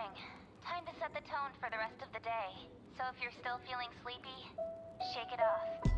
morning. Time to set the tone for the rest of the day. So if you're still feeling sleepy, shake it off.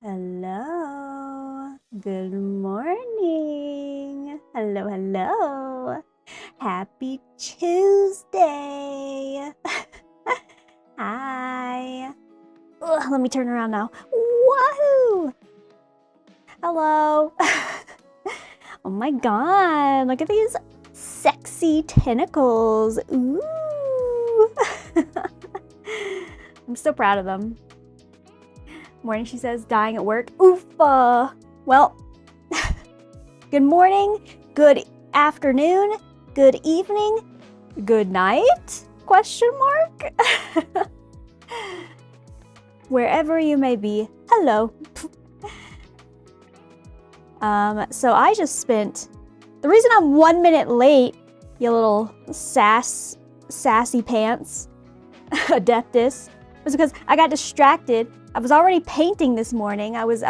Hello. Good morning. Hello, hello. Happy Tuesday. Hi. Ugh, let me turn around now. Woohoo! Hello. Oh my god, look at these sexy tentacles. Ooh. I'm so proud of them. Morning, she says, dying at work. Oofa. Well, good morning, good afternoon, good evening, good night? Question mark? Wherever you may be, hello. So I just spent, the reason I'm 1 minute late, you little sassy pants, adeptus, was because I got distracted. I was already painting this morning. I was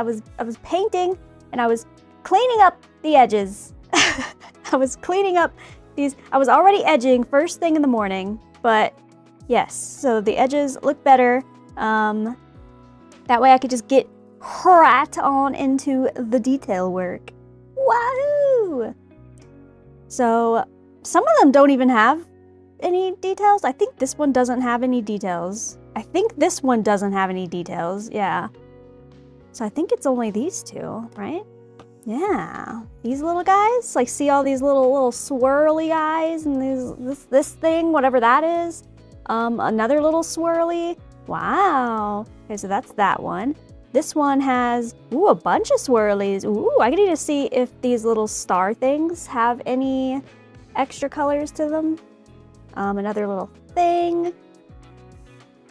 painting and I was cleaning up the edges. I was cleaning up these, I was already edging first thing in the morning, but yes, so the edges look better. That way I could just get right on into the detail work. Wahoo! So some of them don't even have any details. I think this one doesn't have any details. I think this one doesn't have any details, yeah. So I think it's only these two, right? Yeah, these little guys, like see all these little swirly eyes and this thing, whatever that is. Another little swirly. Wow. Okay, so that's that one. This one has, ooh, a bunch of swirlies. Ooh, I need to see if these little star things have any extra colors to them. Another little thing.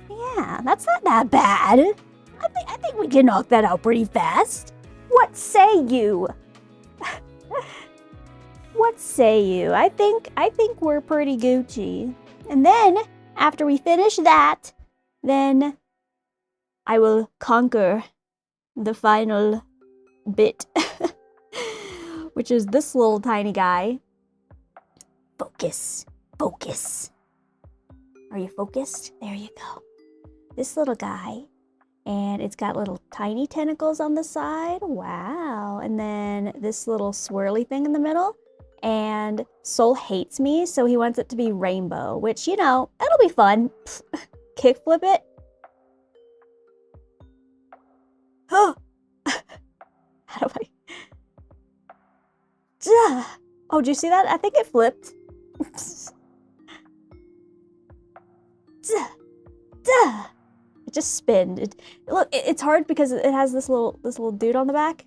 Yeah, that's not that bad. I think we can knock that out pretty fast. What say you? What say you? I think we're pretty Gucci. And then, after we finish that, then I will conquer the final bit, which is this little tiny guy. Focus, focus. Are you focused? There you go. This little guy, and it's got little tiny tentacles on the side. Wow. And then this little swirly thing in the middle. And Soul hates me, so he wants it to be rainbow, which, you know, it'll be fun. Kickflip it. Oh, how do I? Duh. Oh, did you see that? I think it flipped. Duh. Duh. It just spinned. Look, it's hard because it has this little dude on the back.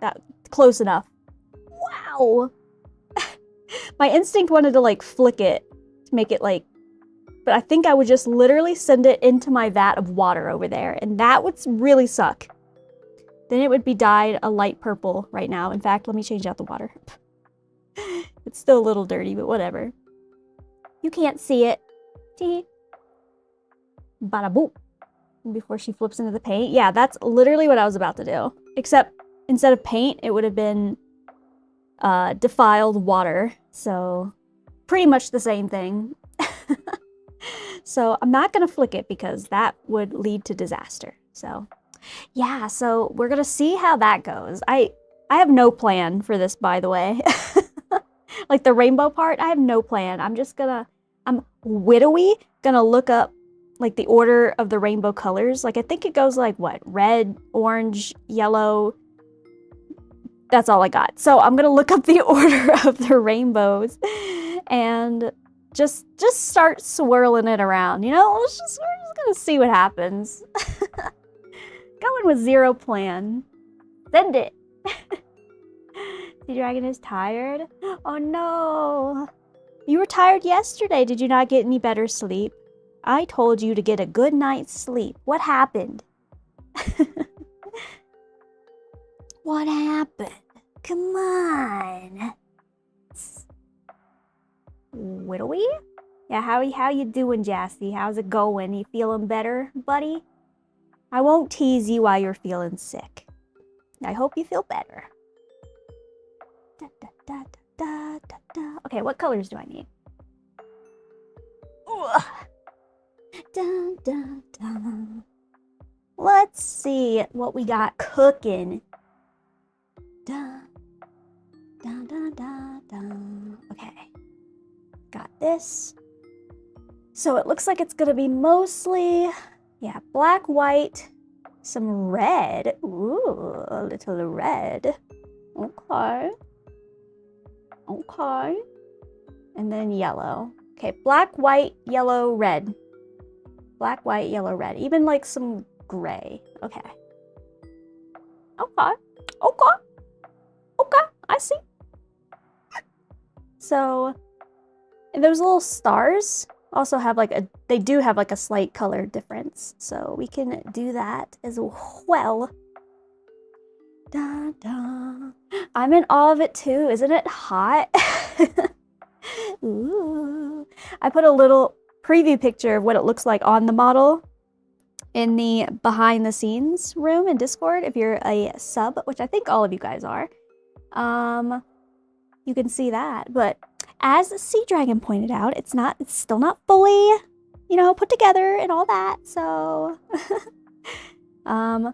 That close enough. Wow. My instinct wanted to like flick it to make it like, but I think I would just literally send it into my vat of water over there, and that would really suck. Then it would be dyed a light purple right now. In fact, let me change out the water. It's still a little dirty, but whatever. You can't see it. Tee. Bada boop. Before she flips into the paint. Yeah, that's literally what I was about to do. Except instead of paint, it would have been defiled water. So pretty much the same thing. So I'm not gonna flick it because that would lead to disaster. So yeah, so we're gonna see how that goes. I have no plan for this, by the way. Like the rainbow part, I have no plan. I'm widowy gonna look up like the order of the rainbow colors. Like I think it goes like what? Red, orange, yellow. That's all I got. So I'm gonna look up the order of the rainbows and just start swirling it around, you know? We're just gonna see what happens. Going with zero plan. Send it. The dragon is tired. Oh no. You were tired yesterday. Did you not get any better sleep? I told you to get a good night's sleep. What happened? What happened? Come on. Whittly? Yeah, how you doing, Jassy? How's it going? You feeling better, buddy? I won't tease you while you're feeling sick. I hope you feel better. Da, da, da, da, da, da. Okay, what colors do I need? Ugh. Dun, dun, dun. let's see what we got cooking. Dun, dun, dun, dun, dun. Okay, got this. So it looks like it's gonna be mostly, yeah, black, white, some red. Ooh, a little red. Okay. Okay. And then yellow. Okay, black, white, yellow, red. Black, white, yellow, red. Even like some gray. Okay. Okay. Okay. Okay. I see. So, and those little stars also have like they do have like a slight color difference. So we can do that as well. Da, da. I'm in awe of it too. Isn't it hot? Ooh. I put a little preview picture of what it looks like on the model in the behind the scenes room in Discord. If you're a sub, which I think all of you guys are, you can see that. But as Sea Dragon pointed out, it's still not fully, you know, put together and all that. So, I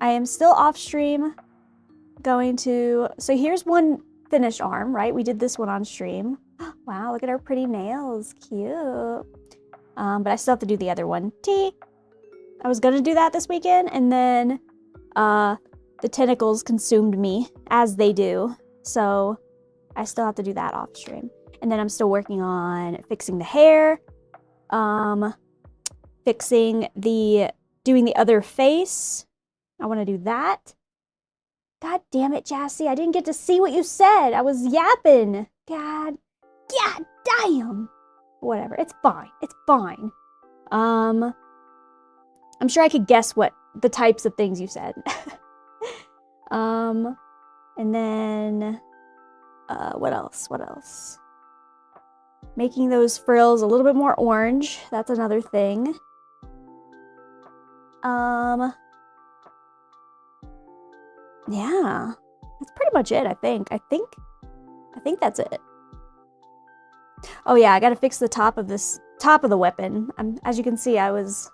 am still off stream going to, so here's one finished arm, right? We did this one on stream. Wow, look at her pretty nails, cute. But I still have to do the other one. I was gonna do that this weekend, and then the tentacles consumed me, as they do. So I still have to do that off stream. And then I'm still working on fixing the hair, doing the other face. I want to do that. God damn it, Jassy. I didn't get to see what you said. I was yapping. God damn. Whatever. It's fine. It's fine. I'm sure I could guess what the types of things you said. And then, what else? What else? Making those frills a little bit more orange. That's another thing. Yeah, that's pretty much it, I think. I think that's it. Oh yeah, I gotta fix the top of the weapon. As you can see, I was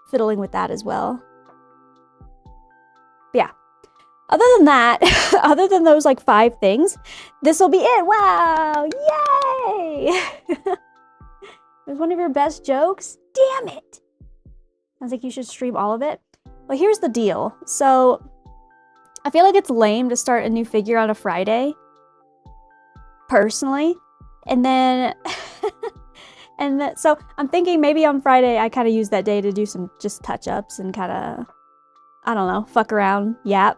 fiddling with that as well. But yeah. Other than that, other than those like 5 things, this will be it. Wow! Yay! It was one of your best jokes? Damn it! Sounds like you should stream all of it. Well, here's the deal. So, I feel like it's lame to start a new figure on a Friday. Personally. And then... so, I'm thinking maybe on Friday I kind of use that day to do some just touch-ups and kind of... I don't know, fuck around, yap.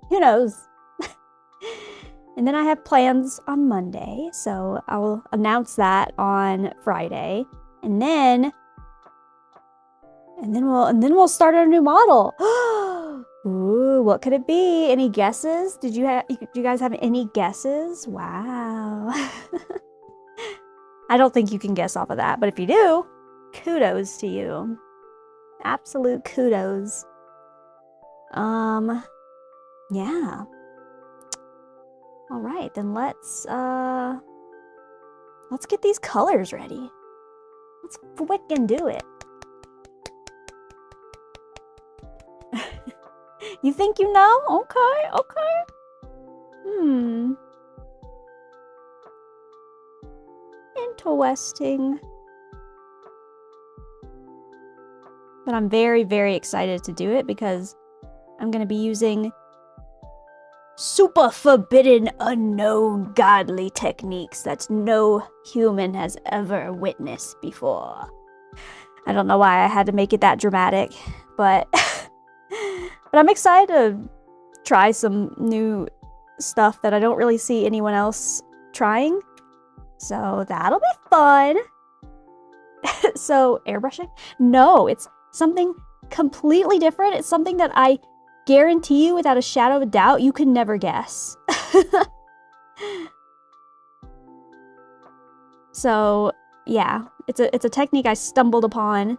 Who knows? And then I have plans on Monday, so I will announce that on Friday. And then we'll start our new model. Ooh, what could it be? Any guesses? Do you guys have any guesses? Wow. I don't think you can guess off of that, but if you do, kudos to you. Absolute kudos. Yeah. All right, then let's get these colors ready. Let's frickin' do it. You think you know? Okay, okay. Interesting. But I'm very, very excited to do it because I'm gonna be using super forbidden, unknown, godly techniques that no human has ever witnessed before. I don't know why I had to make it that dramatic, but but I'm excited to try some new stuff that I don't really see anyone else trying. So that'll be fun. So airbrushing? No, it's something completely different. It's something that I guarantee you without a shadow of a doubt you can never guess. So yeah, it's a technique I stumbled upon.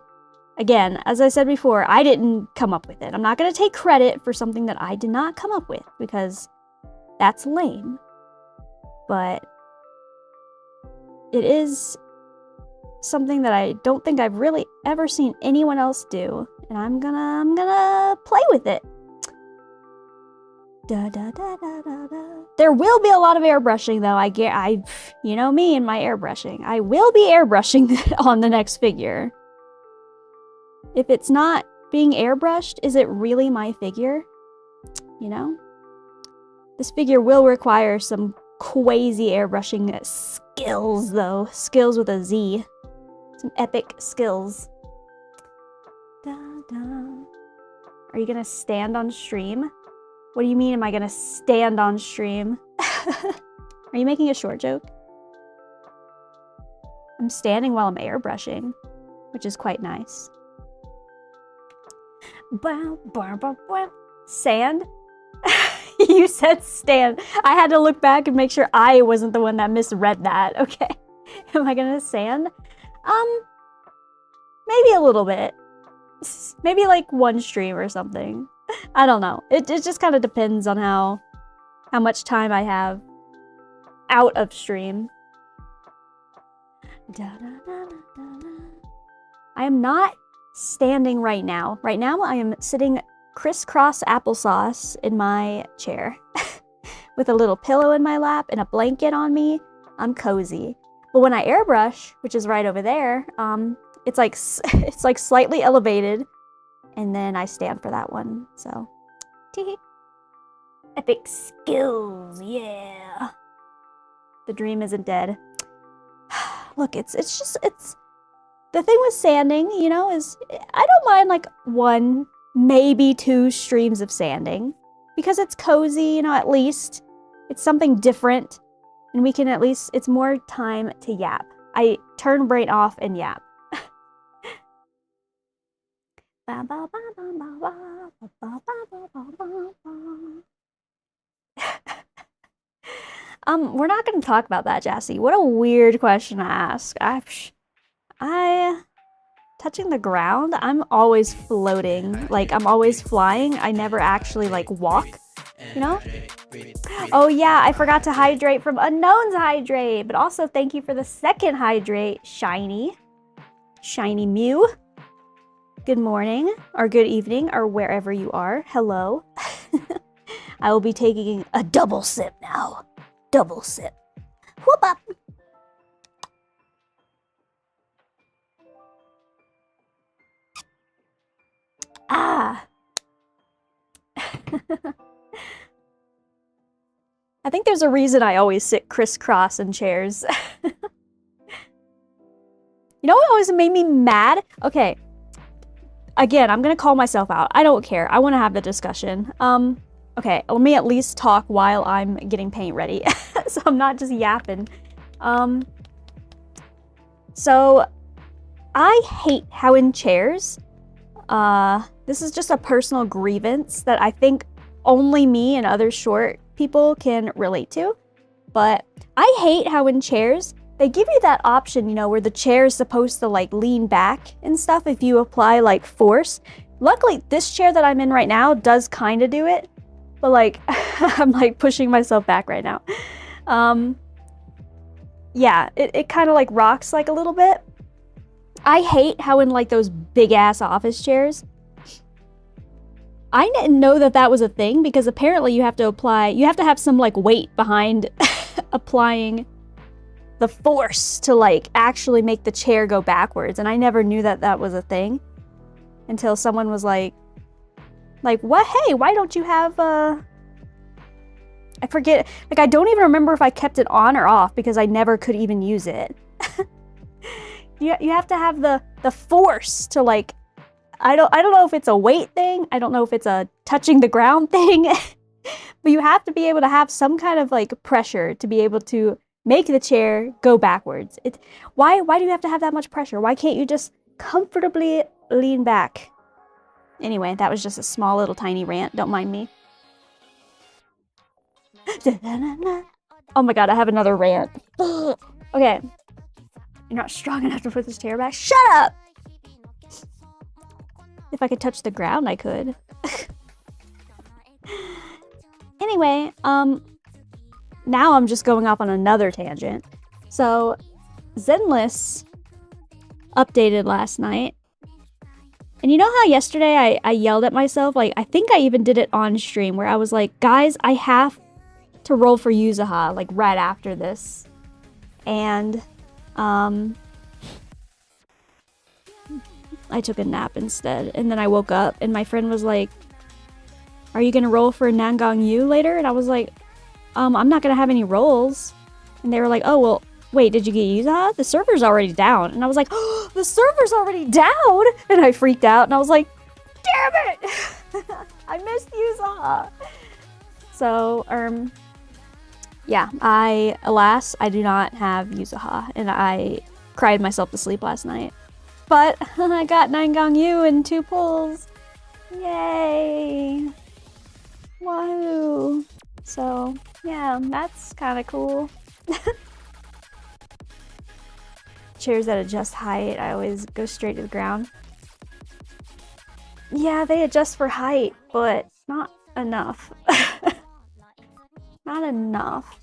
Again, as I said before, I didn't come up with it. I'm not going to take credit for something that I did not come up with because that's lame. But it is something that I don't think I've really ever seen anyone else do. and I'm gonna play with it. Da, da, da, da, da, da. There will be a lot of airbrushing though. You know me and my airbrushing. I will be airbrushing on the next figure. If it's not being airbrushed, is it really my figure? You know? This figure will require some crazy airbrushing skills though. Skills with a Z. Some epic skills. Da, da. Are you gonna stand on stream? What do you mean, am I gonna stand on stream? Are you making a short joke? I'm standing while I'm airbrushing, which is quite nice. Sand? You said stand. I had to look back and make sure I wasn't the one that misread that. Okay. Am I gonna sand? Maybe a little bit. Maybe like one stream or something. I don't know. It just kind of depends on how much time I have out of stream. I am not standing right now. Right now I am sitting crisscross applesauce in my chair with a little pillow in my lap and a blanket on me. I'm cozy. But when I airbrush, which is right over there, it's like slightly elevated. And then I stand for that one, so. Epic skills, yeah. The dream isn't dead. Look, it's the thing with sanding, you know, is I don't mind like 1, maybe 2 streams of sanding. Because it's cozy, you know, at least. It's something different. And we can at least, it's more time to yap. I turn brain off and yap. We're not going to talk about that, Jassy. What a weird question to ask. I touching the ground, I'm always floating. Like, I'm always flying. I never actually, like, walk, you know? Oh, yeah, I forgot to hydrate from Unknown's Hydrate. But also, thank you for the second hydrate, Shiny. Shiny Mew. Good morning, or good evening, or wherever you are. Hello. I will be taking a double sip now. Double sip. Whoop up. Ah. I think there's a reason I always sit crisscross in chairs. You know what always made me mad? Okay. Again, I'm gonna call myself out. I don't care. I want to have the discussion. Okay, let me at least talk while I'm getting paint ready. So I'm not just yapping. So I hate how in chairs, this is just a personal grievance that I think only me and other short people can relate to. But I hate how in chairs, they give you that option, you know, where the chair is supposed to like lean back and stuff if you apply like force. Luckily, this chair that I'm in right now does kind of do it, but like I'm like pushing myself back right now. Yeah, it kind of like rocks like a little bit. I hate how in like those big ass office chairs, I didn't know that that was a thing because apparently you have to have some like weight behind applying the force to like actually make the chair go backwards, and I never knew that that was a thing until someone was like what? Hey, why don't you have I forget, like I don't even remember if I kept it on or off because I never could even use it. You have to have the force to like, I don't know if it's a weight thing, I don't know if it's a touching the ground thing, but you have to be able to have some kind of like pressure to be able to make the chair go backwards. Why do you have to have that much pressure? Why can't you just comfortably lean back? Anyway, that was just a small little tiny rant. Don't mind me. Oh my god, I have another rant. Okay. You're not strong enough to put this chair back. Shut up! If I could touch the ground, I could. Anyway, now I'm just going off on another tangent. So, ZENLESS updated last night. And you know how yesterday I yelled at myself? Like, I think I even did it on stream where I was like, guys, I have to roll for Yuzuha, like, right after this. And, I took a nap instead. And then I woke up and my friend was like, are you gonna roll for Nangang Yu later? And I was like, I'm not gonna have any rolls. And they were like, oh, well, wait, did you get Yuzuha? The server's already down. And I was like, oh, the server's already down? And I freaked out and I was like, damn it! I missed Yuzuha. So, yeah, alas, I do not have Yuzuha. And I cried myself to sleep last night. But I got Nangang Yu in 2 pulls. Yay! Wahoo! So, yeah, that's kind of cool. Chairs that adjust height, I always go straight to the ground. Yeah, they adjust for height, but not enough. Not enough.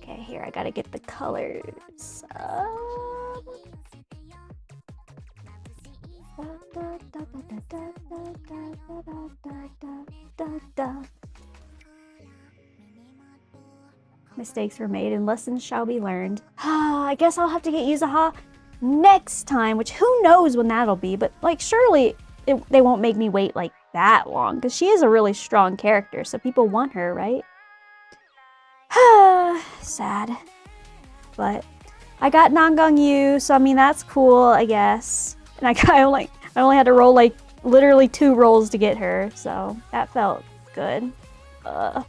Okay, here, I gotta get the colors. Mistakes were made and lessons shall be learned. I guess I'll have to get Yuzuha next time, which who knows when that'll be, but like surely they won't make me wait like that long because she is a really strong character, so people want her, right? Sad. But I got Nangang Yu, so I mean that's cool, I guess. And I only had to roll like literally 2 rolls to get her, so that felt good. I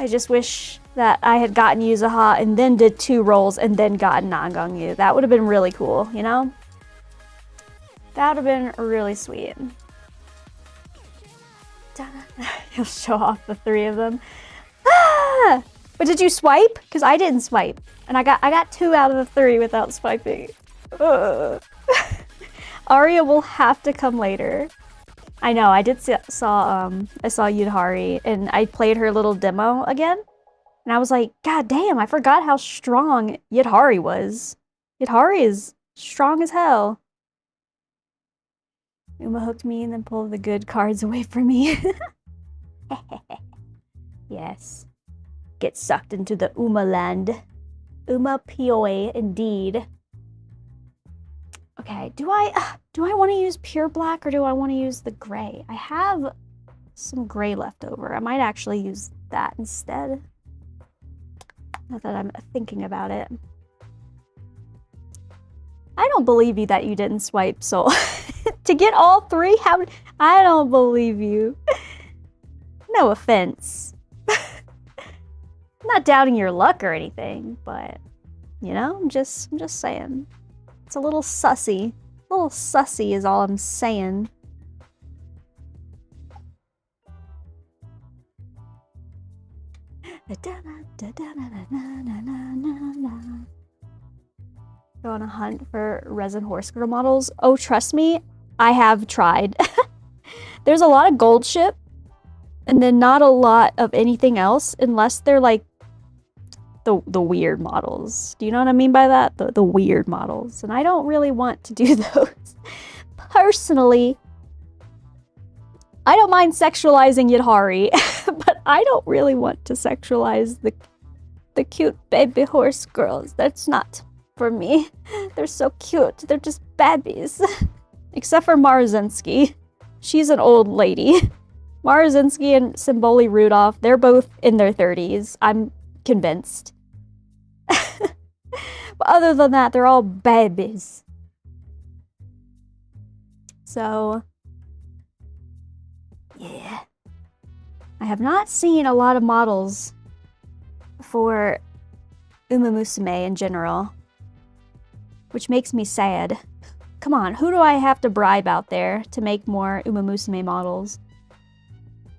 just wish that I had gotten Yuzuha and then did 2 rolls and then gotten Nangang Yu. That would have been really cool, you know? That would have been really sweet. He'll show off the 3 of them. Ah! But did you swipe? Because I didn't swipe. And I got 2 out of the 3 without swiping. Arya will have to come later. I know, I saw YIDHARI and I played her little demo again. And I was like, god damn, I forgot how strong YIDHARI was. YIDHARI is strong as hell. Uma hooked me and then pulled the good cards away from me. Yes. Get sucked into the Uma land. Uma Poi, indeed. Okay, do I want to use pure black or do I want to use the gray? I have some gray left over. I might actually use that instead. Not that I'm thinking about it. I don't believe you that you didn't swipe, so to get all 3, I don't believe you. No offense. I'm not doubting your luck or anything, but you know, I'm just saying. It's a little sussy. A little sussy is all I'm saying. Go on a hunt for resin horse girl models. Oh, trust me, I have tried. There's a lot of gold ship, and then not a lot of anything else, unless they're like the weird models. Do you know what I mean by that? The weird models. And I don't really want to do those. Personally, I don't mind sexualizing YIDHARI, but I don't really want to sexualize the cute baby horse girls. That's not for me. They're so cute. They're just babies. Except for Marzinski. She's an old lady. Marzinski and Symboli Rudolph, they're both in their 30s. I'm convinced. But other than that, they're all babies. So, yeah. I have not seen a lot of models for Uma Musume in general, which makes me sad. Come on, who do I have to bribe out there to make more Uma Musume models?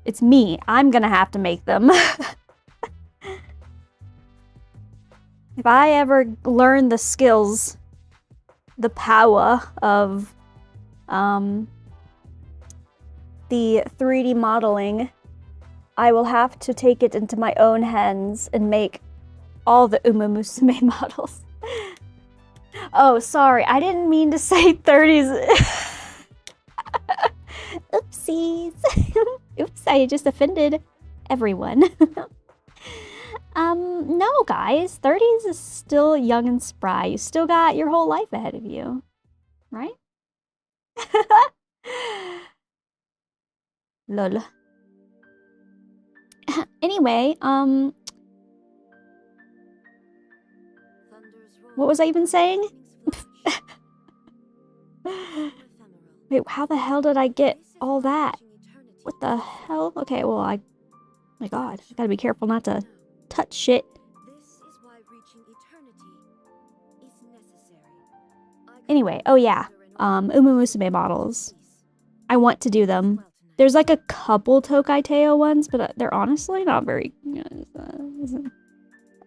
It's me. I'm gonna have to make them. If I ever learn the skills, the power of the 3D modeling, I will have to take it into my own hands and make all the Uma Musume models. Oh, sorry, I didn't mean to say 30s. Oopsies. Oops, I just offended everyone. No, guys, 30s is still young and spry. You still got your whole life ahead of you, right? Lol. Anyway, what was I even saying? Wait, how the hell did I get all that? What the hell? Okay, well, oh my god, I gotta be careful not to touch shit. Anyway, oh yeah, Uma Musume models. I want to do them. There's like a couple Tokai Teo ones, but they're honestly not very...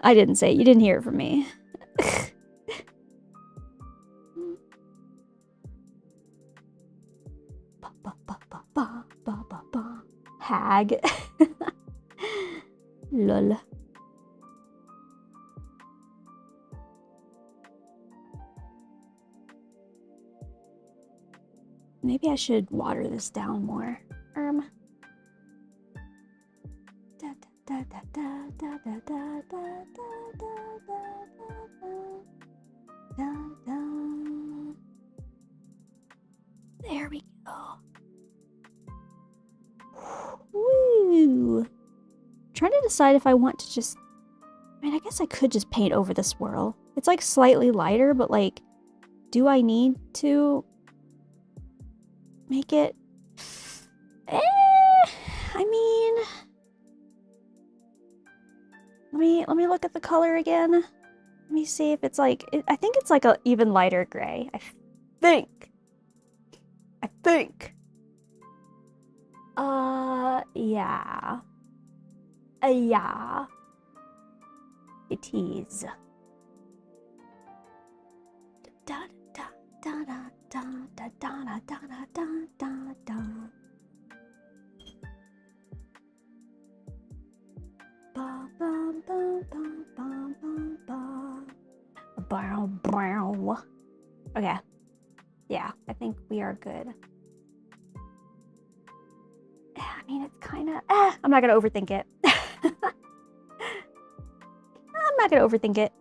I didn't say it. You didn't hear it from me. Hag. Lol. Maybe I should water this down more. There we go. Woo! I'm trying to decide if I want to just... I mean, I guess I could just paint over the swirl. It's like slightly lighter, but like, do I need to make it... I mean... Let me look at the color again. Let me see if it's like... I think it's like a even lighter gray. I think. Yeah. Yeah. It is. Da da da da da da da da da da da. Ba ba ba ba ba ba ba. Brow brow. Okay. Yeah, I think we are good. I mean, it's kind of... I'm not going to overthink it. I'm not going to overthink it.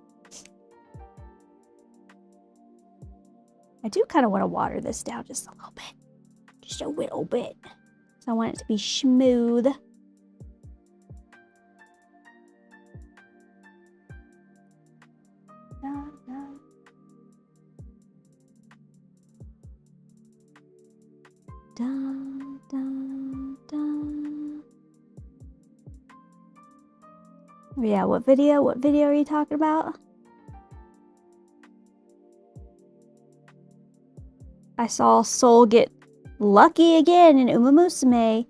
I do kind of want to water this down just a little bit. Just a little bit. So I want it to be smooth. Dun, dun, dun. Yeah, what video? What video are you talking about? I saw Soul get lucky again in Uma Musume.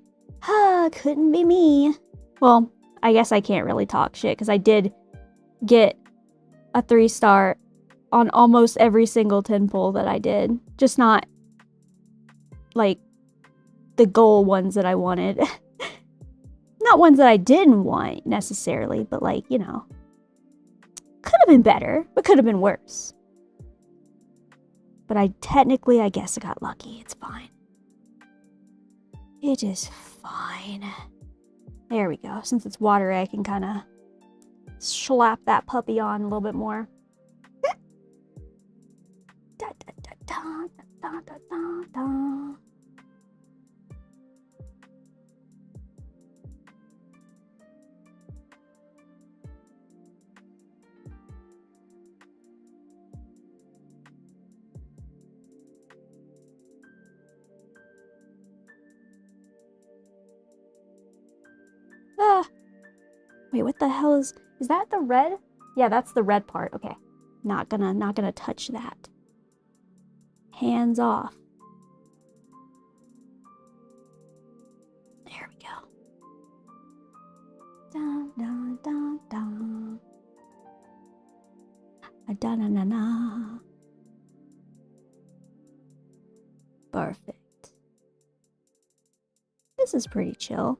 Couldn't be me. Well, I guess I can't really talk shit because I did get a 3-star on almost every single 10 pull that I did. Just not like the goal ones that I wanted. Not ones that I didn't want necessarily, but like, you know, could have been better, but could have been worse. But I guess I got lucky. It's fine. It is fine. There we go. Since it's watery, I can kind of slap that puppy on a little bit more. Da, da, da, da, da, da, da, da. Wait, what the hell is that the red? Yeah, that's the red part. Okay. Not gonna touch that. Hands off. There we go. Dun dun dun dun. Da na na na. Perfect. This is pretty chill.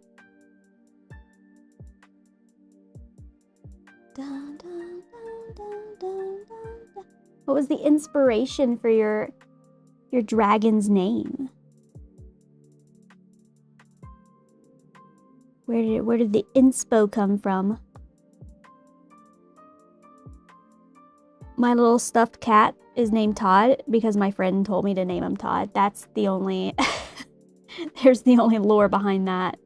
What was the inspiration for your dragon's name? Where did the inspo come from? My little stuffed cat is named Todd because my friend told me to name him Todd. That's the only there's the only lore behind that.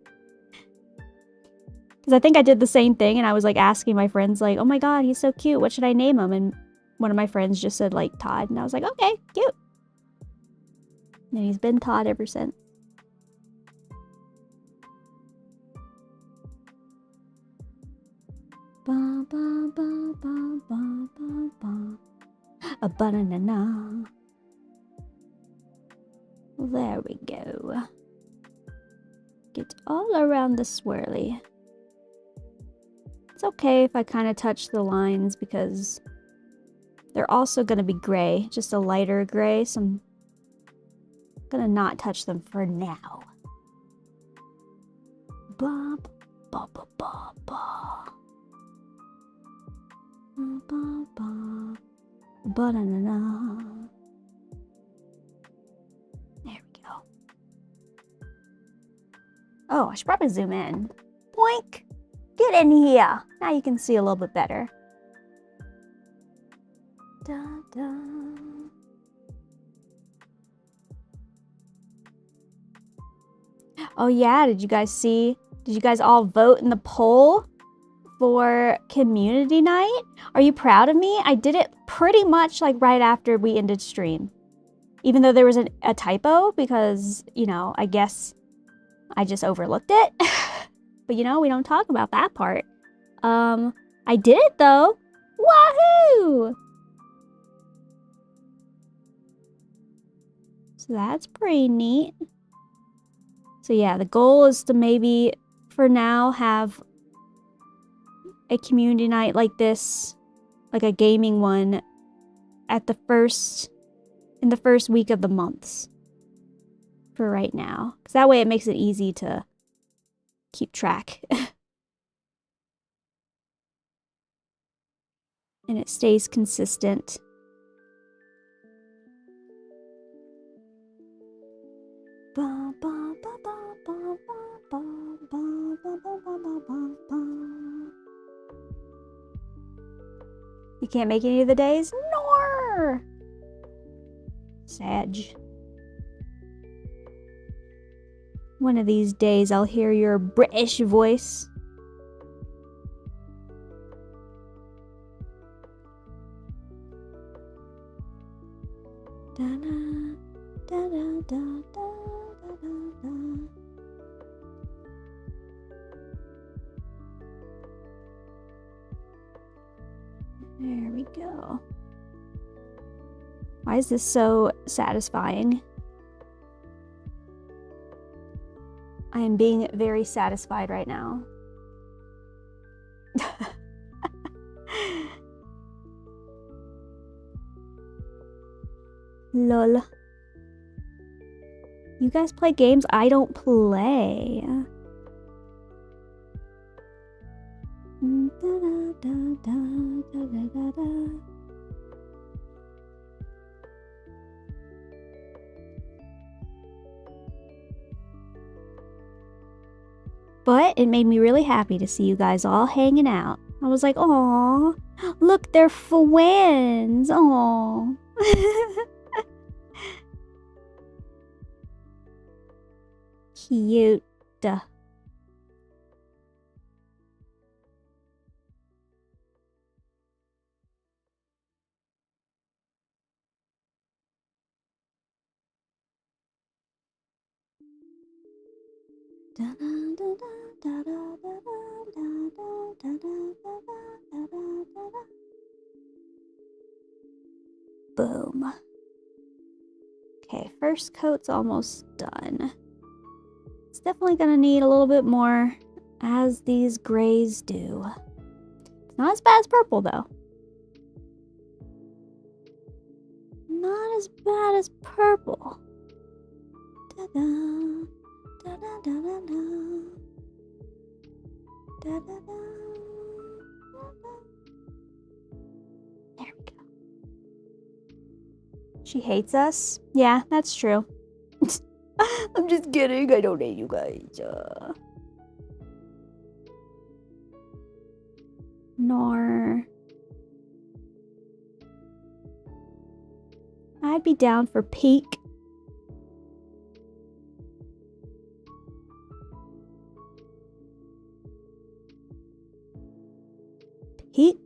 Because I think I did the same thing and I was like asking my friends like, oh my god, he's so cute, what should I name him? And one of my friends just said like Todd and I was like, okay, cute. And he's been Todd ever since. Ba, ba, ba, ba, ba, ba, ba. A banana. There we go. Get all around the swirly. It's okay if I kind of touch the lines because they're also going to be gray, just a lighter gray, so I'm going to not touch them for now. Ba, ba, ba, ba, ba. Ba, ba, banana. There we go. Oh, I should probably zoom in. Boink! Get in here! Now you can see a little bit better. Da, da. Oh yeah, did you guys all vote in the poll for community night? Are you proud of me? I did it pretty much like right after we ended stream. Even though there was a typo because, you know, I guess I just overlooked it. But you know, we don't talk about that part. I did it though. Wahoo! So that's pretty neat. So yeah, the goal is to maybe, for now, have a community night like this, like a gaming one, at in the first week of the months. For right now. Because that way it makes it easy to keep track. And it stays consistent. Ba, ba, ba, ba, ba, ba, ba, ba, ba, ba, ba, ba. You can't make any of the days? Nor! Sag. One of these days I'll hear your British voice. Da da da da da da da da. There we go. Why is this so satisfying? I am being very satisfied right now. Lol. You guys play games I don't play. Da, da, da, da, da, da, da. But it made me really happy to see you guys all hanging out. I was like, "Aw, look, they're friends. Aw." Cute. Boom. Okay, first coat's almost done. It's definitely gonna need a little bit more, as these grays do. It's not as bad as purple, though. Not as bad as purple. Da-da, da-da-da-da-da. Da-da-da. There we go. She hates us? Yeah, that's true. I'm just kidding. I don't hate you guys. Nor. I'd be down for peak. Peak.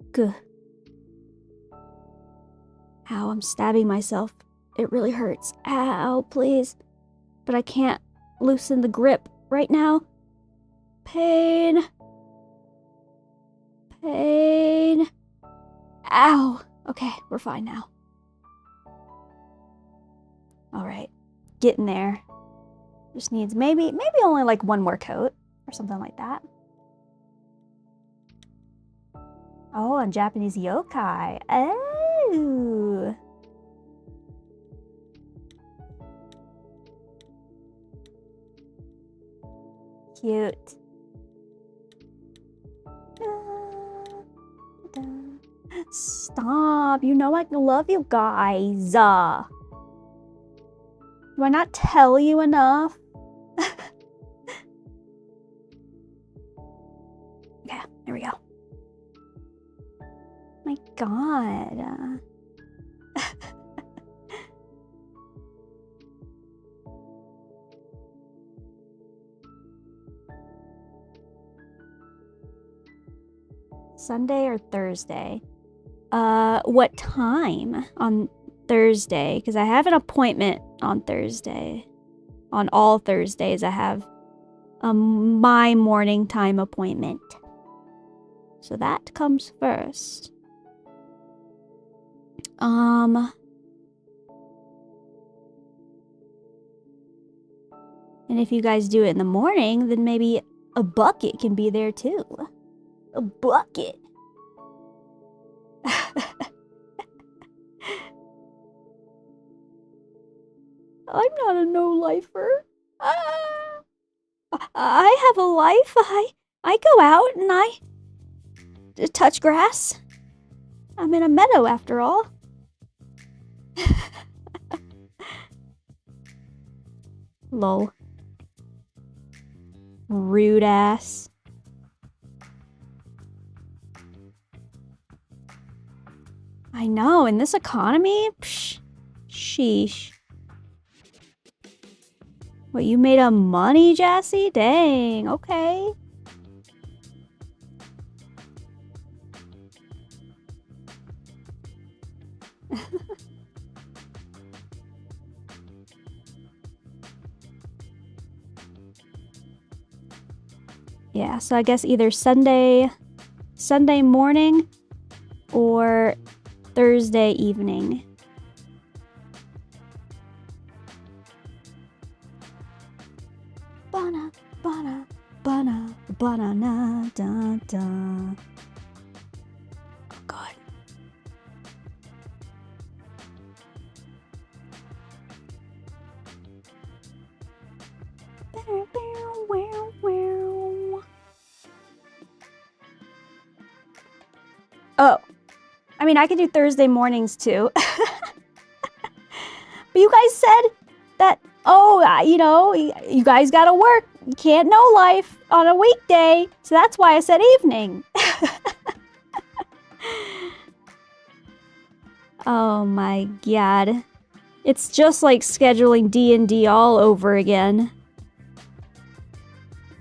Ow, I'm stabbing myself. It really hurts. Ow, please. But I can't loosen the grip right now. Pain. Pain. Ow. Okay, we're fine now. Alright. Getting there. Just needs maybe only like one more coat or something like that. Oh, and Japanese yokai. Oh. Cute. Stop. You know I love you guys. Do I not tell you enough? Okay, there we go. My God. Sunday or Thursday? What time on Thursday? Because I have an appointment on Thursday. On all Thursdays, I have my morning time appointment. So that comes first. And if you guys do it in the morning, then maybe a bucket can be there too. A bucket. I'm not a no-lifer. I have a life. I go out and I touch grass. I'm in a meadow after all. Lol. Rude ass. I know, in this economy? Psh, sheesh. What, you made a money, Jassy? Dang, okay. Yeah, so I guess either Sunday morning or Thursday evening. Bana, bana, bana, banana, da, da. Oh, God. Oh, I mean, I could do Thursday mornings too. But you guys said that, oh, you know, you guys gotta work. You can't know life on a weekday. So that's why I said evening. Oh my God. It's just like scheduling D&D all over again.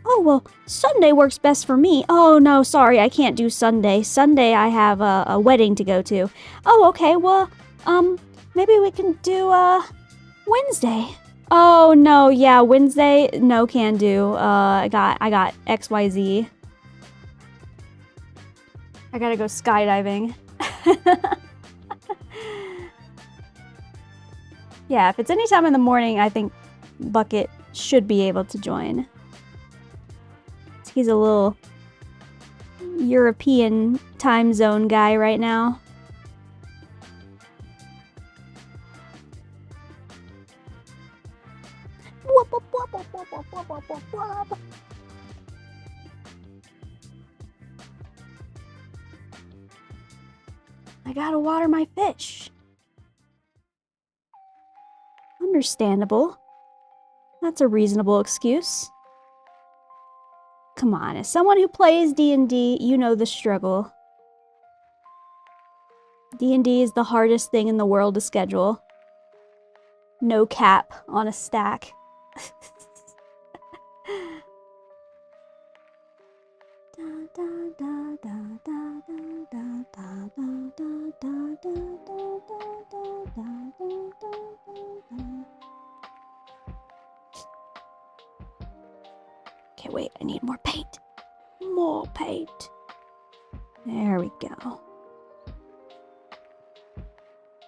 Oh, well, Sunday works best for me. Oh, no, sorry, I can't do Sunday. Sunday I have a wedding to go to. Oh, okay, well, maybe we can do, Wednesday. Oh, no, yeah, Wednesday, no can do. I got XYZ. I gotta go skydiving. Yeah, if it's any time in the morning, I think Bucket should be able to join. He's a little European time zone guy right now. I gotta water my fish. Understandable. That's a reasonable excuse. Come on, as someone who plays D&D, you know the struggle. D&D is the hardest thing in the world to schedule. No cap on a stack. Okay, wait, I need more paint. More paint. There we go.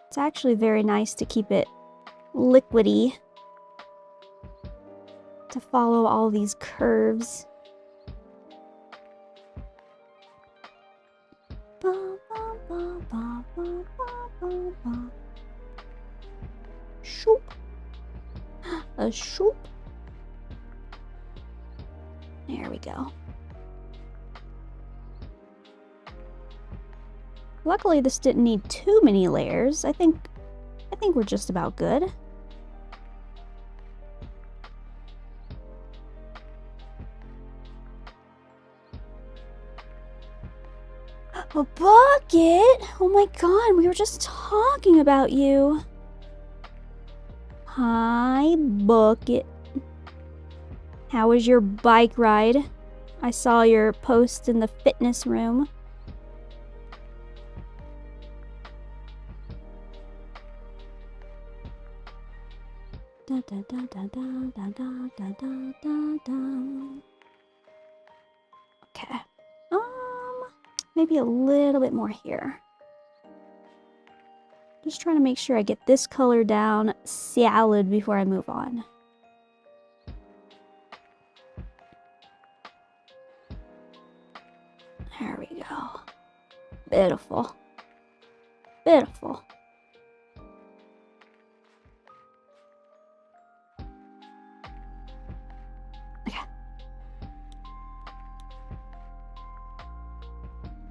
It's actually very nice to keep it liquidy, to follow all these curves. Shoop. A shoop. There we go. Luckily, this didn't need too many layers. I think we're just about good. A bucket? Oh my god, we were just talking about you. Hi, bucket. How was your bike ride? I saw your post in the fitness room. Da, da, da, da, da, da, da, da, da, da. Okay. Maybe a little bit more here. Just trying to make sure I get this color down solid before I move on. There we go. Beautiful. Beautiful. Okay.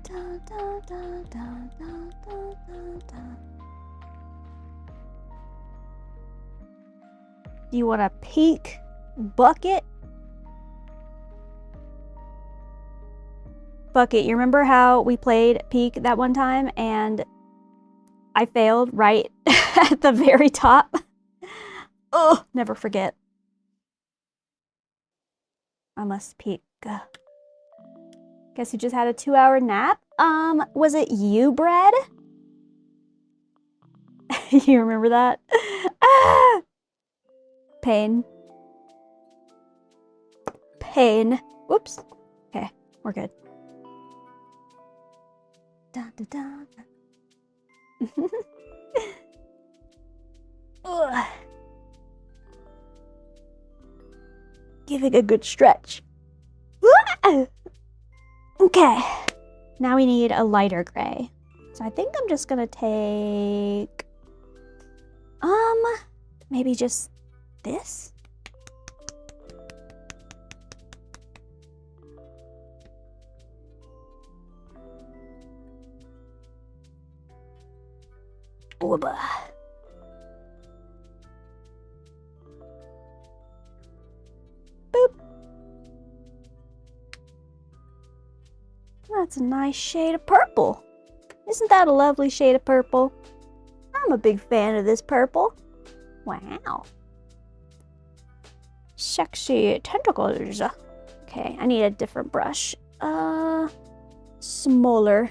Da, da, da, da, da, da, da. Do you want a pink bucket? Bucket, you remember how we played Peak that one time and I failed right at the very top? Oh, never forget. I must peek. Guess you just had a 2-hour nap? Was it you, Bread? You remember that? Ah! Pain. Pain. Whoops. Okay, we're good. Da, da, da. Ugh. Giving a good stretch. Okay. Now we need a lighter gray. So I think I'm just gonna take maybe just this. Ooba. Boop. That's a nice shade of purple. Isn't that a lovely shade of purple? I'm a big fan of this purple. Wow. Sexy tentacles. Okay, I need a different brush. Smaller.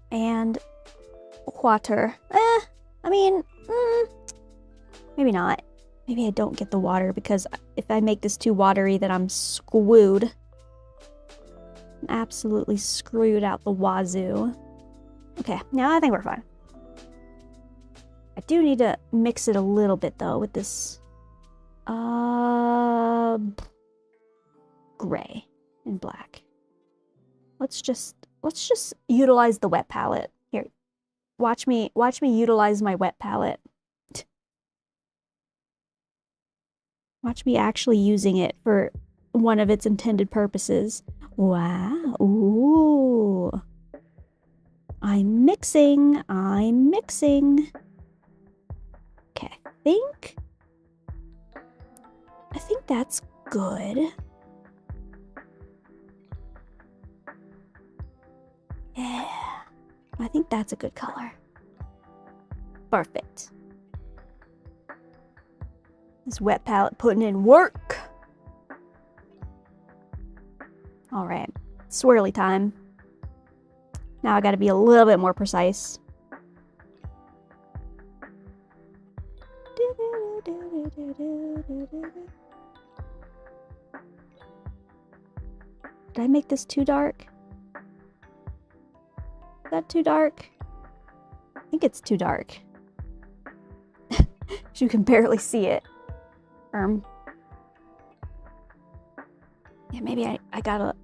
And water. I mean, maybe not. Maybe I don't get the water because if I make this too watery, then I'm screwed. I'm absolutely screwed out the wazoo. Okay, now I think we're fine. I do need to mix it a little bit though with this gray and black. Let's just utilize the wet palette. Here. Watch me utilize my wet palette. Watch me actually using it for one of its intended purposes. Wow. Ooh. I I'm mixing. Okay, I think that's good. Yeah, I think that's a good color. Perfect. This wet palette putting in work. All right, swirly time. Now I gotta be a little bit more precise. Did I make this too dark? Is that too dark? I think it's too dark. You can barely see it. Yeah, maybe I gotta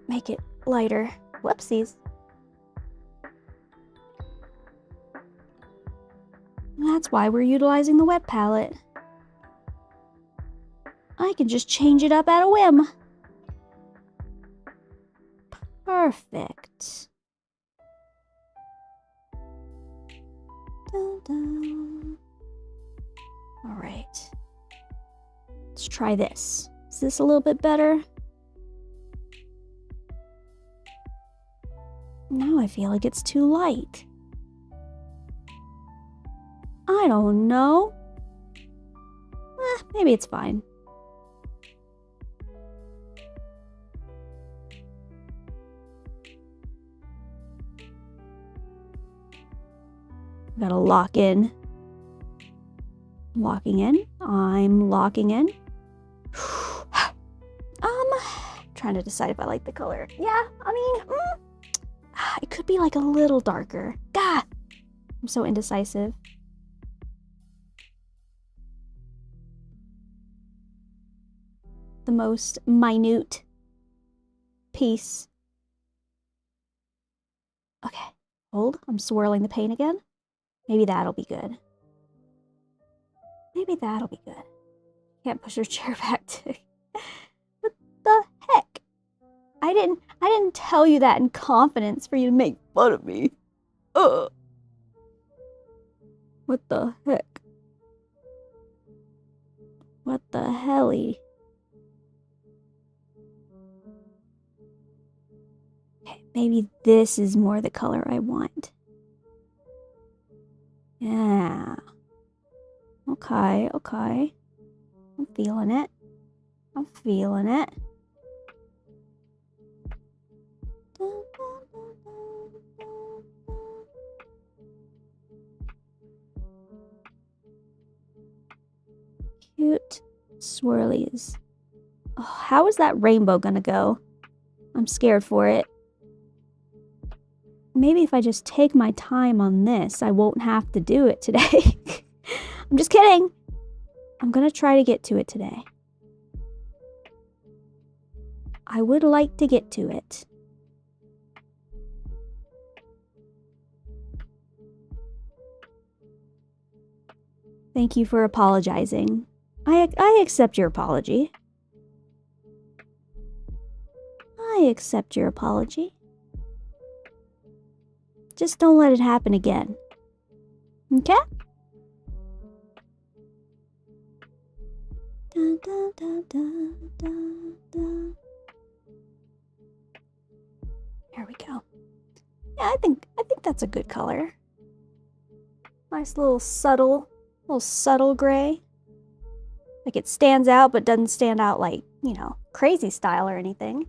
make it lighter. Whoopsies. That's why we're utilizing the wet palette. I can just change it up at a whim. Perfect. Dun, dun. All right. Let's try this. Is this a little bit better? Now I feel like it's too light. I don't know. Maybe it's fine. Gotta lock in. Locking in. I'm locking in. Trying to decide if I like the color. Yeah, I mean, it could be like a little darker. God, I'm so indecisive. The most minute piece. Okay, hold. I'm swirling the paint again. Maybe that'll be good. Maybe that'll be good. Can't push your chair back to... What the heck? I didn't tell you that in confidence for you to make fun of me. Ugh. What the heck? What the helly? Okay, maybe this is more the color I want. Yeah. Okay, okay. I'm feeling it. I'm feeling it. Cute swirlies. Oh, how is that rainbow gonna go? I'm scared for it. Maybe if I just take my time on this, I won't have to do it today. I'm just kidding. I'm gonna try to get to it today. I would like to get to it. Thank you for apologizing. I accept your apology. I accept your apology. Just don't let it happen again. Okay? Da, da, da, da, da, da. There we go. Yeah, I think that's a good color. Nice little subtle gray. Like it stands out, but doesn't stand out like, you know, crazy style or anything.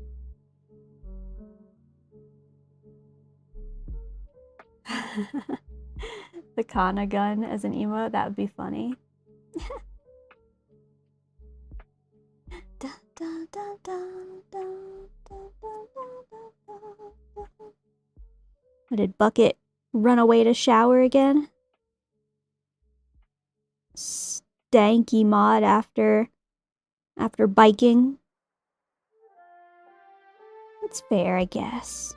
The Kana gun as an emote, that would be funny. What, did Bucket run away to shower again? Stanky mod after biking. That's fair, I guess.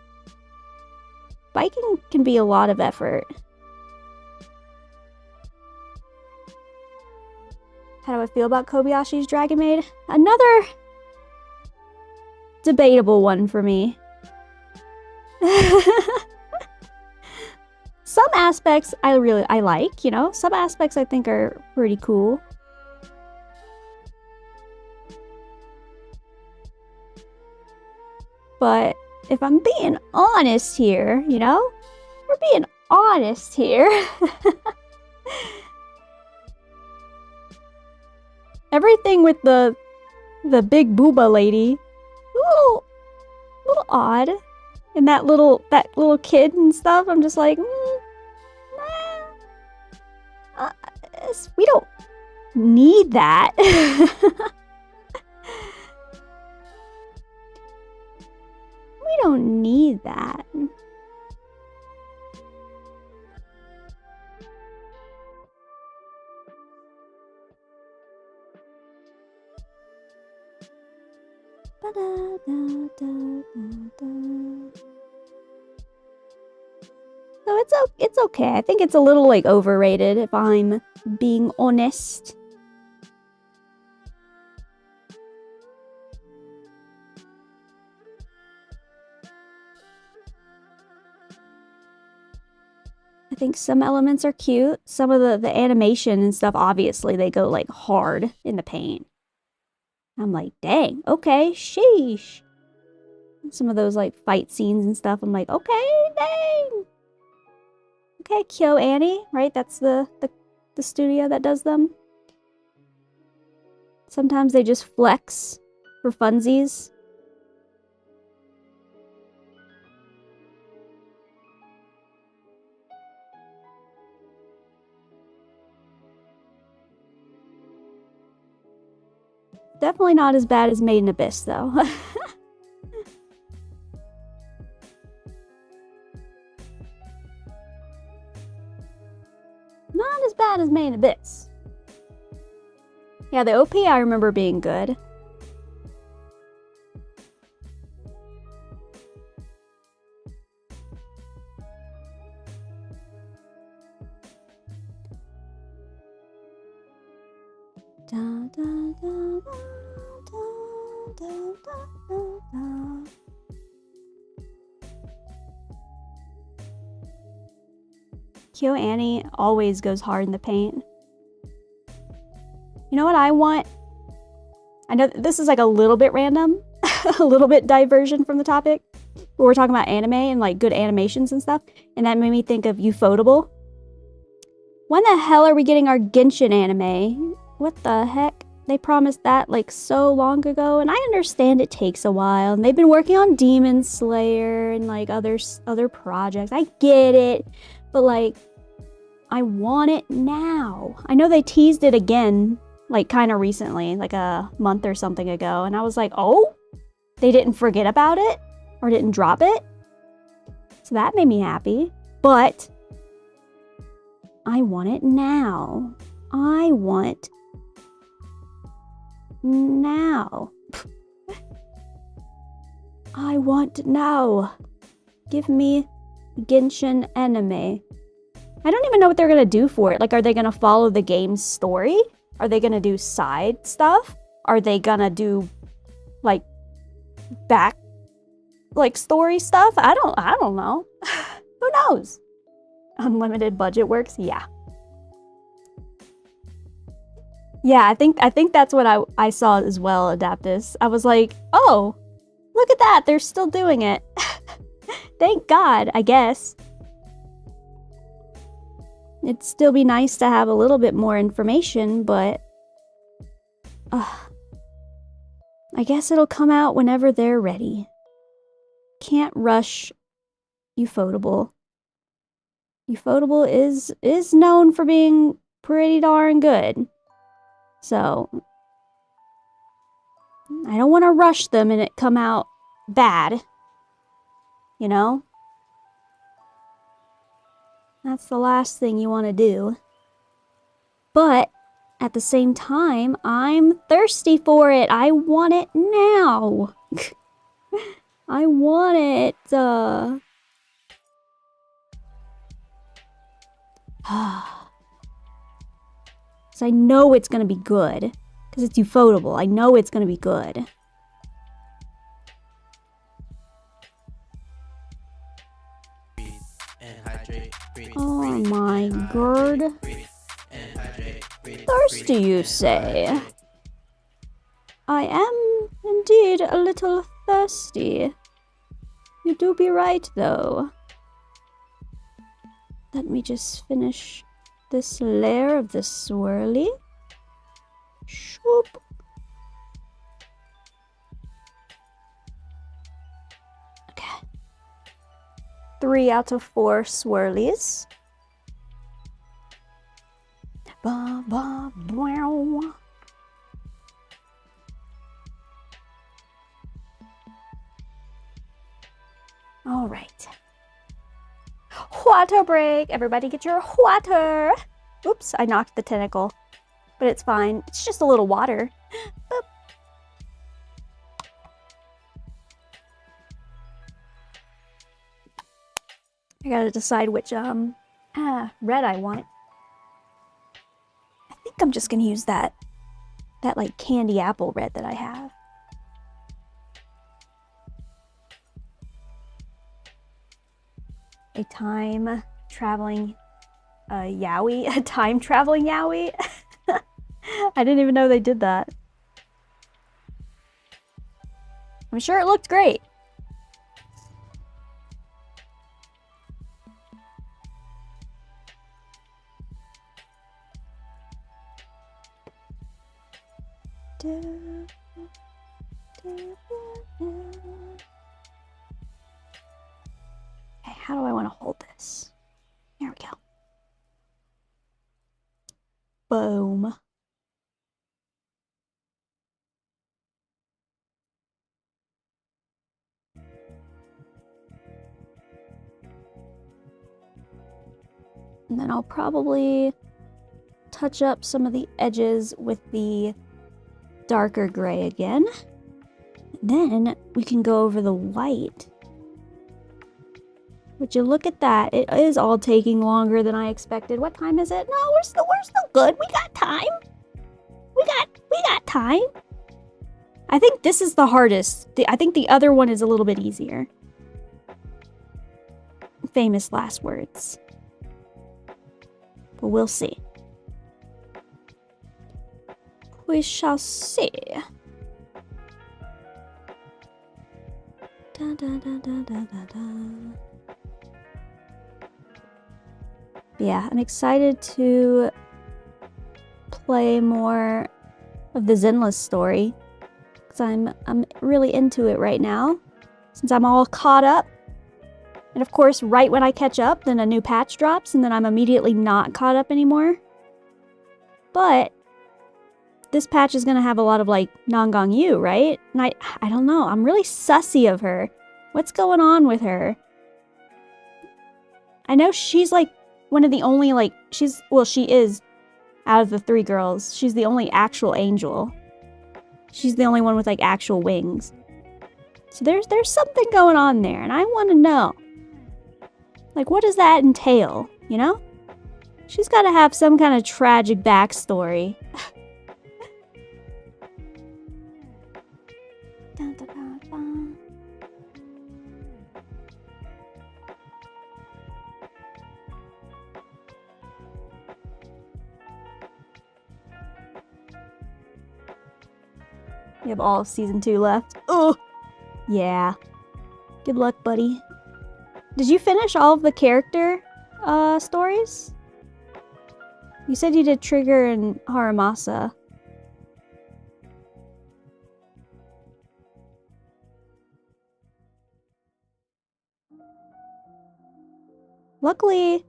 Biking can be a lot of effort. How do I feel about Kobayashi's Dragon Maid? Another debatable one for me. aspects I like, you know? Some aspects I think are pretty cool. But if I'm being honest here, you know? We're being honest here. Everything with the big booba lady, a little odd. And that little kid and stuff, I'm just like, we don't need that. We don't need that. So it's okay. I think it's a little like overrated if I'm being honest. I think some elements are cute. Some of the animation and stuff, obviously, they go like hard in the paint. I'm like, dang, okay, sheesh. Some of those like fight scenes and stuff, I'm like, okay, dang. Okay, KyoAni, right? That's the studio that does them. Sometimes they just flex for funsies. Definitely not as bad as Made in Abyss, though. Not as bad as Made in Abyss. Yeah, the OP I remember being good. KyoAni always goes hard in the paint. You know what I want? I know this is like a little bit random, a little bit diversion from the topic, but we're talking about anime and like good animations and stuff, and that made me think of Ufotable. When the hell are we getting our Genshin anime? What the heck? They promised that like so long ago, and I understand it takes a while, and they've been working on Demon Slayer and like other projects. I get it, but like, I want it now. I know they teased it again, like kind of recently, like a month or something ago, and I was like, oh, they didn't forget about it or didn't drop it, so that made me happy. But I want it now. I want now. I want now. Give me Genshin anime. I don't even know what they're gonna do for it. Like, are they gonna follow the game's story? Are they gonna do side stuff? Are they gonna do like back like story stuff? I don't know. Who knows? Unlimited budget works? Yeah. Yeah, I think that's what I saw as well, Adaptus. I was like, oh, look at that, they're still doing it. Thank God, I guess. It'd still be nice to have a little bit more information, but I guess it'll come out whenever they're ready. Can't rush Ufotable. Ufotable is known for being pretty darn good. So I don't want to rush them and it come out bad. You know? That's the last thing you want to do. But at the same time, I'm thirsty for it. I want it now. I want it. So I know it's going to be good. Because it's Ufotable. I know it's going to be good. Oh my god. Thirsty, you say? I am indeed a little thirsty. You do be right, though. Let me just finish this layer of the swirly. Shoop. Okay. 3 out of 4 swirlies. Ba ba wow. All right. Water break. Everybody get your water. Oops, I knocked the tentacle. But it's fine. It's just a little water. Boop. I gotta decide which red I want. I think I'm just gonna use that like candy apple red that I have. A time traveling yaoi? A time traveling yaoi? I didn't even know they did that. I'm sure it looked great. Okay, how do I want to hold this? There we go. Boom. And then I'll probably touch up some of the edges with the darker gray again. Then we can go over the white. Would you look at that? It is all taking longer than I expected. What time is it? No, we're still good. We got time. We got time. I think this is the hardest. I think the other one is a little bit easier. Famous last words. But we'll see. We shall see. Da, da, da, da, da, da, da. Yeah, I'm excited to play more of the ZENLESS story because I'm really into it right now since I'm all caught up. And of course, right when I catch up, then a new patch drops and then I'm immediately not caught up anymore. But this patch is going to have a lot of like Nangong Yu, right? And I don't know. I'm really sussy of her. What's going on with her? I know she's like one of the only like she is out of the 3 girls. She's the only actual angel. She's the only one with like actual wings. So there's something going on there and I want to know. Like what does that entail, you know? She's got to have some kind of tragic backstory. Dun, dun, dun, dun. You have all of season 2 left. Oh, yeah. Good luck, buddy. Did you finish all of the character stories? You said you did Trigger and Haramasa. Luckily,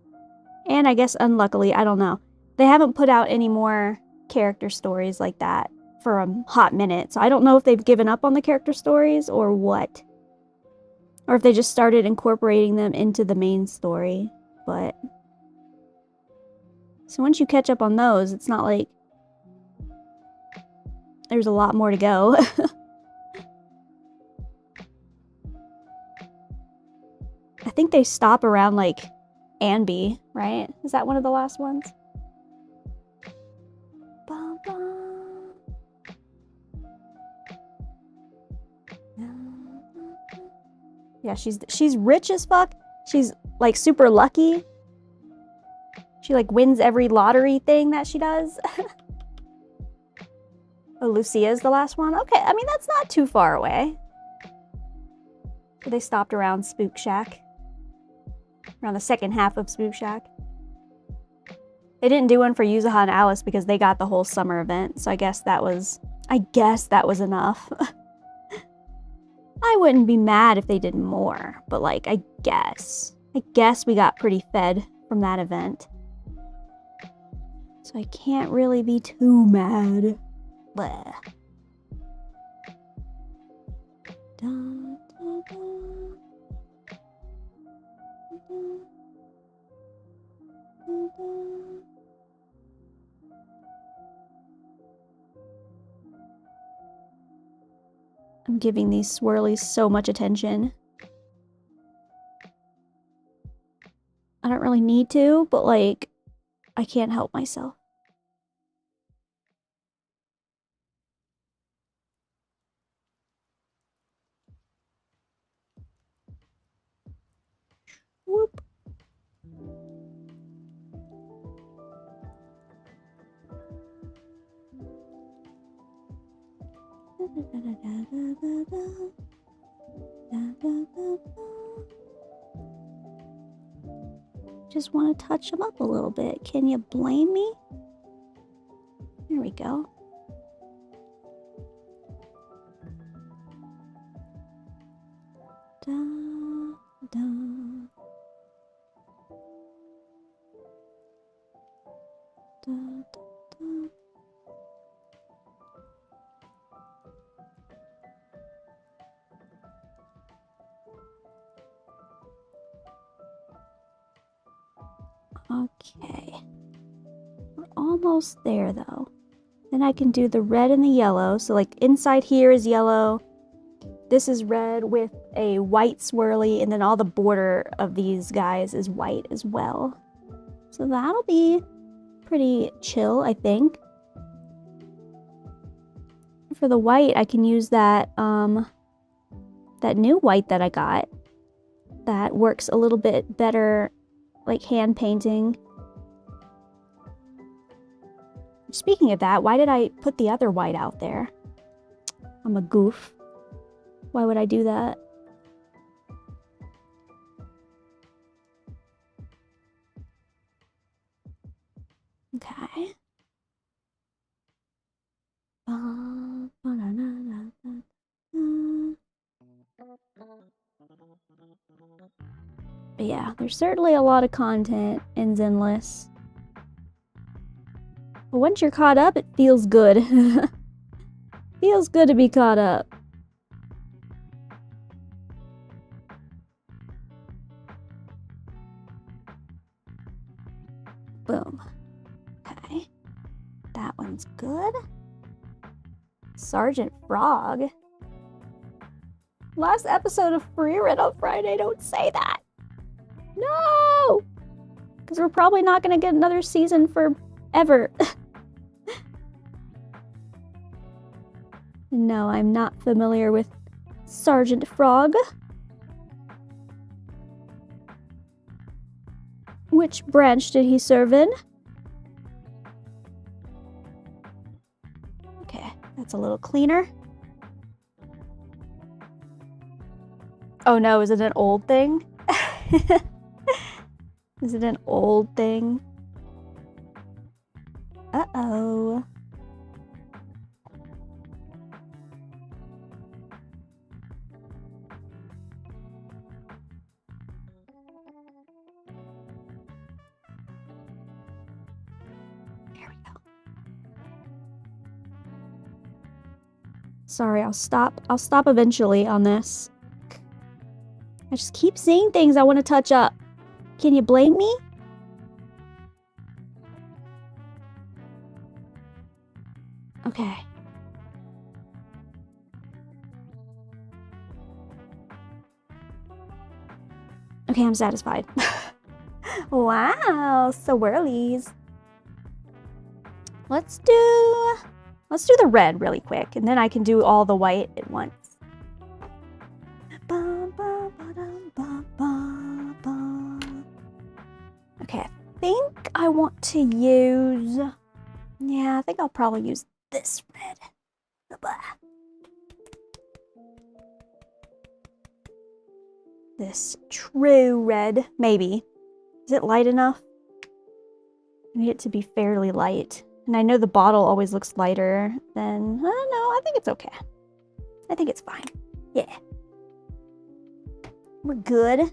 and I guess unluckily, I don't know. They haven't put out any more character stories like that for a hot minute. So I don't know if they've given up on the character stories or what. Or if they just started incorporating them into the main story. But so once you catch up on those, it's not like there's a lot more to go. I think they stop around like Anby, right? Is that one of the last ones? Bum, bum. Yeah, she's rich as fuck. She's like super lucky. She like wins every lottery thing that she does. Oh, Lucia's the last one? Okay, I mean, that's not too far away. They stopped around Spook Shack. Around the second half of Spook Shack. They didn't do one for Yuzuha and Alice because they got the whole summer event, so I guess that was enough. I wouldn't be mad if they did more, but like, I guess we got pretty fed from that event. So I can't really be too mad. Bleh. Da, da, da. I'm giving these swirlies so much attention. I don't really need to, but like, I can't help myself. Whoop. Just want to touch them up a little bit. Can you blame me? There we go. Da, da. Da, da, da. Okay. We're almost there though. Then I can do the red and the yellow. So like inside here is yellow. This is red with a white swirly, and then all the border of these guys is white as well. So that'll be pretty chill, I think. For the white, I can use that that new white that I got. That works a little bit better, like hand painting. Speaking of that, why did I put the other white out there? I'm a goof. Why would I do that? Okay. But yeah, there's certainly a lot of content in ZENLESS. But once you're caught up, it feels good. Feels good to be caught up. Boom. Okay. That one's good. Sergeant Frog. Last episode of Free Read on Friday, don't say that. No! Because we're probably not going to get another season forever. No, I'm not familiar with Sergeant Frog. Which branch did he serve in? Okay, that's a little cleaner. Oh no, is it an old thing? Is it an old thing? Uh-oh. There we go. Sorry, I'll stop eventually on this. I just keep seeing things I want to touch up. Can you blame me? Okay. Okay, I'm satisfied. Wow, swirlies. Let's do the red really quick, and then I can do all the white at once. Okay, I think I want to use... Yeah, I think I'll probably use this red. Blah. This true red, maybe. Is it light enough? I need it to be fairly light. And I know the bottle always looks lighter than... I don't know, I think it's okay. I think it's fine. Yeah. We're good.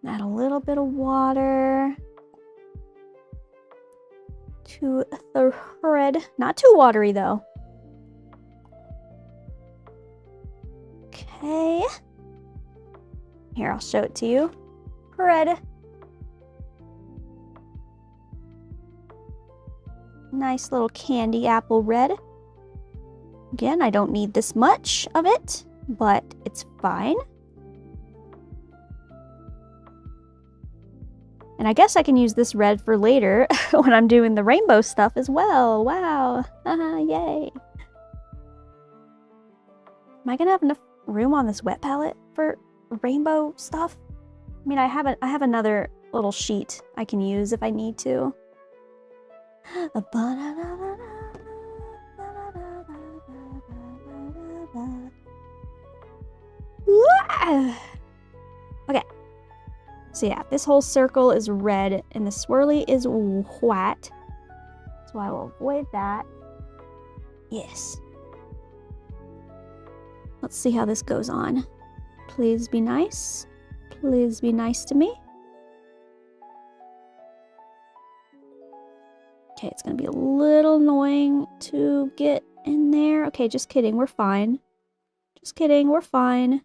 Add a little bit of water to the thread. Not too watery though. Okay. Here, I'll show it to you. Red. Nice little candy apple red. Again, I don't need this much of it, but it's fine. And I guess I can use this red for later when I'm doing the rainbow stuff as well. Wow. Yay. Am I gonna have enough room on this wet palette for rainbow stuff? I mean, I have another little sheet I can use if I need to. Okay. So yeah, this whole circle is red and the swirly is white. So I will avoid that. Yes. Let's see how this goes on. Please be nice. Please be nice to me. Okay, it's gonna be a little annoying to get in there. Okay, just kidding, we're fine. Just kidding, we're fine.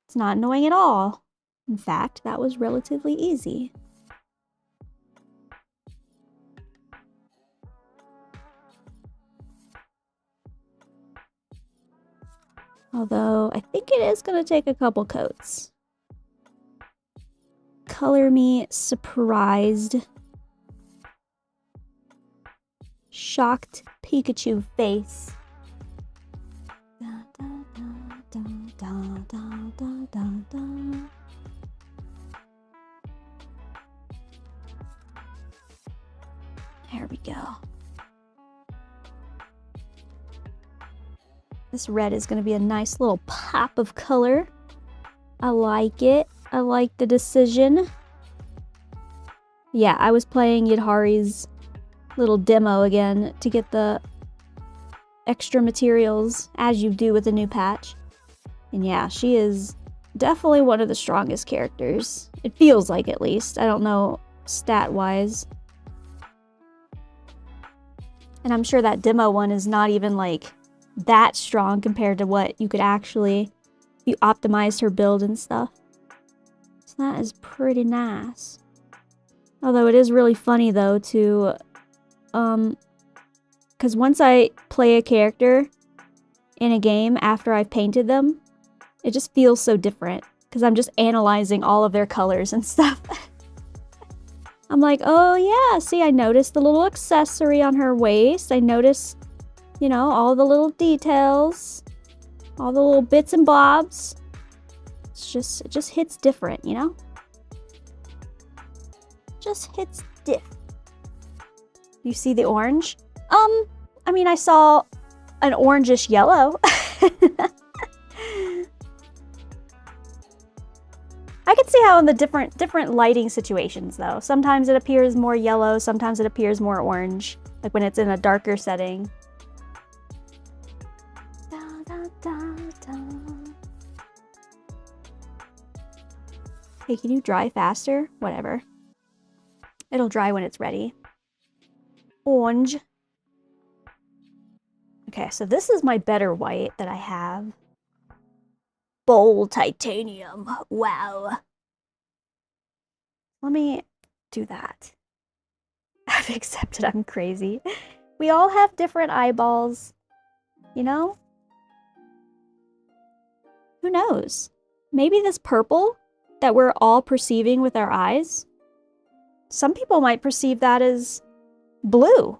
It's not annoying at all. In fact, that was relatively easy. Although, I think it is gonna take a couple coats. Color me surprised. Shocked Pikachu face. There we go. This red is going to be a nice little pop of color. I like it. I like the decision. Yeah, I was playing YIDHARI's little demo again to get the extra materials, as you do with the new patch. And yeah, she is definitely one of the strongest characters. It feels like, at least. I don't know stat-wise. And I'm sure that demo one is not even, like, that strong compared to what you could actually... You optimized her build and stuff. So that is pretty nice. Although it is really funny, though, to... Because once I play a character in a game after I've painted them, it just feels so different. Because I'm just analyzing all of their colors and stuff. I'm like, oh yeah, see, I noticed the little accessory on her waist. I noticed, you know, all the little details. All the little bits and bobs. It just hits different, you know? Just hits diff. You see the orange? I mean, I saw an orangish yellow. I could see how in the different lighting situations, though. Sometimes it appears more yellow, sometimes it appears more orange. Like when it's in a darker setting. Hey, can you dry faster? Whatever. It'll dry when it's ready. Orange. Okay, so this is my better white that I have. Bold titanium. Wow. Let me do that. I've accepted I'm crazy. We all have different eyeballs. You know? Who knows? Maybe this purple that we're all perceiving with our eyes, some people might perceive that as blue,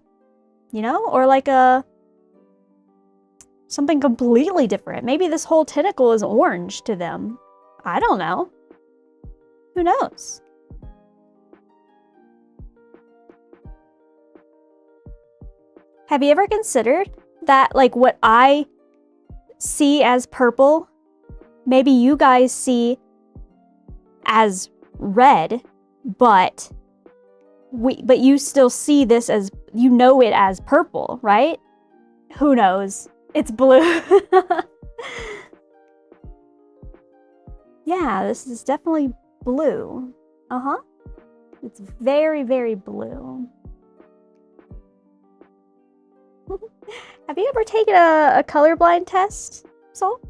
you know? Or like a something completely different. Maybe this whole tentacle is orange to them. I don't know. Who knows? Have you ever considered that, like, what I see as purple, maybe you guys see as red, but you still see this as, you know it as purple, right? Who knows? It's blue. Yeah, this is definitely blue. Uh-huh. It's very, very blue. Have you ever taken a colorblind test, Soul?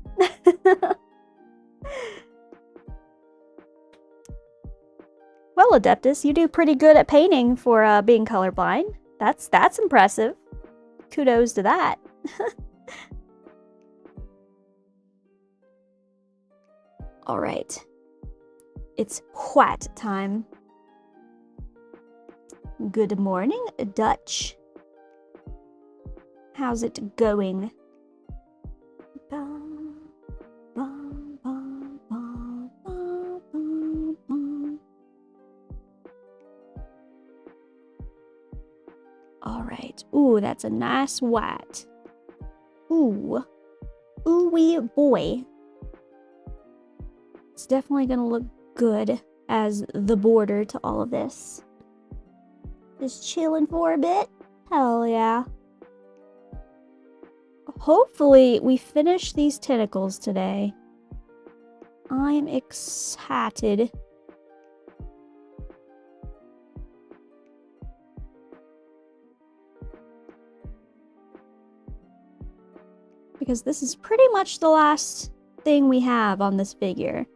Well, Adeptus, you do pretty good at painting for being colorblind. That's impressive. Kudos to that. All right. It's what time? Good morning, Dutch. How's it going? All right. Ooh, that's a nice white. Ooh. Ooh-wee boy. It's definitely gonna look good as the border to all of this. Just chilling for a bit. Hell yeah. Hopefully we finish these tentacles today. I'm excited. Because this is pretty much the last thing we have on this figure.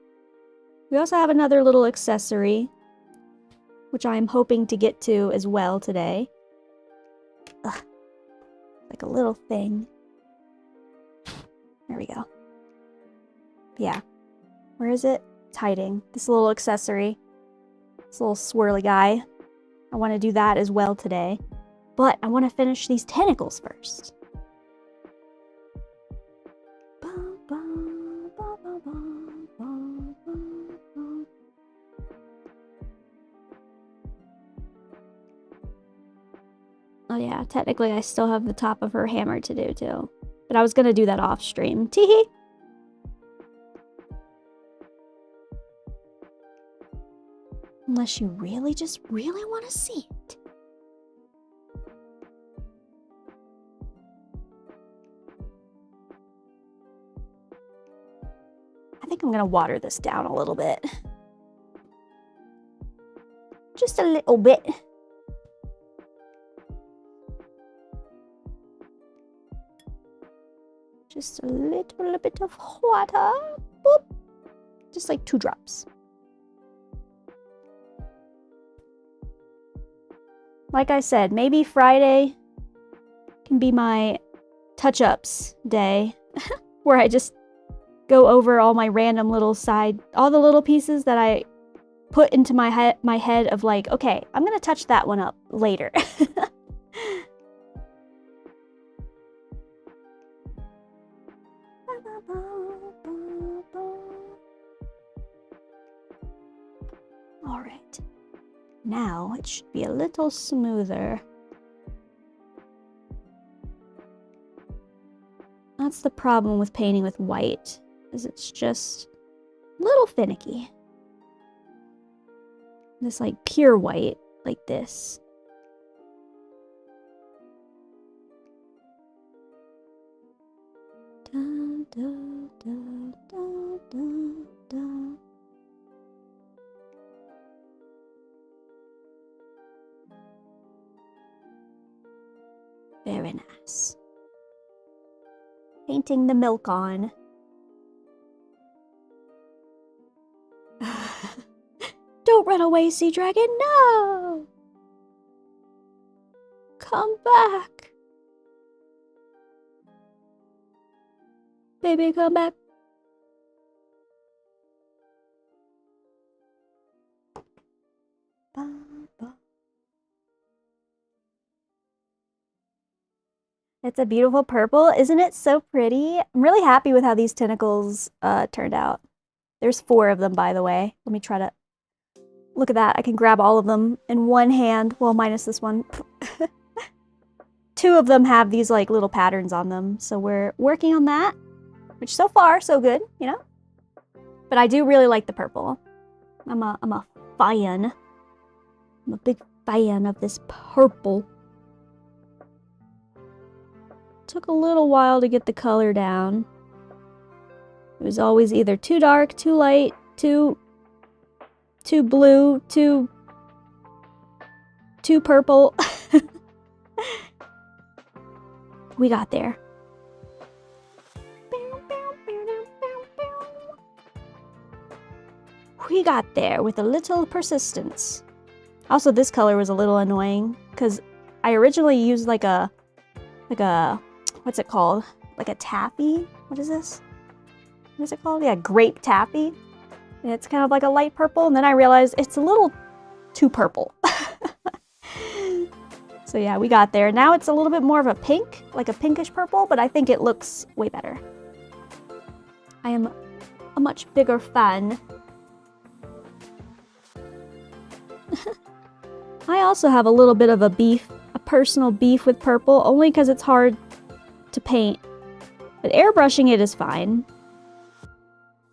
We also have another little accessory, which I'm hoping to get to as well today. Ugh. Like a little thing. There we go. Yeah. Where is it? It's hiding. This little accessory. This little swirly guy. I want to do that as well today. But I want to finish these tentacles first. Oh yeah, technically I still have the top of her hammer to do too. But I was gonna do that off stream. Teehee! Unless you really just really want to see it. I think I'm gonna water this down a little bit. Just a little bit. Just a little bit of water. Boop. Just like 2 drops. Like I said, maybe Friday can be my touch-ups day. Where I just go over all my random little all the little pieces that I put into my head of like, okay, I'm gonna touch that one up later. All right. Now it should be a little smoother. That's the problem with painting with white, is it's just a little finicky. This like pure white, like this. Da, da, da, da, da, da. Very nice. Painting the milk on. Don't run away, Sea Dragon, no! Come back. Baby, come back. Ba, ba. It's a beautiful purple. Isn't it so pretty? I'm really happy with how these tentacles turned out. There's 4 of them, by the way. Let me try to... Look at that. I can grab all of them in one hand. Well, minus this one. 2 of them have these like little patterns on them. So we're working on that. Which so far, so good, you know? But I do really like the purple. I'm a fan. I'm a big fan of this purple. Took a little while to get the color down. It was always either too dark, too light, too blue, too purple. We got there. We got there with a little persistence. Also, this color was a little annoying because I originally used like a, what's it called? Like a taffy? What is this? What is it called? Yeah, grape taffy. And it's kind of like a light purple, and then I realized it's a little too purple. So yeah, we got there. Now it's a little bit more of a pink, like a pinkish purple, but I think it looks way better. I am a much bigger fan. I also have a little bit of a personal beef with purple, only because it's hard to paint. But airbrushing it is fine.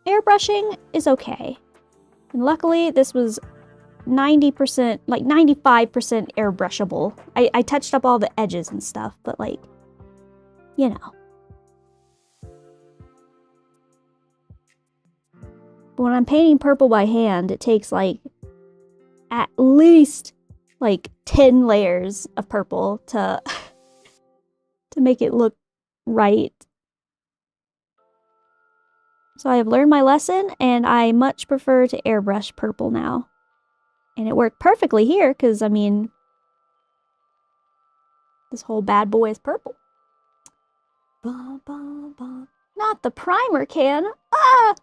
Airbrushing is okay. And luckily, this was 90%, like 95% airbrushable. I touched up all the edges and stuff, but like, you know. But when I'm painting purple by hand, it takes like at least like 10 layers of purple to make it look right. So I have learned my lesson, and I much prefer to airbrush purple now. And it worked perfectly here, because, I mean, this whole bad boy is purple. Ba, ba, ba. Not the primer can! Ah!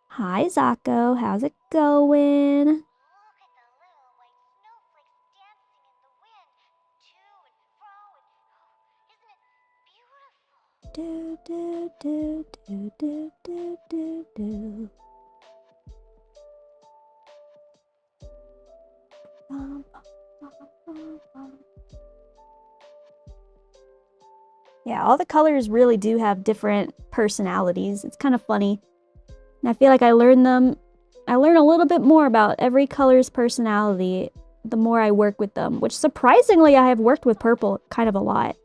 Hi, Zako. How's it going? Do, do, do, do, do, do, do, do. Yeah, all the colors really do have different personalities. It's kind of funny. And I feel like I learn a little bit more about every color's personality the more I work with them, which surprisingly I have worked with purple kind of a lot.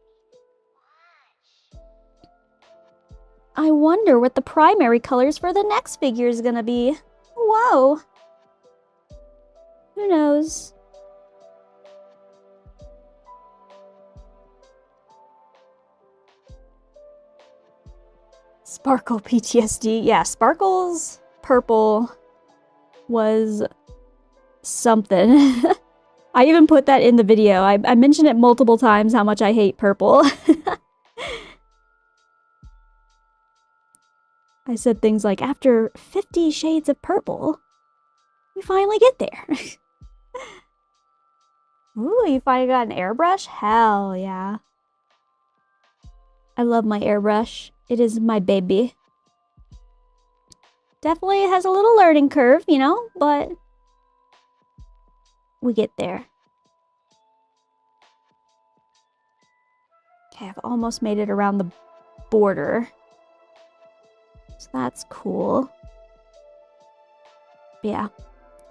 I wonder what the primary colors for the next figure is gonna be. Whoa. Who knows? Sparkle PTSD. Yeah, Sparkle's purple was something. I even put that in the video. I mentioned it multiple times how much I hate purple. I said things like, after 50 shades of purple, we finally get there. Ooh, you finally got an airbrush? Hell yeah. I love my airbrush. It is my baby. Definitely has a little learning curve, you know, but we get there. Okay, I've almost made it around the border. So that's cool. But yeah,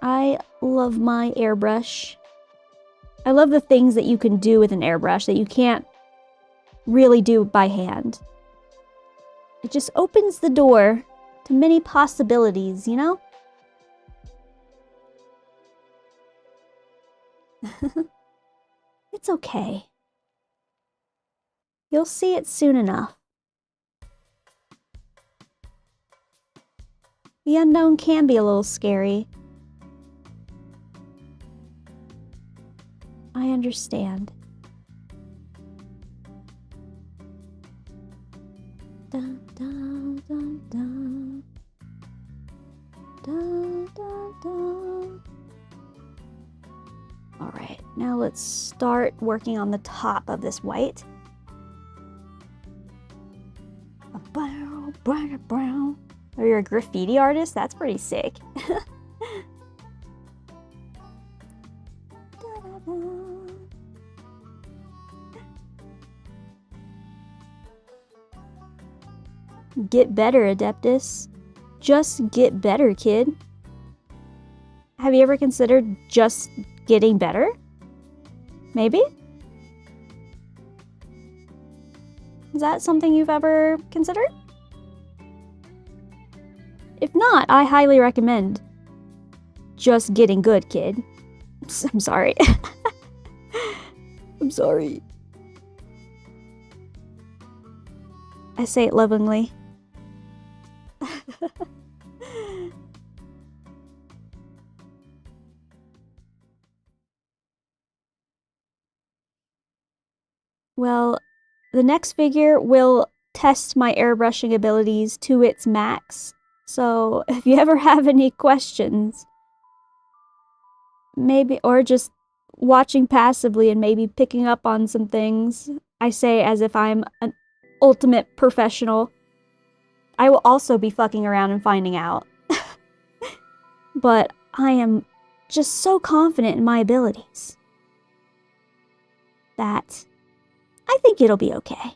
I love my airbrush. I love the things that you can do with an airbrush that you can't really do by hand. It just opens the door to many possibilities, you know? It's okay. You'll see it soon enough. The unknown can be a little scary. I understand. Dun, dun, dun, dun. Dun, dun, dun. All right. Now let's start working on the top of this white. Oh, you're a graffiti artist? That's pretty sick. Get better, Adeptus. Just get better, kid. Have you ever considered just getting better? Maybe? Is that something you've ever considered? If not, I highly recommend just getting good, kid. I'm sorry. I'm sorry. I say it lovingly. Well, the next figure will test my airbrushing abilities to its max. So if you ever have any questions, maybe, or just watching passively and maybe picking up on some things, I say as if I'm an ultimate professional. I will also be fucking around and finding out. But I am just so confident in my abilities that I think it'll be okay. I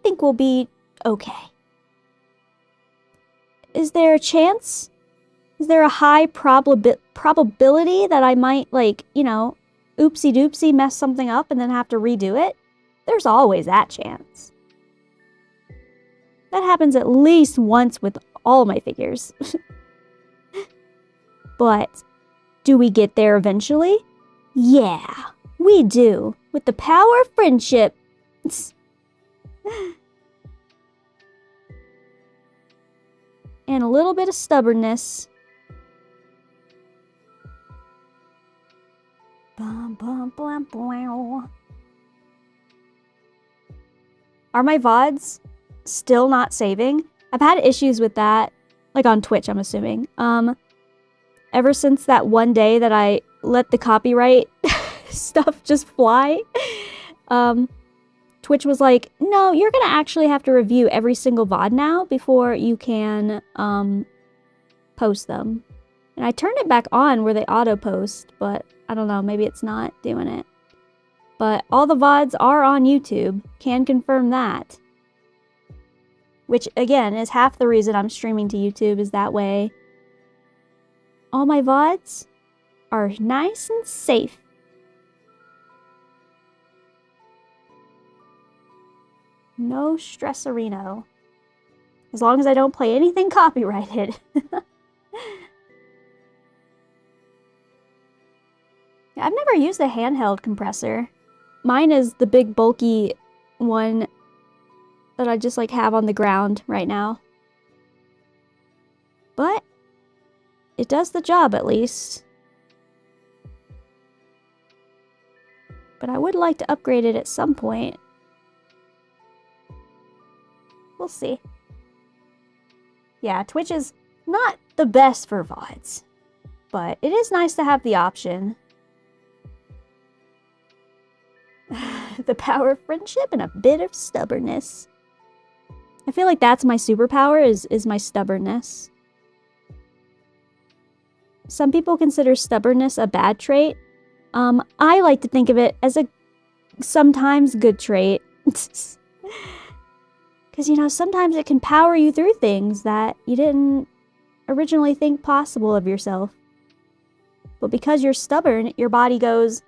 think we'll be okay. Is there a chance? Is there a high probability that I might, like, you know, oopsie doopsie mess something up and then have to redo it? There's always that chance. That happens at least once with all my figures. But do we get there eventually? Yeah, we do. With the power of friendship. And a little bit of stubbornness. Are my VODs still not saving? I've had issues with that. Like on Twitch, I'm assuming. Ever since that one day that I let the copyright stuff just fly, Twitch was like, no, you're gonna actually have to review every single VOD now before you can post them. And I turned it back on where they auto post, but I don't know, maybe it's not doing it. But all the VODs are on YouTube, can confirm that. Which again is half the reason I'm streaming to YouTube, is that way all my VODs are nice and safe. No stressarino. As long as I don't play anything copyrighted. I've never used a handheld compressor. Mine is the big bulky one that I just like have on the ground right now. But it does the job at least. But I would like to upgrade it at some point. We'll see. Yeah, Twitch is not the best for VODs, but it is nice to have the option. The power of friendship and a bit of stubbornness. I feel like that's my superpower, is my stubbornness. Some people consider stubbornness a bad trait. I like to think of it as a sometimes good trait. Because, you know, sometimes it can power you through things that you didn't originally think possible of yourself. But because you're stubborn, your body goes,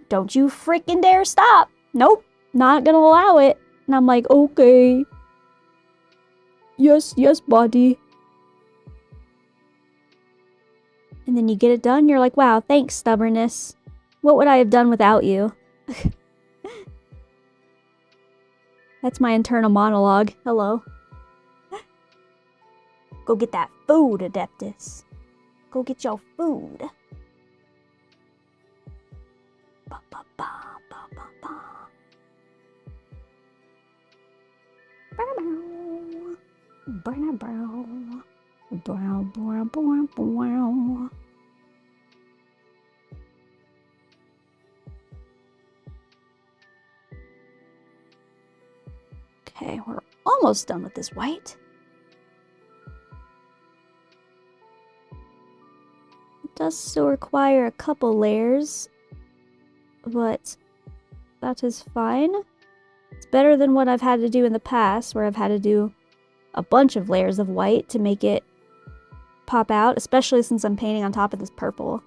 don't you freaking dare stop. Nope, not gonna allow it. And I'm like, okay. Yes, yes, body. And then you get it done, you're like, wow, thanks, stubbornness. What would I have done without you? That's my internal monologue. Hello. Go get that food, Adeptus. Go get your food. Ba, ba, ba, ba, ba, ba. Brow, brow. Brow, brow, brow, brow. Okay, we're almost done with this white. It does still require a couple layers, but that is fine. It's better than what I've had to do in the past, where I've had to do a bunch of layers of white to make it pop out, especially since I'm painting on top of this purple.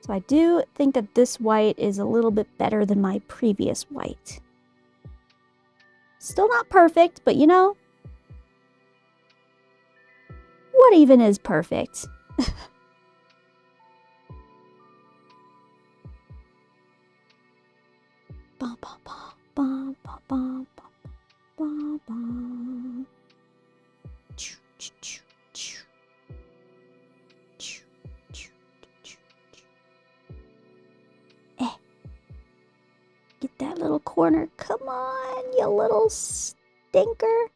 So I do think that this white is a little bit better than my previous white. Still not perfect, but you know, what even is perfect? Ba, ba, ba, ba, ba, ba, ba, ba, ba. Choo, choo, choo, choo. Choo, choo, choo, choo. Get that little corner. Come on, you little stinker.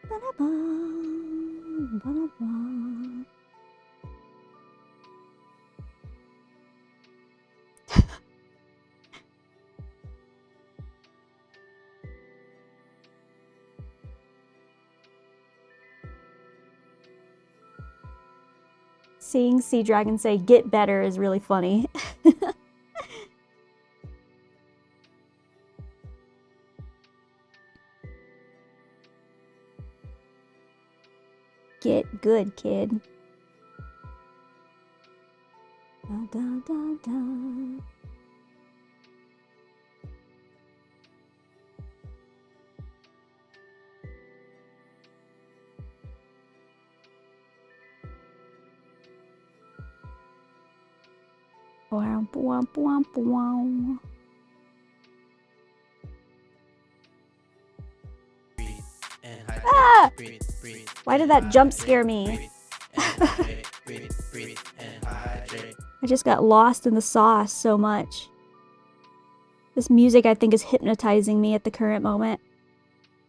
Ba-da-ba, ba-da-ba. Seeing Sea Dragon say "get better" is really funny. Get good, kid. Da, da, da, da. Wow, wow, wow, wow. Ah! Why did that jump scare me? I just got lost in the sauce so much. This music, I think, is hypnotizing me at the current moment.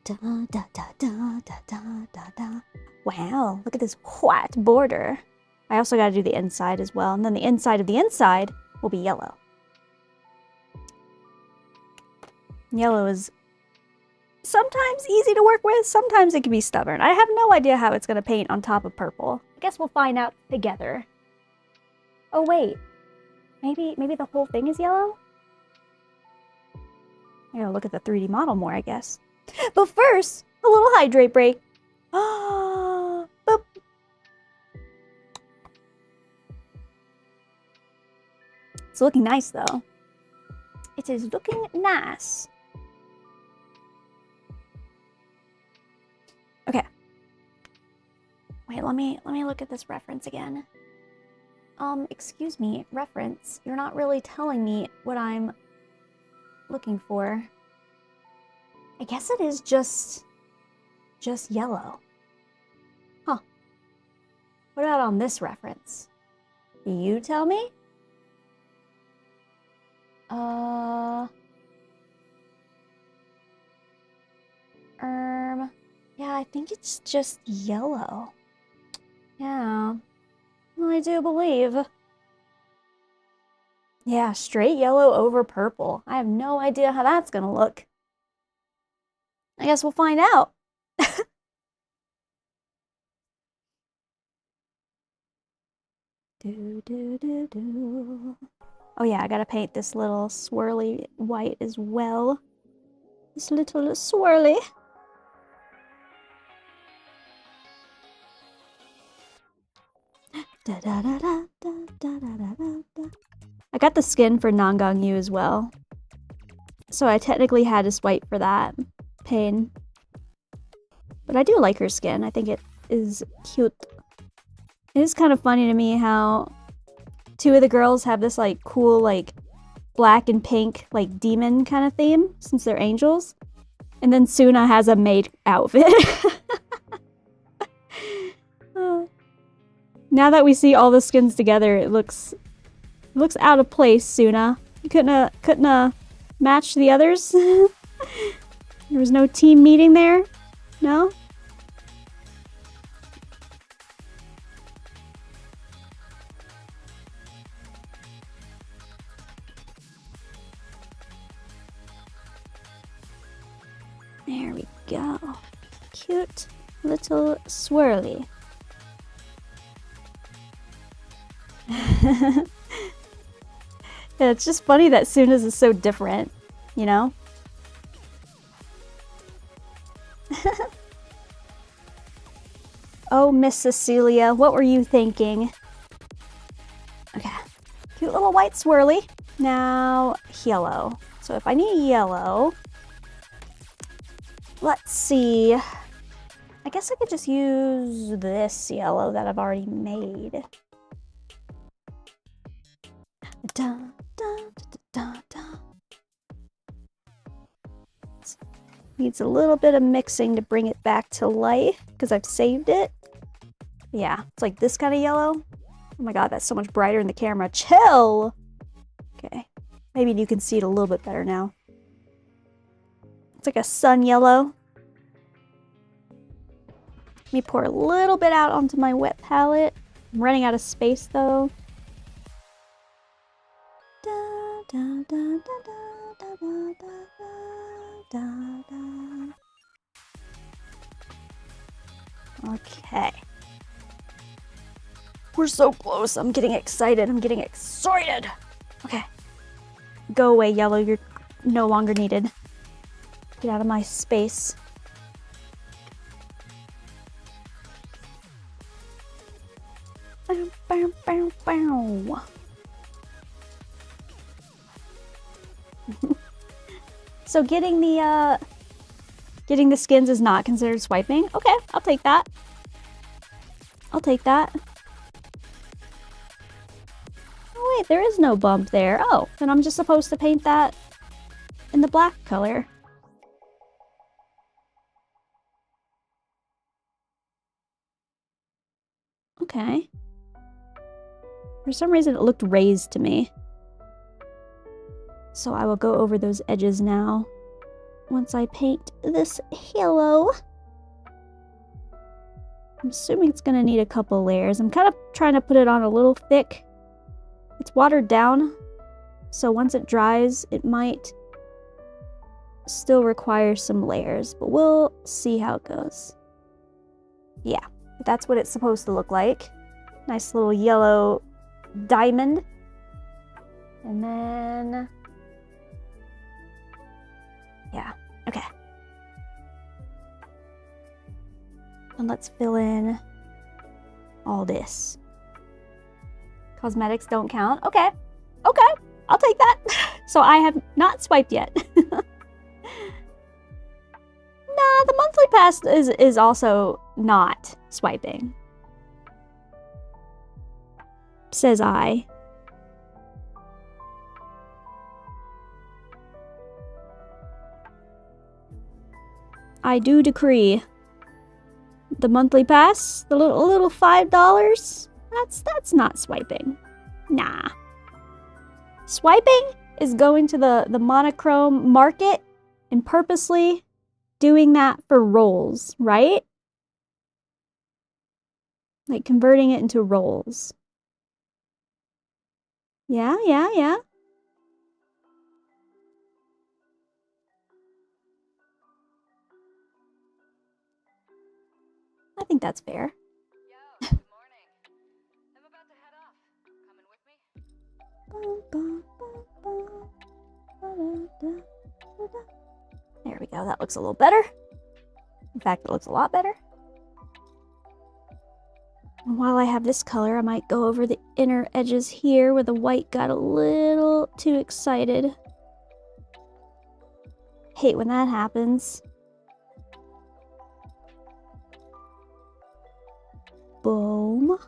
Da, da, da, da, da, da, da, da. Wow, look at this white border. I also gotta do the inside as well, and then the inside of the inside will be yellow. Yellow is sometimes easy to work with, sometimes it can be stubborn. I have no idea how it's gonna paint on top of purple. I guess we'll find out together. Oh wait, maybe the whole thing is yellow? I gotta look at the 3D model more, I guess. But first, a little hydrate break. Ah, boop. It's looking nice though. It is looking nice. Okay. Wait, let me look at this reference again. Excuse me, reference. You're not really telling me what I'm looking for. I guess it is just yellow. Huh. What about on this reference? You tell me? Yeah, I think it's just yellow. Yeah, well, I do believe. Yeah, straight yellow over purple. I have no idea how that's gonna look. I guess we'll find out. Do, do, do, do. Oh yeah, I gotta paint this little swirly white as well. This little swirly. Da, da, da, da, da, da, da, da, da. I got the skin for Nangang Yu as well. So I technically had to swipe for that. Pain. But I do like her skin. I think it is cute. It is kind of funny to me how two of the girls have this like cool like black and pink like demon kind of theme since they're angels. And then Suna has a maid outfit. Now that we see all the skins together, it looks out of place, Suna. You couldn't match the others? There was no team meeting there? No? There we go. Cute little swirly. Yeah, it's just funny that Suna's is so different, you know? Oh, Miss Cecilia, what were you thinking? Okay, cute little white swirly. Now, yellow. So if I need yellow, let's see. I guess I could just use this yellow that I've already made. Dun, dun, dun, dun. Needs a little bit of mixing to bring it back to life because I've saved it. Yeah, it's like this kind of yellow. Oh my god, that's so much brighter in the camera. Chill! Okay, maybe you can see it a little bit better now. It's like a sun yellow. Let me pour a little bit out onto my wet palette. I'm running out of space though. Da, da, da, da, da, da, da, da, da. Okay. We're so close. I'm getting excited. I'm getting excited. Okay. Go away, yellow. You're no longer needed. Get out of my space. Bow, bow, bow, bow. So getting the skins is not considered swiping. Okay, I'll take that. I'll take that. Oh wait, there is no bump there. Oh, then I'm just supposed to paint that in the black color. Okay. For some reason it looked raised to me. So I will go over those edges now. Once I paint this yellow. I'm assuming it's gonna need a couple layers. I'm kind of trying to put it on a little thick. It's watered down, so once it dries, it might still require some layers, but we'll see how it goes. Yeah, that's what it's supposed to look like. Nice little yellow diamond. And then... yeah, okay. And let's fill in all this. Cosmetics don't count. Okay. Okay. I'll take that. So I have not swiped yet. Nah, the monthly pass is also not swiping. Says I. I do decree. The monthly pass, the little $5, that's not swiping. Nah. Swiping is going to the monochrome market and purposely doing that for rolls, right? Like converting it into rolls. Yeah. I think that's fair. Yo, good morning. I'm about to head off. Coming with me? There we go. That looks a little better. In fact, it looks a lot better. And while I have this color, I might go over the inner edges here where the white got a little too excited. Hate when that happens. Boom.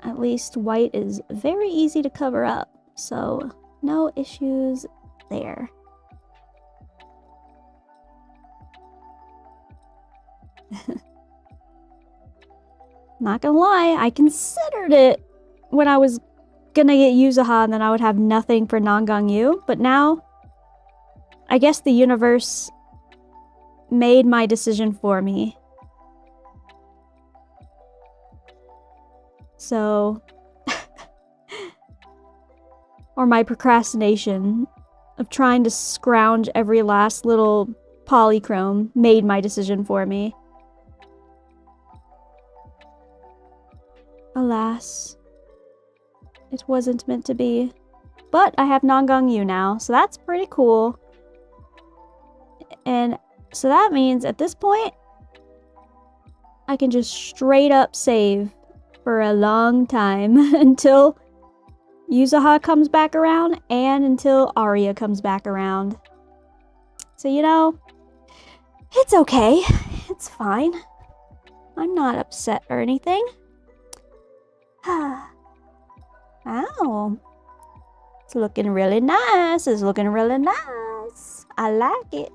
At least white is very easy to cover up, so no issues there. Not gonna lie, I considered it when I was gonna get Yuzuha and then I would have nothing for Nangang-yu, but now I guess the universe made my decision for me. So or my procrastination of trying to scrounge every last little polychrome made my decision for me. Alas, it wasn't meant to be. But I have Nangong Yu now, so that's pretty cool. And so that means at this point, I can just straight up save for a long time until Yuzuha comes back around and until Arya comes back around. So, you know, it's okay. It's fine. I'm not upset or anything. Ow. It's looking really nice. It's looking really nice. I like it.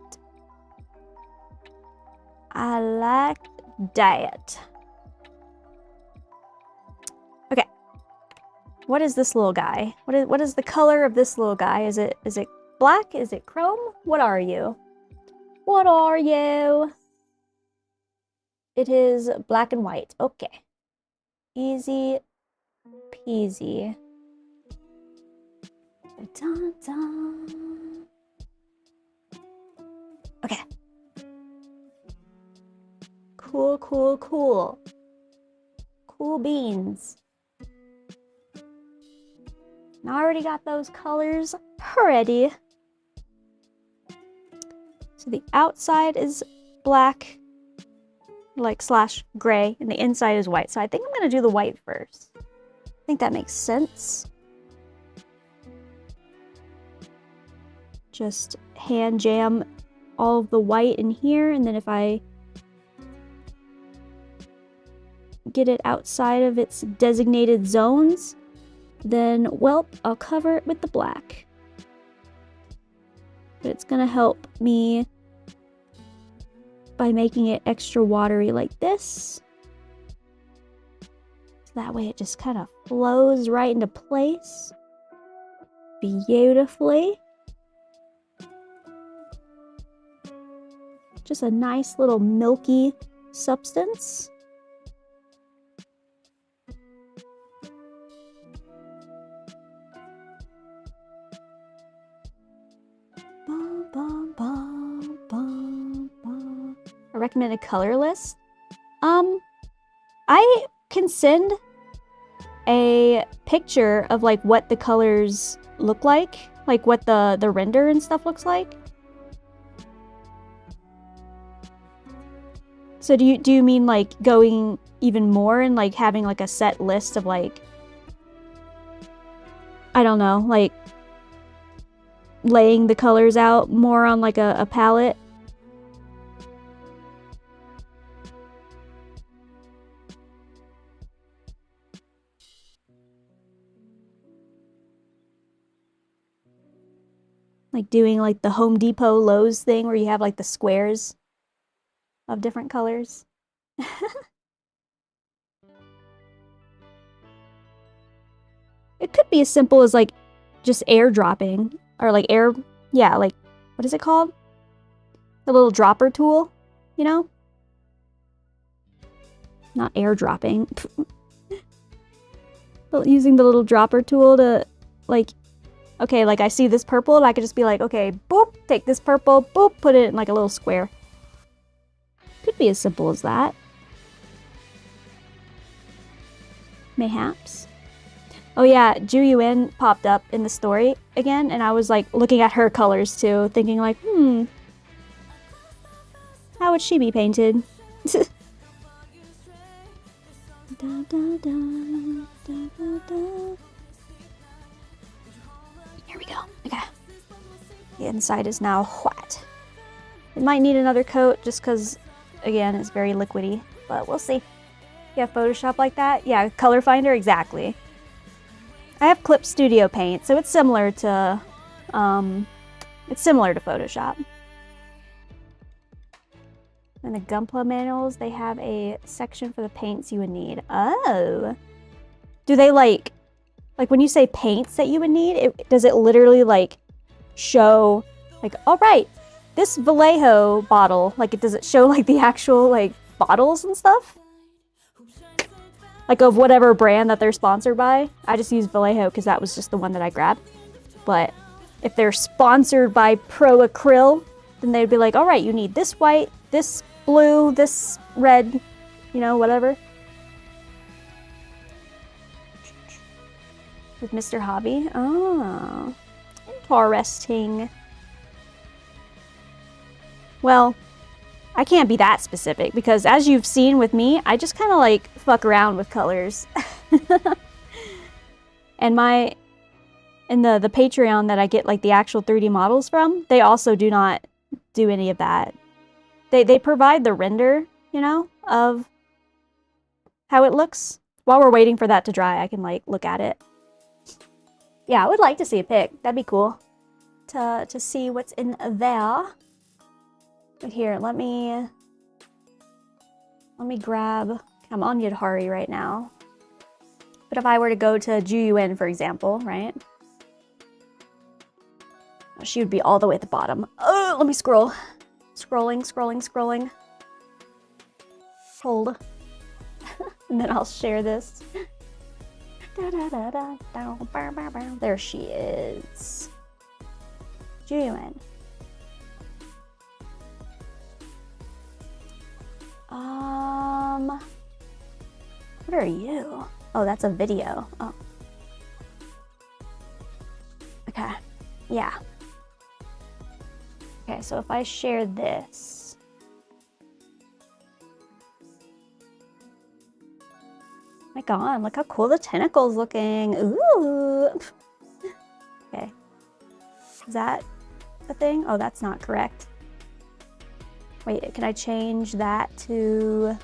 I like that. Okay. What is this little guy? What is the color of this little guy? Is it black? Is it chrome? What are you? What are you? It is black and white. Okay. Easy peasy. Dun, dun. Okay. Cool, cool, cool. Cool beans. And I already got those colors ready. So the outside is black, like slash gray, and the inside is white. So I think I'm gonna do the white first. I think that makes sense. Just hand jam all of the white in here, and then if I get it outside of its designated zones, then, well, I'll cover it with the black. But it's gonna help me by making it extra watery like this. So that way it just kind of flows right into place beautifully. Just a nice little milky substance. A recommended color list. I can send a picture of like what the colors look like what the render and stuff looks like. So do you mean like going even more and like having like a set list of like, I don't know, like laying the colors out more on like a palette? Like doing like the Home Depot Lowe's thing where you have like the squares of different colors. It could be as simple as like just airdropping or like yeah, like what is it called? The little dropper tool, you know? Not airdropping. But using the little dropper tool to like, okay, like I see this purple and I could just be like, okay, boop, take this purple, boop, put it in like a little square. Could be as simple as that. Mayhaps. Oh yeah, Ju Yuan popped up in the story again, and I was like looking at her colors too, thinking like, how would she be painted? Da, da, da, da, da, da. Here we go. Okay. The inside is now white. It might need another coat just because, again, it's very liquidy, but we'll see. You have Photoshop like that? Yeah, Color Finder, exactly. I have Clip Studio Paint, so it's similar to Photoshop. In the Gunpla manuals, they have a section for the paints you would need. Oh. Do they like when you say paints that you would need, does it literally like show like, all right, this Vallejo bottle, like does it show like the actual like bottles and stuff? Like of whatever brand that they're sponsored by? I just used Vallejo because that was just the one that I grabbed. But if they're sponsored by Pro Acryl, then they'd be like, all right, you need this white, this blue, this red, you know, whatever. With Mr. Hobby. Oh, interesting. Well, I can't be that specific because as you've seen with me, I just kind of like fuck around with colors. And the Patreon that I get like the actual 3D models from, they also do not do any of that. They provide the render, you know, of how it looks. While we're waiting for that to dry, I can like look at it. Yeah, I would like to see a pic. That'd be cool to see what's in there. But here, let me grab. I'm on Yidhari right now. But if I were to go to Juyuin, for example, right? She would be all the way at the bottom. Oh, let me scroll. Scrolling. Hold. And then I'll share this. There she is. Juyuin. What are you? Oh, that's a video. Oh. Okay. Yeah. Okay, so if I share this. My God, look how cool the tentacle's looking. Ooh. Okay. Is that a thing? Oh, that's not correct. Wait, can I change that to...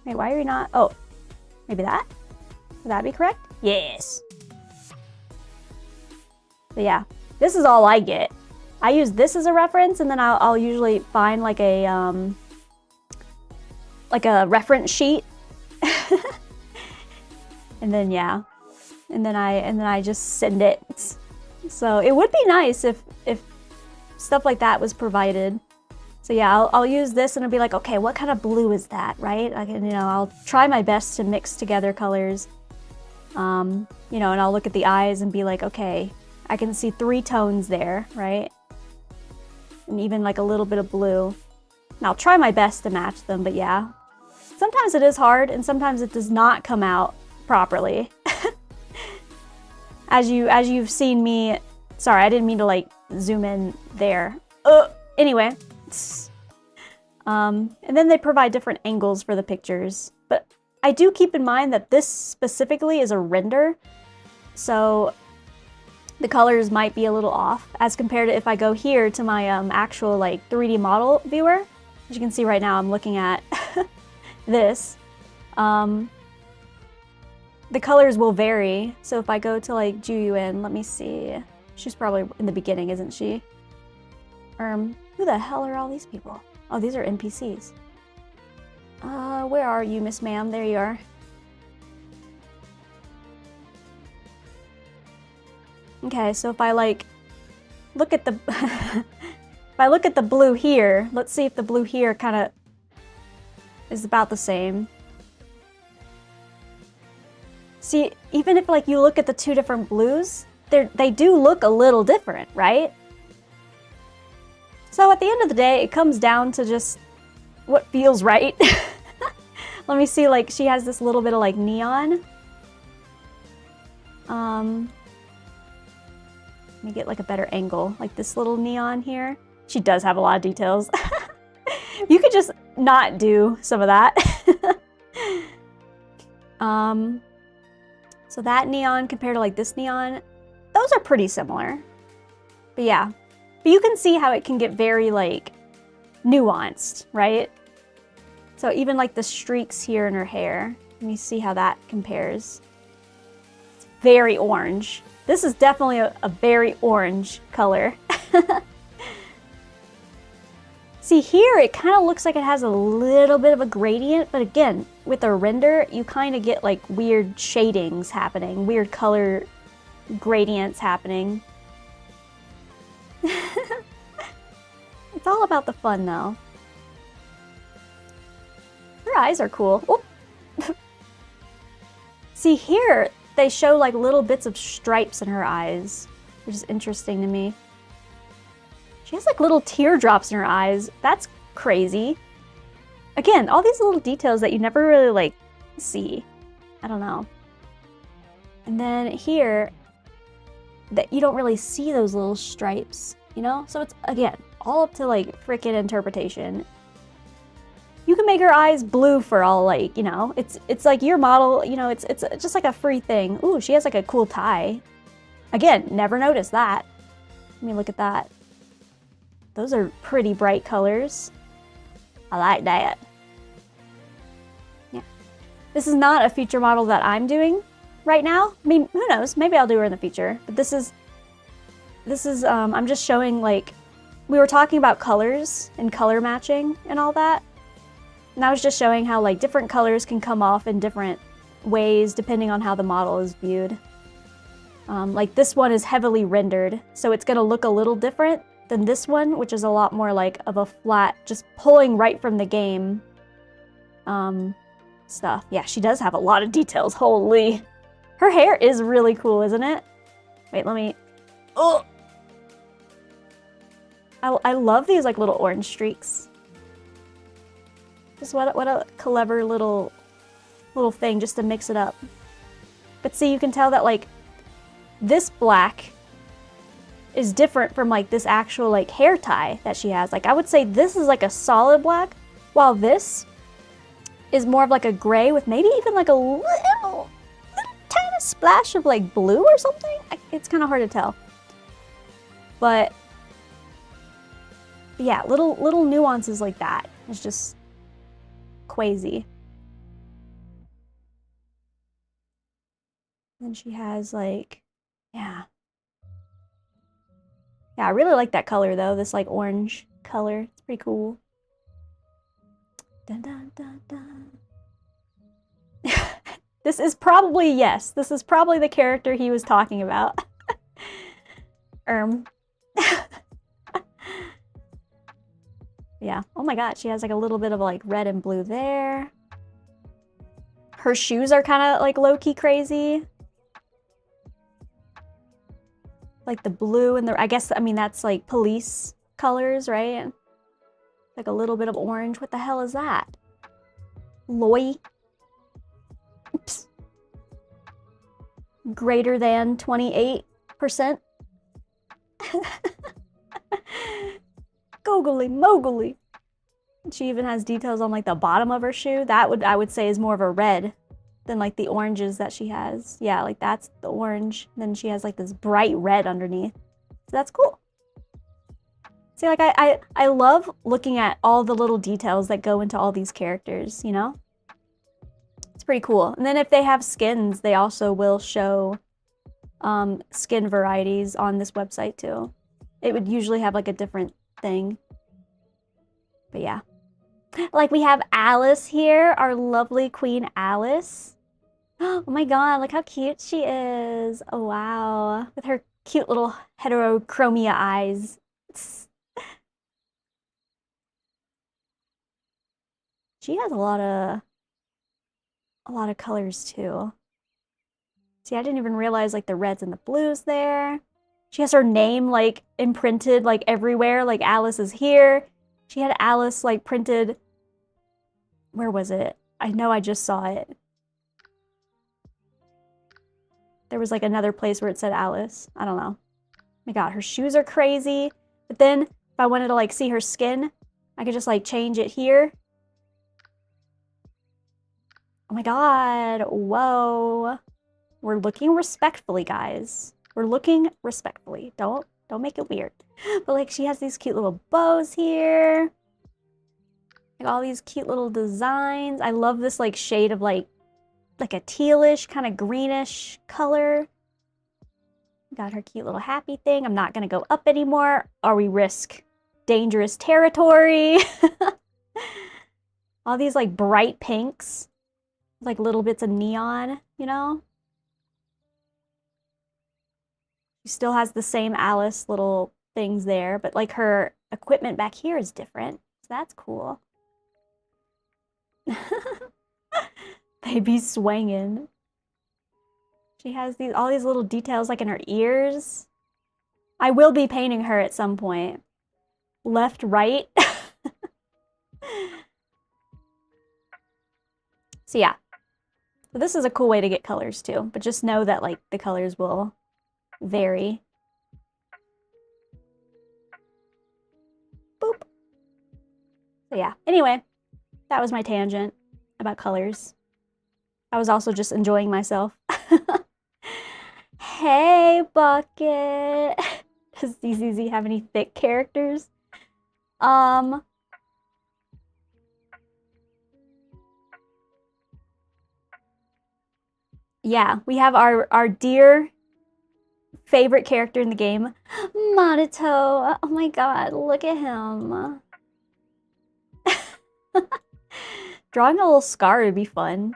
Wait, why are you not... Oh, maybe that? Would that be correct? Yes. But yeah, this is all I get. I use this as a reference, and then I'll usually find like a reference sheet. And then yeah, and then I just send it. So it would be nice if stuff like that was provided. So yeah, I'll use this and it'll be like, okay, what kind of blue is that, right? I can, you know, I'll try my best to mix together colors. You know, and I'll look at the eyes and be like, okay, I can see 3 tones there, right? And even like a little bit of blue. And I'll try my best to match them, but yeah. Sometimes it is hard and sometimes it does not come out properly. As you've seen me, sorry, I didn't mean to like zoom in there. Anyway. And then they provide different angles for the pictures. But I do keep in mind that this specifically is a render. So the colors might be a little off as compared to if I go here to my actual like 3D model viewer. As you can see right now, I'm looking at this. The colors will vary. So if I go to like Juyuin, let me see. She's probably in the beginning, isn't she? Who the hell are all these people? Oh, these are NPCs. Where are you, Miss Ma'am? There you are. Okay, so if I like look at the if I look at the blue here, let's see if the blue here kind of is about the same. See, even if like you look at the 2 different blues, they do look a little different, right? So at the end of the day, it comes down to just what feels right. Let me see, like she has this little bit of like neon. Let me get like a better angle, like this little neon here. She does have a lot of details. You could just not do some of that. So that neon compared to like this neon, those are pretty similar. But yeah. But you can see how it can get very like nuanced, right? So even like the streaks here in her hair, let me see how that compares. It's very orange. This is definitely a very orange color. See here, it kind of looks like it has a little bit of a gradient, but again, with a render, you kind of get like weird shadings happening, weird color gradients happening. It's all about the fun though. Her eyes are cool. Oh. See here, they show like little bits of stripes in her eyes, which is interesting to me. She has like little teardrops in her eyes. That's crazy. Again, all these little details that you never really like see. I don't know. And then here, that you don't really see those little stripes, you know? So it's, again, all up to like freaking interpretation. You can make her eyes blue for all, like, you know, it's like your model, you know, it's just like a free thing. Ooh, she has like a cool tie. Again, never noticed that. Let me look at that. Those are pretty bright colors. I like that. Yeah. This is not a feature model that I'm doing right now. I mean, who knows? Maybe I'll do her in the future. But this is, I'm just showing, like, we were talking about colors and color matching and all that. And I was just showing how, like, different colors can come off in different ways depending on how the model is viewed. Like, this one is heavily rendered, so it's gonna look a little different than this one, which is a lot more, like, of a flat, just pulling right from the game stuff. Yeah, she does have a lot of details. Holy. Her hair is really cool, isn't it? Wait, let me... Oh! I love these, like, little orange streaks. Just what a clever little thing just to mix it up. But see, you can tell that, like, this black is different from, like, this actual, like, hair tie that she has. Like, I would say this is, like, a solid black, while this is more of, like, a gray with maybe even, like, a little tiny splash of, like, blue or something. It's kind of hard to tell. But, yeah, little nuances like that. It's just crazy. Then she has, like, yeah. Yeah, I really like that color, though. This, like, orange color. It's pretty cool. Dun, dun, dun, dun. This is probably, yes, this is probably the character he was talking about. Yeah. Oh my god, she has, like, a little bit of, like, red and blue there. Her shoes are kind of, like, low-key crazy. Like the blue and the, I guess, I mean, that's like police colors, right? Like a little bit of orange. What the hell is that? Loy. Oops. Greater than 28%. Googly moogly. She even has details on like the bottom of her shoe. That I would say is more of a red than like the oranges that she has. Yeah, like that's the orange. Then she has like this bright red underneath. So that's cool. See, like I love looking at all the little details that go into all these characters, you know? It's pretty cool. And then if they have skins, they also will show skin varieties on this website too. It would usually have like a different thing. But yeah. Like we have Alice here, our lovely Queen Alice. Oh my god, look how cute she is. Oh wow. With her cute little heterochromia eyes. She has a lot of colors too. See, I didn't even realize like the reds and the blues there. She has her name like imprinted like everywhere, like Alice is here. She had Alice like printed. Where was it? I know I just saw it. There was like another place where it said Alice. I don't know. Oh my god, her shoes are crazy. But then if I wanted to like see her skin, I could just like change it here. Oh my god, whoa. We're looking respectfully, guys. We're looking respectfully. Don't make it weird. But like she has these cute little bows here. Like all these cute little designs. I love this like shade of like a tealish, kind of greenish color. Got her cute little happy thing. I'm not gonna go up anymore, or we risk dangerous territory. All these like bright pinks. Like little bits of neon, you know? She still has the same Alice little things there, but like her equipment back here is different. So that's cool. They be swangin'. She has all these little details like in her ears. I will be painting her at some point. Left, right. So yeah. So this is a cool way to get colors too, but just know that like the colors will vary. Boop. So yeah. Anyway, that was my tangent about colors. I was also just enjoying myself. Hey, Bucket. Does DCZ have any thick characters? Yeah, we have our dear favorite character in the game, Monito. Oh my god, look at him. Drawing a little scar would be fun.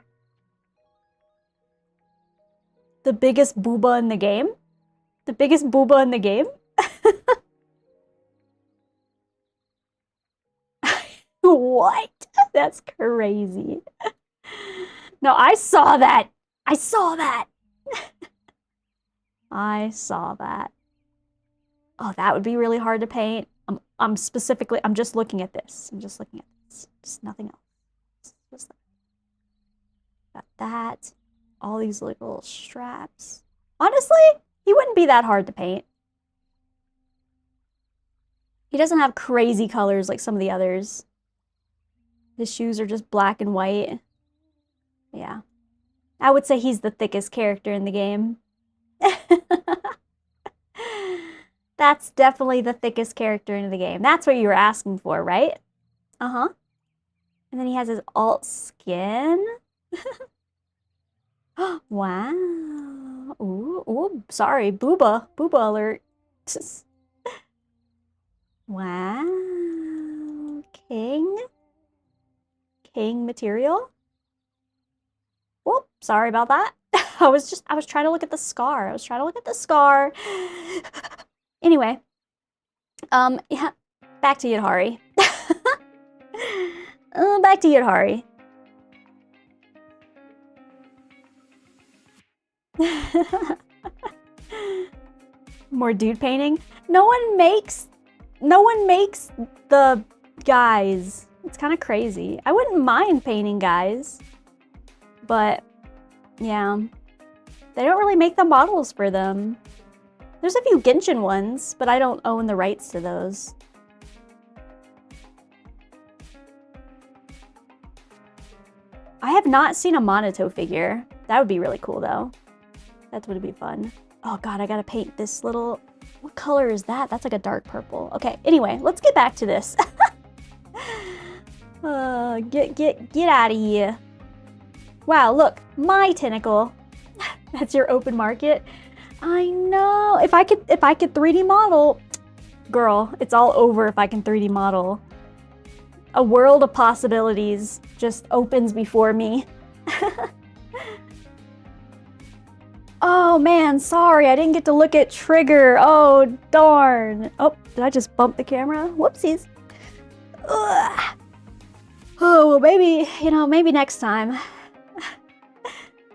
The biggest booba in the game? The biggest booba in the game? What? That's crazy. No, I saw that. I saw that. I saw that. Oh, that would be really hard to paint. I'm just looking at this. I'm just looking at this. Just nothing else. Just got that. All these little straps. Honestly, he wouldn't be that hard to paint. He doesn't have crazy colors like some of the others. His shoes are just black and white. Yeah. I would say he's the thickest character in the game. That's definitely the thickest character in the game. That's what you were asking for, right? Uh-huh. And then he has his alt skin. Wow. Ooh, sorry. Booba alert. Wow. King material. Whoop, sorry about that. I was trying to look at the scar. Anyway. Yeah, back to Yidhari. Back to Yidhari. More dude painting. No one makes the guys. It's kind of crazy. I wouldn't mind painting guys, but yeah, they don't really make the models for them. There's a few Genshin ones, but I don't own the rights to those. I have not seen a Monito figure. That would be really cool though. That would be fun. Oh god, I gotta paint this little... What color is that? That's like a dark purple. Okay, anyway, let's get back to this. Get out of here. Wow, look, my tentacle. That's your open market. I know. If I could 3D model, girl, it's all over if I can 3D model. A world of possibilities just opens before me. Oh man, sorry, I didn't get to look at trigger. Oh, darn. Oh, did I just bump the camera? Whoopsies. Ugh. Oh, well, maybe, maybe next time.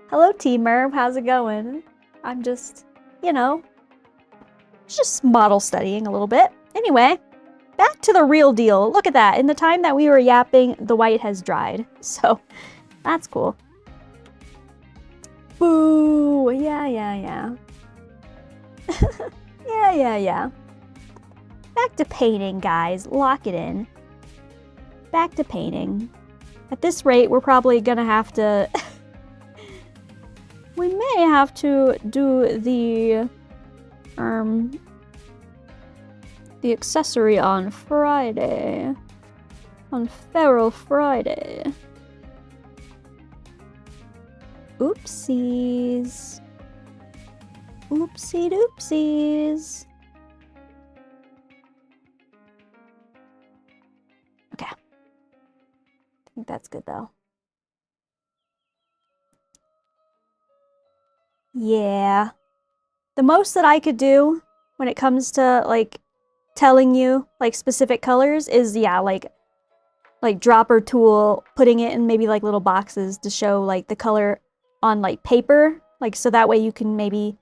Hello, T-Merv. How's it going? I'm just, just model studying a little bit. Anyway, back to the real deal. Look at that. In the time that we were yapping, the white has dried. So, that's cool. Boo! Yeah. Yeah. Back to painting, guys. Lock it in. Back to painting. At this rate, we're probably gonna have to... we may have to do the accessory on Friday. On Feral Friday. Oopsies. Oopsie doopsies. Okay. I think that's good though. Yeah. The most that I could do when it comes to like telling you like specific colors is like dropper tool, putting it in maybe like little boxes to show like the color on like paper Like, so that way you can maybe,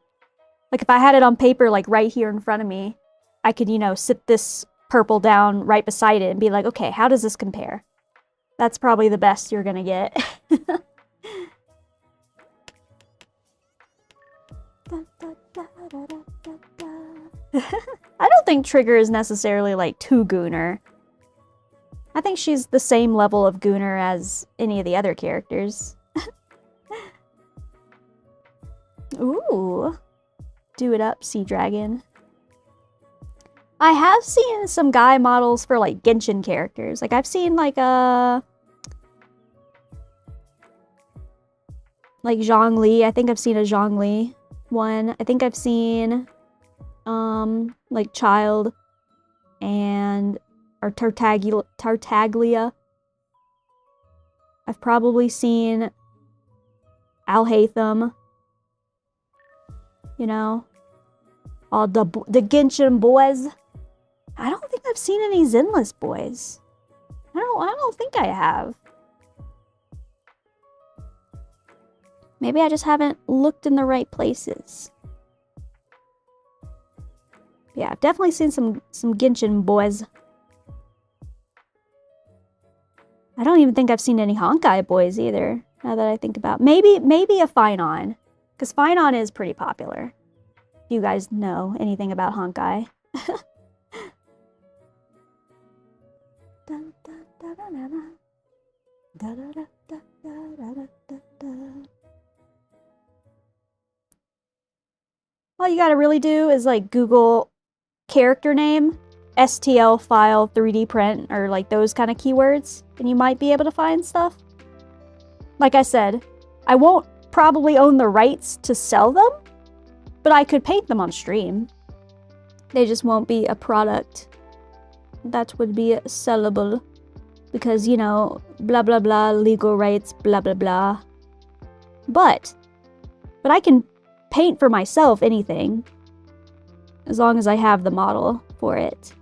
like if I had it on paper, like right here in front of me, I could, you know, sit this purple down right beside it and be like, okay, how does this compare? That's probably the best you're gonna get. I don't think Trigger is necessarily like too Gooner. I think she's the same level of Gooner as any of the other characters. Ooh. Do it up, Sea Dragon. I have seen some guy models for like Genshin characters. Like I've seen like Zhongli. I think I've seen a Zhongli one. I think I've seen like Child and or Tartaglia. I've probably seen Alhaitham. You know, all the Genshin boys. I don't think I've seen any Zenless boys. I don't think I have. Maybe I just haven't looked in the right places. Yeah, I've definitely seen some Genshin boys. I don't even think I've seen any Honkai boys either, now that I think about it. Maybe a Finon, because Finon is pretty popular. If you guys know anything about Honkai. All you gotta really do is like Google character name, STL file, 3D print, or like those kind of keywords, and you might be able to find stuff. Like I said, I won't probably own the rights to sell them, but I could paint them on stream. They just won't be a product that would be sellable because, you know, blah blah blah, legal rights, blah blah blah. But I can paint for myself anything as long as I have the model for it.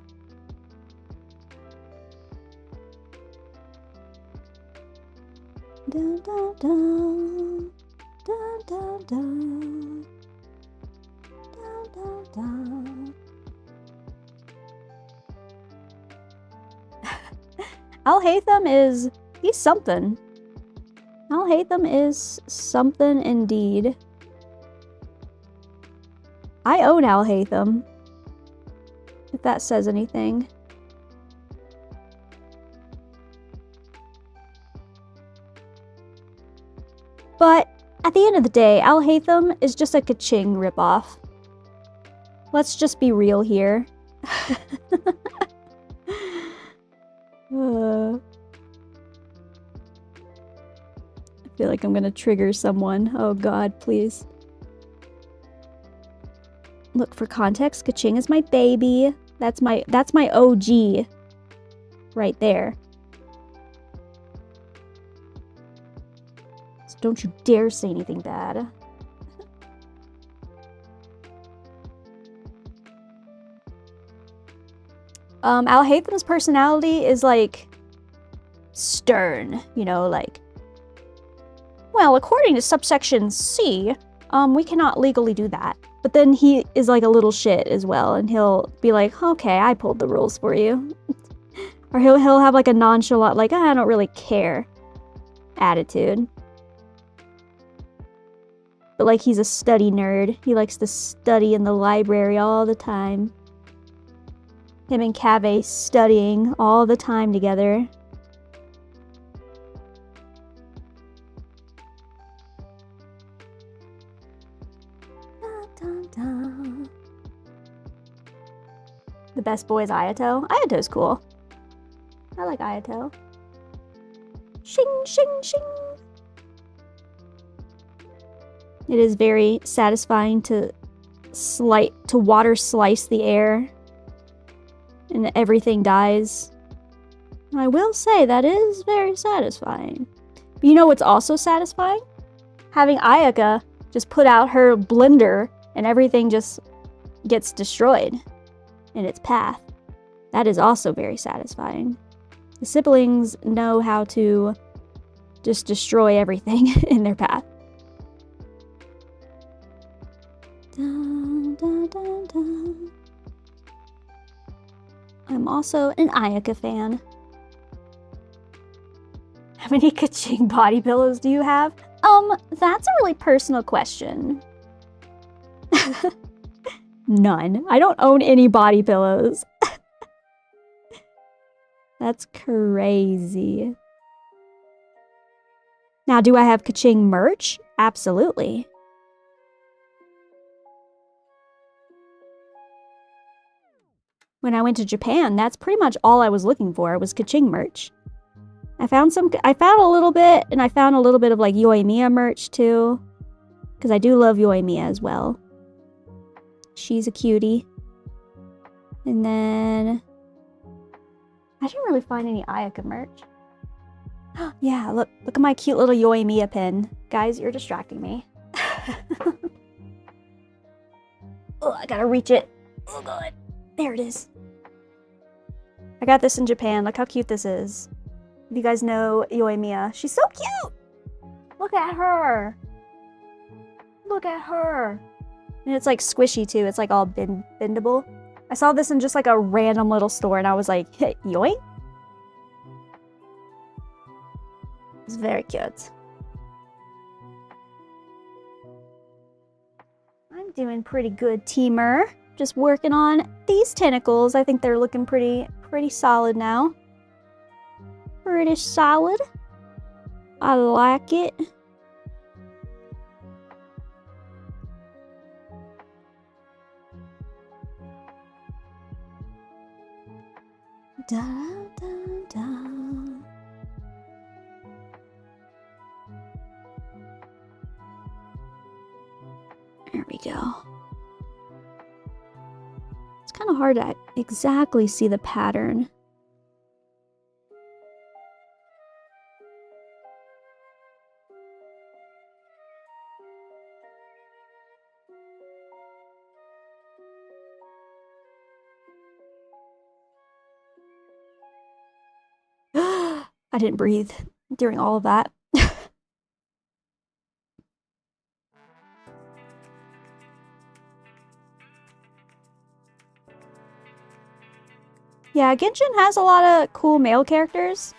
Dun, dun, dun. Dun, dun, dun. Dun, dun, dun. Alhaitham he's something. Alhaitham is something indeed. I own Alhaitham, if that says anything. But at the end of the day, Alhaitham is just a Kaching ripoff. Let's just be real here. I feel like I'm gonna trigger someone. Oh god, please. Look, for context, Kaching is my baby. That's my OG right there. So don't you dare say anything bad. Alhaitham's personality is like stern, you know, like, well, according to subsection C, we cannot legally do that. But then he is like a little shit as well, and he'll be like, okay, I pulled the rules for you. Or he'll have like a nonchalant, like, I don't really care attitude. But like, he's a study nerd. He likes to study in the library all the time. Him and Cave studying all the time together. The best boy is Ayato. Ayato's cool. I like Ayato. Shing, shing, shing. It is very satisfying to water slice the air and everything dies. I will say that is very satisfying. But you know what's also satisfying? Having Ayaka just put out her blender and everything just gets destroyed in its path. That is also very satisfying. The siblings know how to just destroy everything in their path. da, da, da. I'm also an Ayaka fan. How many Kaching body pillows do you have? That's a really personal question. None. I don't own any body pillows. That's crazy. Now, do I have Kaching merch? Absolutely. When I went to Japan, that's pretty much all I was looking for was Kaching merch. I found a little bit, and I found a little bit of like Yoimiya merch too. Because I do love Yoimiya as well. She's a cutie. And then I didn't really find any Ayaka merch. Yeah, look at my cute little Yoimiya pin. Guys, you're distracting me. Oh, I gotta reach it. Oh god. There it is. I got this in Japan. Look how cute this is. If you guys know Yoimiya, she's so cute! Look at her! Look at her! And it's like squishy too. It's like all bendable. I saw this in just like a random little store and I was like, hey, yoink! It's very cute. I'm doing pretty good, teamer. Just working on these tentacles. I think they're looking pretty solid now. Pretty solid. I like it. Da da da. There we go. It's kind of hard to exactly see the pattern. I didn't breathe during all of that. Yeah, Genshin has a lot of cool male characters.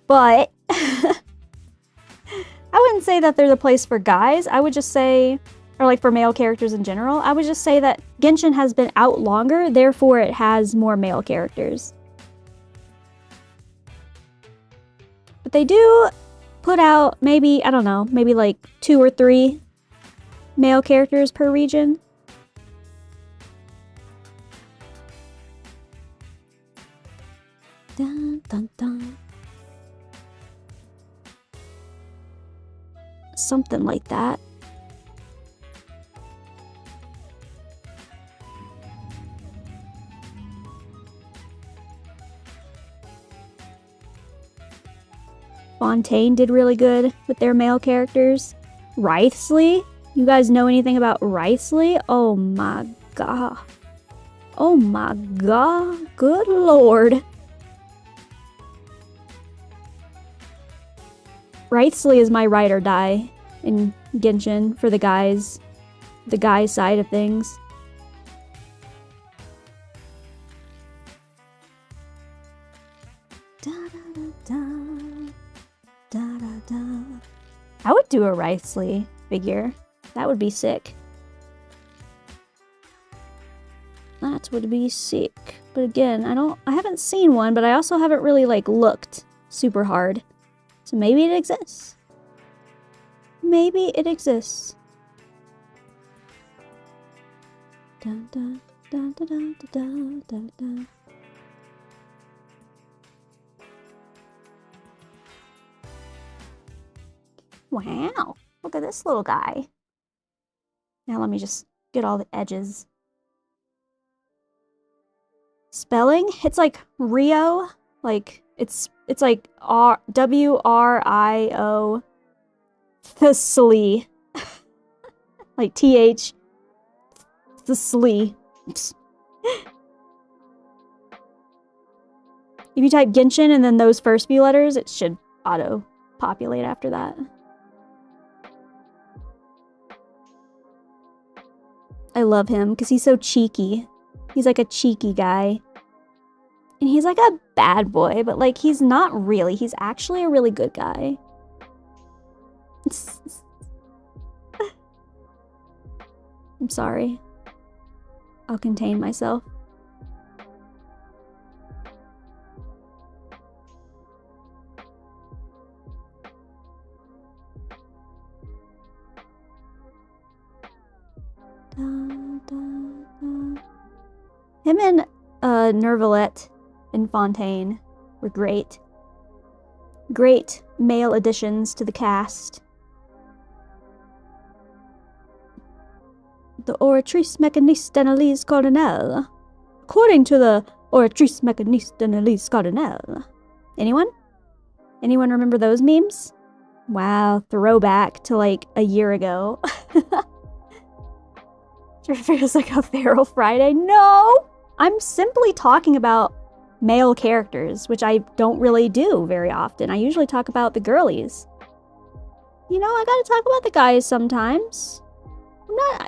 But I wouldn't say that they're the place for guys. I would just say, or like for male characters in general, I would just say that Genshin has been out longer, therefore it has more male characters. But they do put out maybe, I don't know, maybe like 2 or 3 male characters per region. Dun, dun, dun. Something like that. Fontaine did really good with their male characters. Wriothesley? You guys know anything about Wriothesley? Oh my god. Oh my god. Good lord. Wriothesley is my ride or die in Genshin for the guys side of things. Da, da, da, da, da, da. I would do a Wriothesley figure. That would be sick. That would be sick. But again, I haven't seen one, but I also haven't really like looked super hard. So maybe it exists. Maybe it exists. Dun, dun, dun, dun, dun, dun, dun, dun. Wow, look at this little guy. Now let me just get all the edges. Spelling? It's like Rio, like it's like W-R-I-O the slee. Like T-H the slee. If you type Genshin and then those first few letters, it should auto-populate after that. I love him because he's so cheeky. He's like a cheeky guy. And he's like a bad boy, but like he's not really. He's actually a really good guy. I'm sorry. I'll contain myself. Him and Nervalette and Fontaine were great. Great male additions to the cast. The Oratrice Mécaniste d'Analyse Cardinal. According to the Oratrice Mécaniste d'Analyse Cardinal. Anyone? Anyone remember those memes? Wow, throwback to like a year ago. It feels like a Feral Friday. No! I'm simply talking about male characters, which I don't really do very often. I usually talk about the girlies. You know, I gotta talk about the guys sometimes.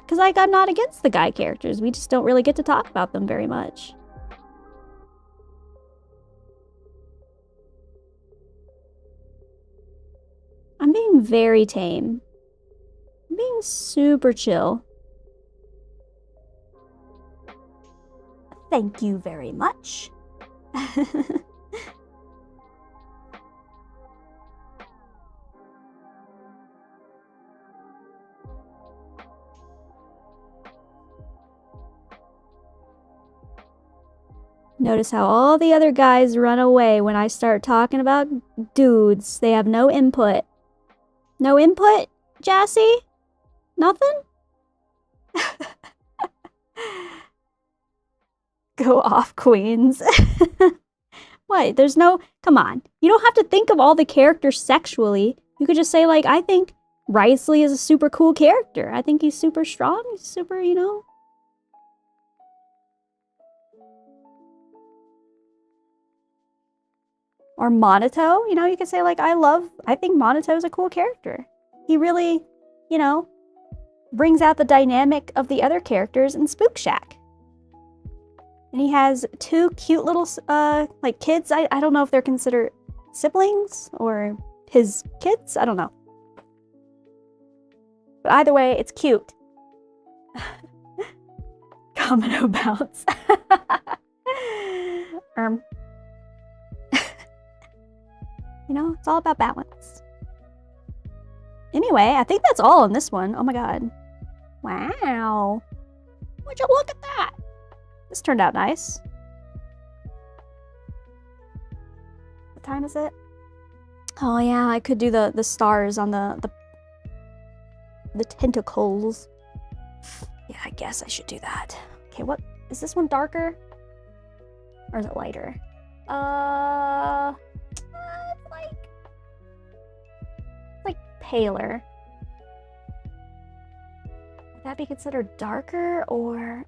Because I'm not against the guy characters. We just don't really get to talk about them very much. I'm being very tame. I'm being super chill. Thank you very much. Notice how all the other guys run away when I start talking about dudes. They have no input. No input, Jassy? Nothing? Go off, queens. What? There's no... Come on. You don't have to think of all the characters sexually. You could just say, like, I think Wriothesley is a super cool character. I think he's super strong. He's super, you know... Or Monito, you know, you could say, like, I think Monito's a cool character. He really, you know, brings out the dynamic of the other characters in Spook Shack. And he has two cute little, like, kids. I don't know if they're considered siblings or his kids. I don't know. But either way, it's cute. Domino bounce. You know, it's all about balance. Anyway, I think that's all on this one. Oh my god. Wow. Would you look at that? This turned out nice. What time is it? Oh yeah, I could do the stars on the tentacles. Yeah, I guess I should do that. Okay, what is this one darker? Or is it lighter? It's like paler. Would that be considered darker or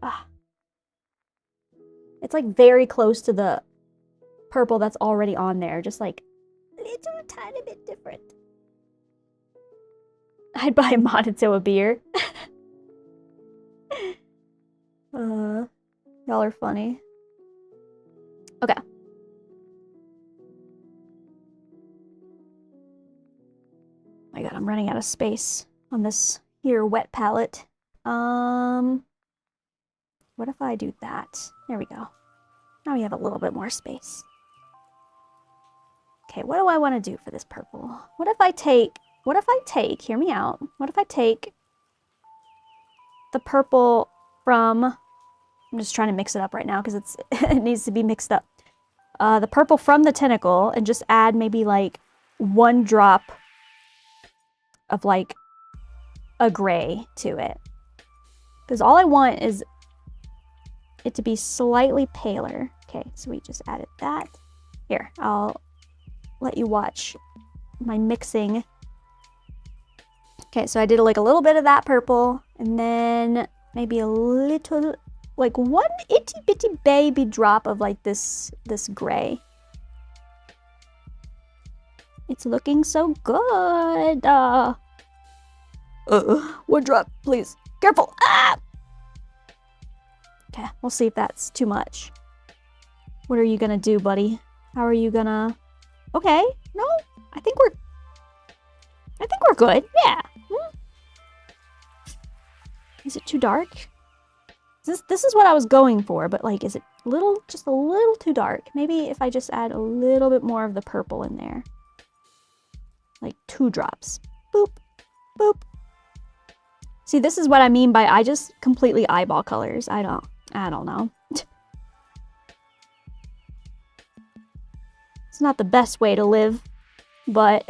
it's like very close to the purple that's already on there, just like a little tiny bit different. I'd buy Monito a beer. Y'all are funny. Okay. My god, I'm running out of space on this here wet palette. What if I do that? There we go. Now we have a little bit more space. Okay, what do I want to do for this purple? What if I take, hear me out. What if I take the purple from, I'm just trying to mix it up right now because it needs to be mixed up. The purple from the tentacle and just add maybe like 1 drop of like a gray to it. Because all I want is it to be slightly paler. Okay, so we just added that. Here, I'll let you watch my mixing. Okay, so I did like a little bit of that purple and then maybe a little, like 1 itty bitty baby drop of like this gray. It's looking so good. 1 drop, please. Careful. Ah! Okay, we'll see if that's too much. What are you gonna do, buddy? How are you gonna... Okay, no, I think we're good, yeah. Is it too dark? This is what I was going for, but like, is it just a little too dark? Maybe if I just add a little bit more of the purple in there. Like 2 drops. Boop, boop. See, this is what I mean by I just completely eyeball colors. I don't know. It's not the best way to live, but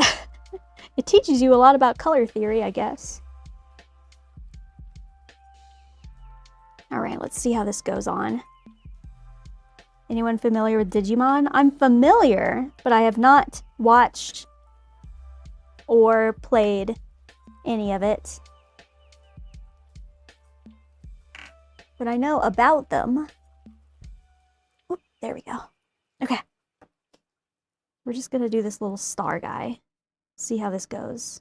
it teaches you a lot about color theory, I guess. Alright, let's see how this goes on. Anyone familiar with Digimon? I'm familiar, but I have not watched or played any of it. But I know about them. Oop, there we go. Okay. We're just gonna do this little star guy. See how this goes.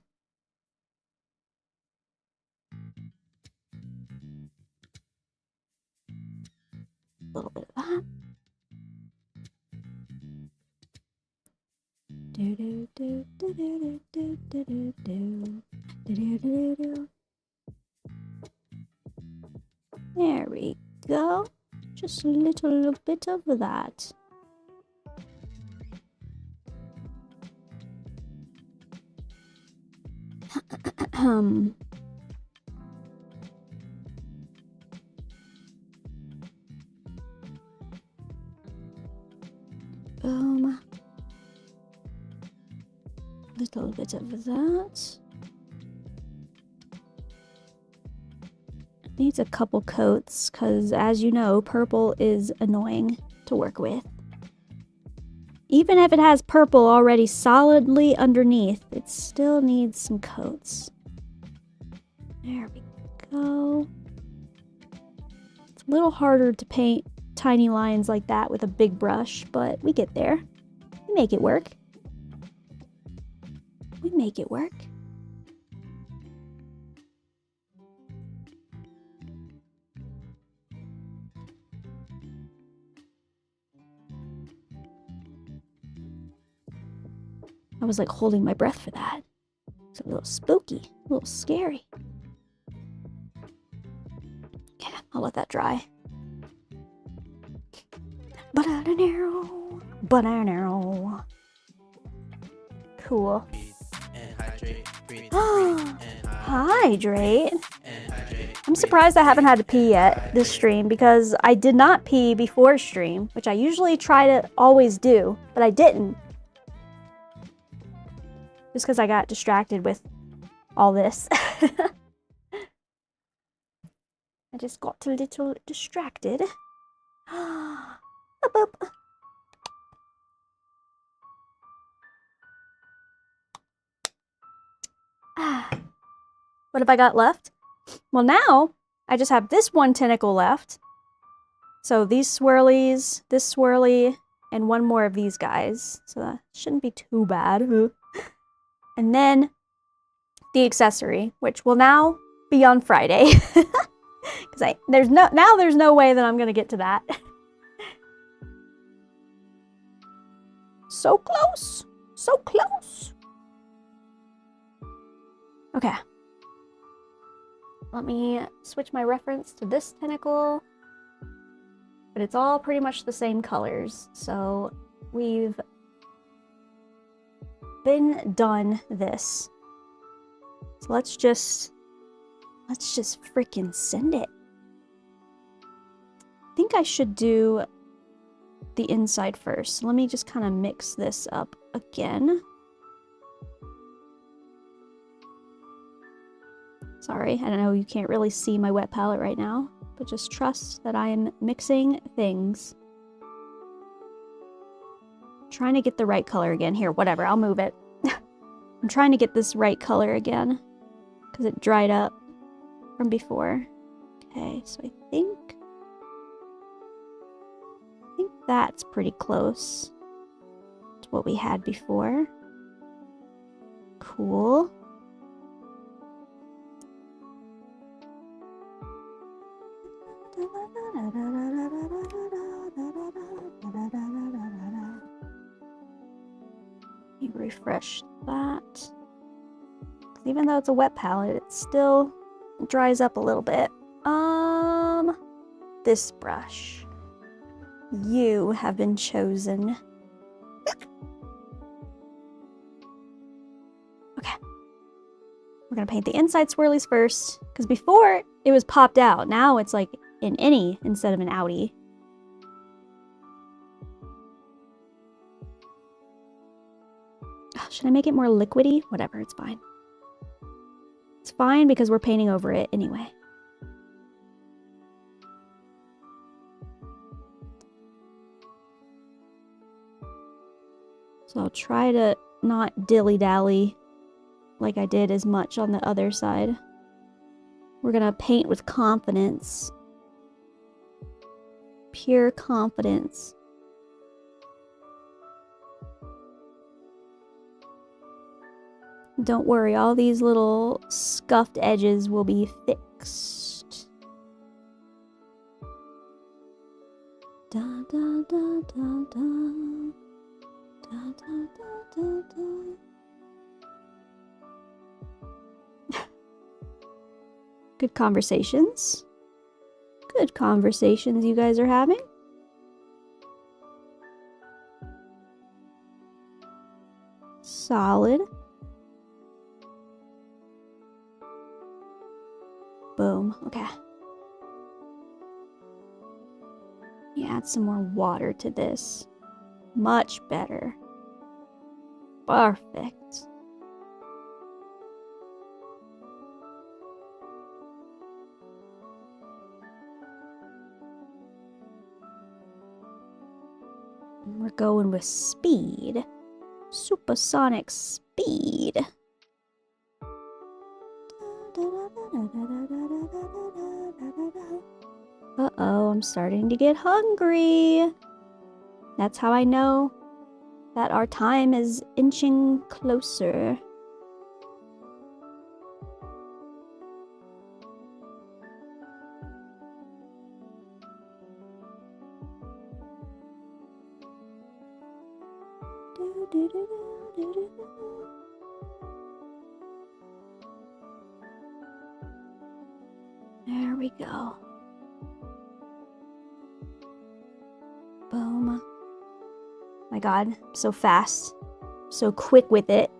A little bit of that. Do do do do do do do do do do do do. There we go. Just a little bit of that. Boom. Little bit of that. It needs a couple coats, because as you know, purple is annoying to work with. Even if it has purple already solidly underneath, it still needs some coats. There we go. It's a little harder to paint tiny lines like that with a big brush, but we get there. We make it work. We make it work. I was like holding my breath for that. It's a little spooky, a little scary. Yeah, I'll let that dry. Banana. Cool. Hydrate. I'm surprised I haven't had to pee yet this stream, because I did not pee before stream, which I usually try to always do, but I didn't. Just because I got distracted with all this. I just got a little distracted. Boop, boop. What have I got left? Well, now I just have this one tentacle left. So these swirlies, this swirly, and one more of these guys. So that shouldn't be too bad. And then the accessory, which will now be on Friday. Because there's no way that I'm gonna get to that. So close! So close! Okay. Let me switch my reference to this tentacle. But it's all pretty much the same colors. So we've been done this. So let's just freaking send it. I think I should do the inside first. Let me just kind of mix this up again. Sorry, I don't know, you can't really see my wet palette right now, but just trust that I am mixing things. Trying to get the right color again. Here, whatever, I'll move it. I'm trying to get this right color again, because it dried up from before. Okay, so I think that's pretty close to what we had before. Cool. You refresh that. Even though it's a wet palette, it still dries up a little bit. This brush. You have been chosen. Okay. We're gonna paint the inside swirlies first, because before it was popped out. Now it's like an innie instead of an outie. Should I make it more liquidy? Whatever, it's fine. It's fine because we're painting over it anyway. So I'll try to not dilly-dally like I did as much on the other side. We're gonna paint with confidence. Pure confidence. Don't worry, all these little scuffed edges will be fixed. Da da da da da. Da, da, da, da, da. Good conversations. Good conversations you guys are having. Solid. Boom. Okay. You add some more water to this. Much better. Perfect. We're going with speed. Supersonic speed. Uh-oh, I'm starting to get hungry. That's how I know that our time is inching closer. There we go. Boom. My God, so fast. So quick with it.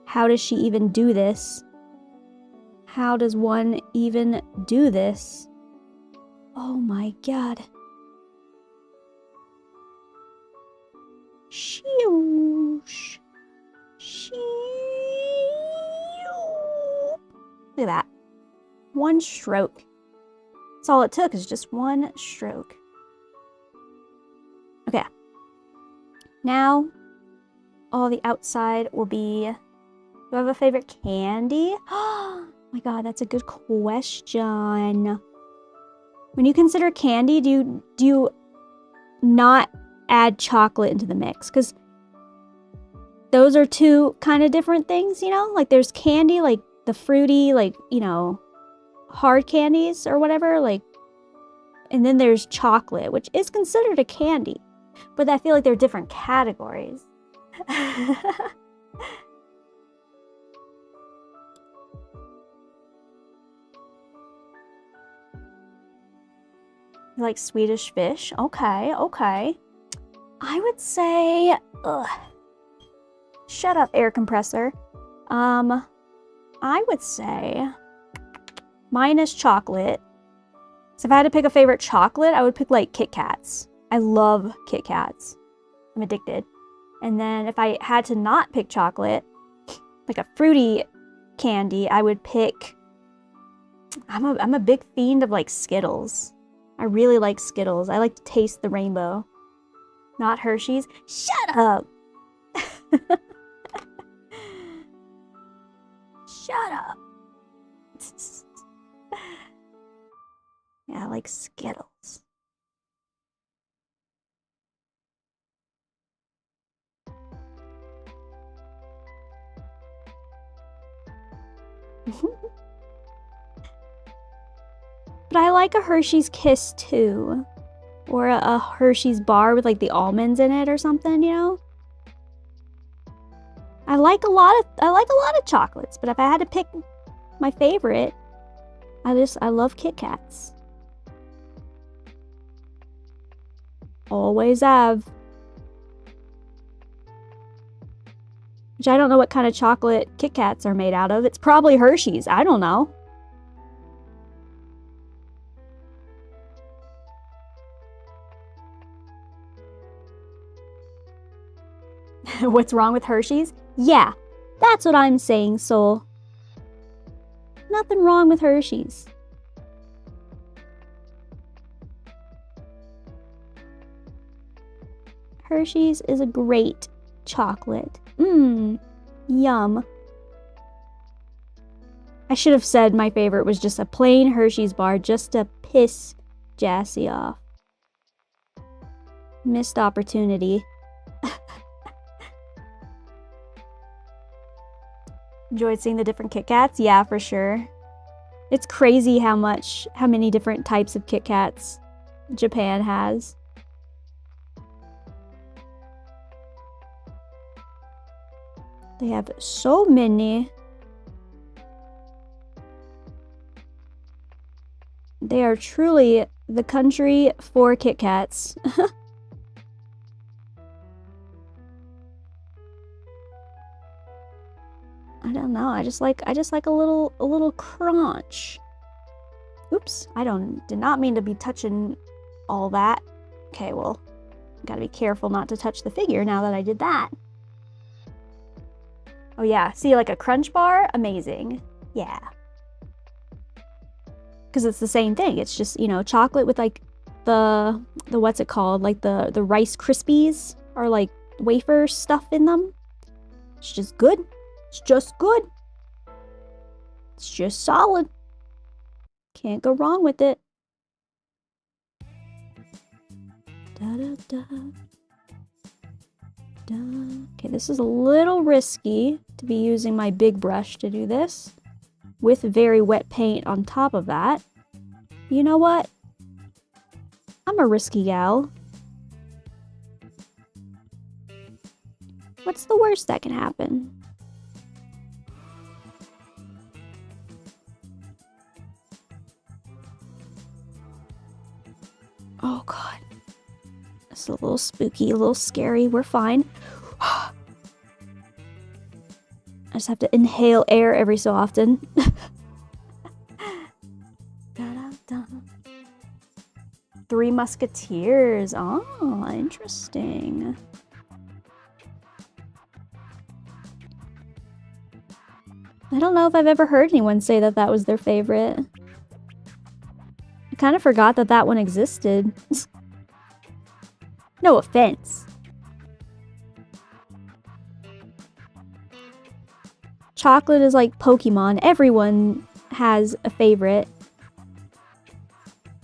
How does she even do this? How does one even do this? Oh my God. Shoosh. Shoo. Look at that. One stroke. That's all it took, is just one stroke. Okay. Now, all the outside will be... Do I have a favorite candy? Oh my God, that's a good question. When you consider candy, do you not add chocolate into the mix? Because those are two kind of different things, you know? Like there's candy, like the fruity, like, you know, hard candies or whatever, like, and then there's chocolate, which is considered a candy. But I feel like they're different categories. You like Swedish fish? Okay, okay. I would say... Ugh. Shut up, air compressor. I would say... minus chocolate. So if I had to pick a favorite chocolate, I would pick like Kit Kats. I love Kit Kats. I'm addicted. And then if I had to not pick chocolate, like a fruity candy, I would pick... I'm a big fiend of like Skittles. I really like Skittles. I like to taste the rainbow. Not Hershey's. Shut up! Shut up! Yeah, I like Skittles. But I like a Hershey's Kiss too. Or a Hershey's bar with like the almonds in it or something, you know? I like a lot of chocolates, but if I had to pick my favorite, I love Kit Kats. Always have. Which I don't know what kind of chocolate Kit Kats are made out of. It's probably Hershey's. I don't know. What's wrong with Hershey's? Yeah, that's what I'm saying, Soul. Nothing wrong with Hershey's. Hershey's is a great chocolate. Mmm, yum. I should have said my favorite was just a plain Hershey's bar just to piss Jassy off. Missed opportunity. Enjoyed seeing the different Kit Kats? Yeah, for sure. It's crazy how many different types of Kit Kats Japan has. They have so many. They are truly the country for Kit Kats. I don't know. I just like a little crunch. Oops. Did not mean to be touching all that. Okay, well, gotta be careful not to touch the figure now that I did that. Oh yeah, see, like a crunch bar? Amazing. Yeah. Because it's the same thing. It's just, you know, chocolate with like the what's it called? Like the Rice Krispies or like wafer stuff in them. It's just good. It's just good. It's just solid. Can't go wrong with it. Da, da, da. Da. Okay, this is a little risky to be using my big brush to do this with very wet paint on top of that. You know what? I'm a risky gal. What's the worst that can happen? Oh god. It's a little spooky, a little scary. We're fine. I just have to inhale air every so often. Three Musketeers. Oh, interesting. I don't know if I've ever heard anyone say that that was their favorite. I kind of forgot that that one existed. No offense. Chocolate is like Pokemon. Everyone has a favorite.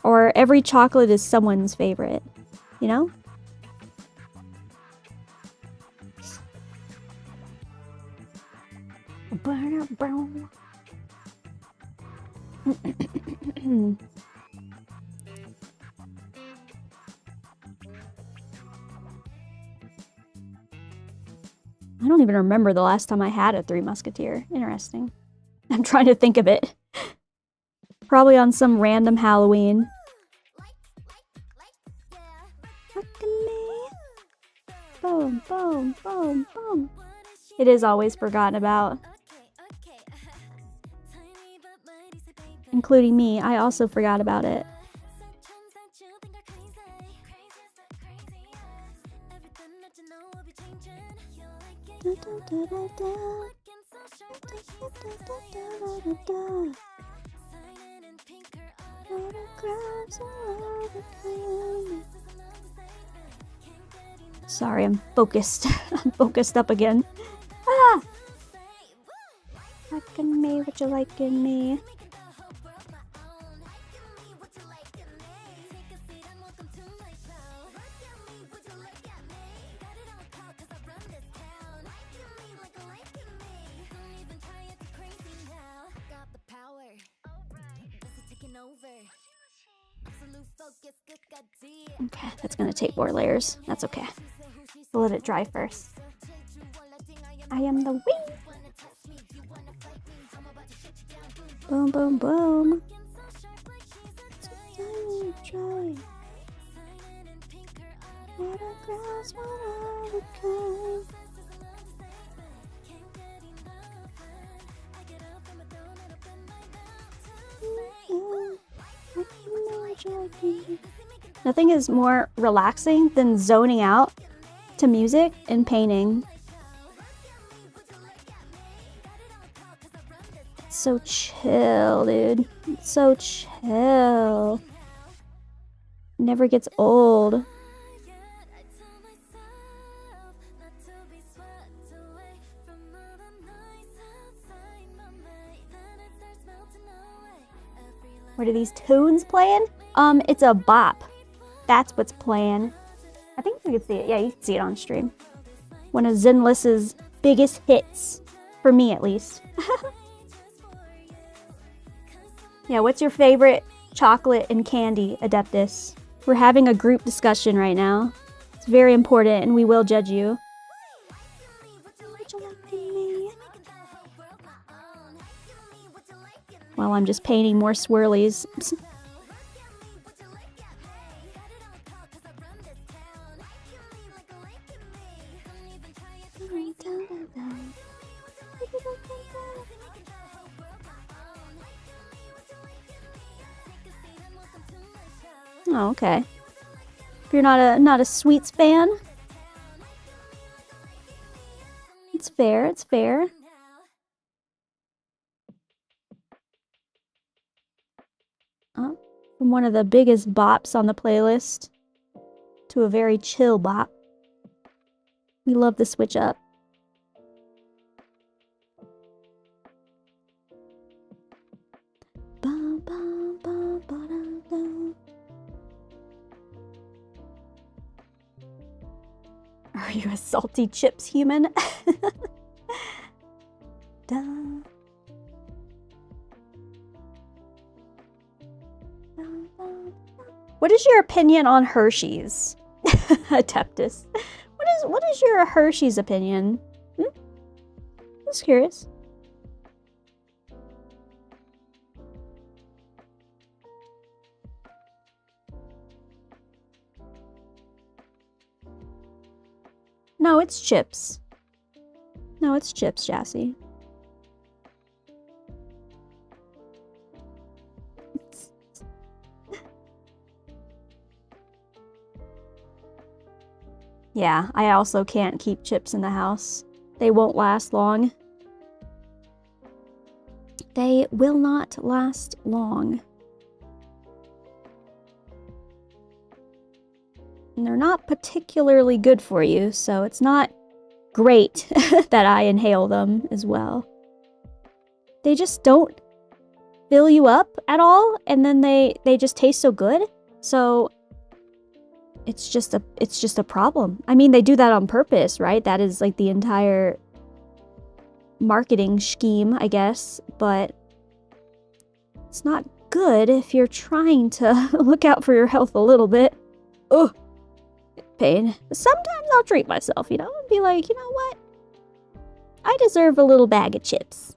Or every chocolate is someone's favorite. You know? I don't even remember the last time I had a Three Musketeer. Interesting. I'm trying to think of it. Probably on some random Halloween. Look at me. Boom, boom, boom, boom. It is always forgotten about. Including me. I also forgot about it. Da, da, da, da, da. Sorry, I'm focused. I'm focused up again. Ah! Liking me, what you liking me? Absolute focus, look at Okay, that's gonna take more layers. That's okay. I'll let it dry first. I am the wind. Boom, boom, boom. Dry. What a grass, what a kind. Nothing is more relaxing than zoning out to music and painting. It's so chill, dude. It's so chill. Never gets old. What are these tunes playing? It's a bop. That's what's playing. I think you can see it. Yeah, you can see it on stream. One of ZENLESS's biggest hits. For me, at least. Yeah, what's your favorite chocolate and candy, Adeptus? We're having a group discussion right now. It's very important, and we will judge you. Well, I'm just painting more swirlies. Oh, okay. If you're not a sweets fan, it's fair. It's fair. Oh, from one of the biggest bops on the playlist to a very chill bop. We love the switch up. Are you a salty chips human? What is your opinion on Hershey's? Adeptus. What is your Hershey's opinion? Just curious. No, it's chips. No, it's chips, Jassy. Yeah, I also can't keep chips in the house. They won't last long. They will not last long. And they're not particularly good for you, so it's not great that I inhale them as well. They just don't fill you up at all, and then they just taste so good. So it's just a problem. I mean, they do that on purpose, right? That is like the entire marketing scheme, I guess, but it's not good if you're trying to look out for your health a little bit. Ugh. Pain. Sometimes I'll treat myself, you know, and be like, you know what? I deserve a little bag of chips.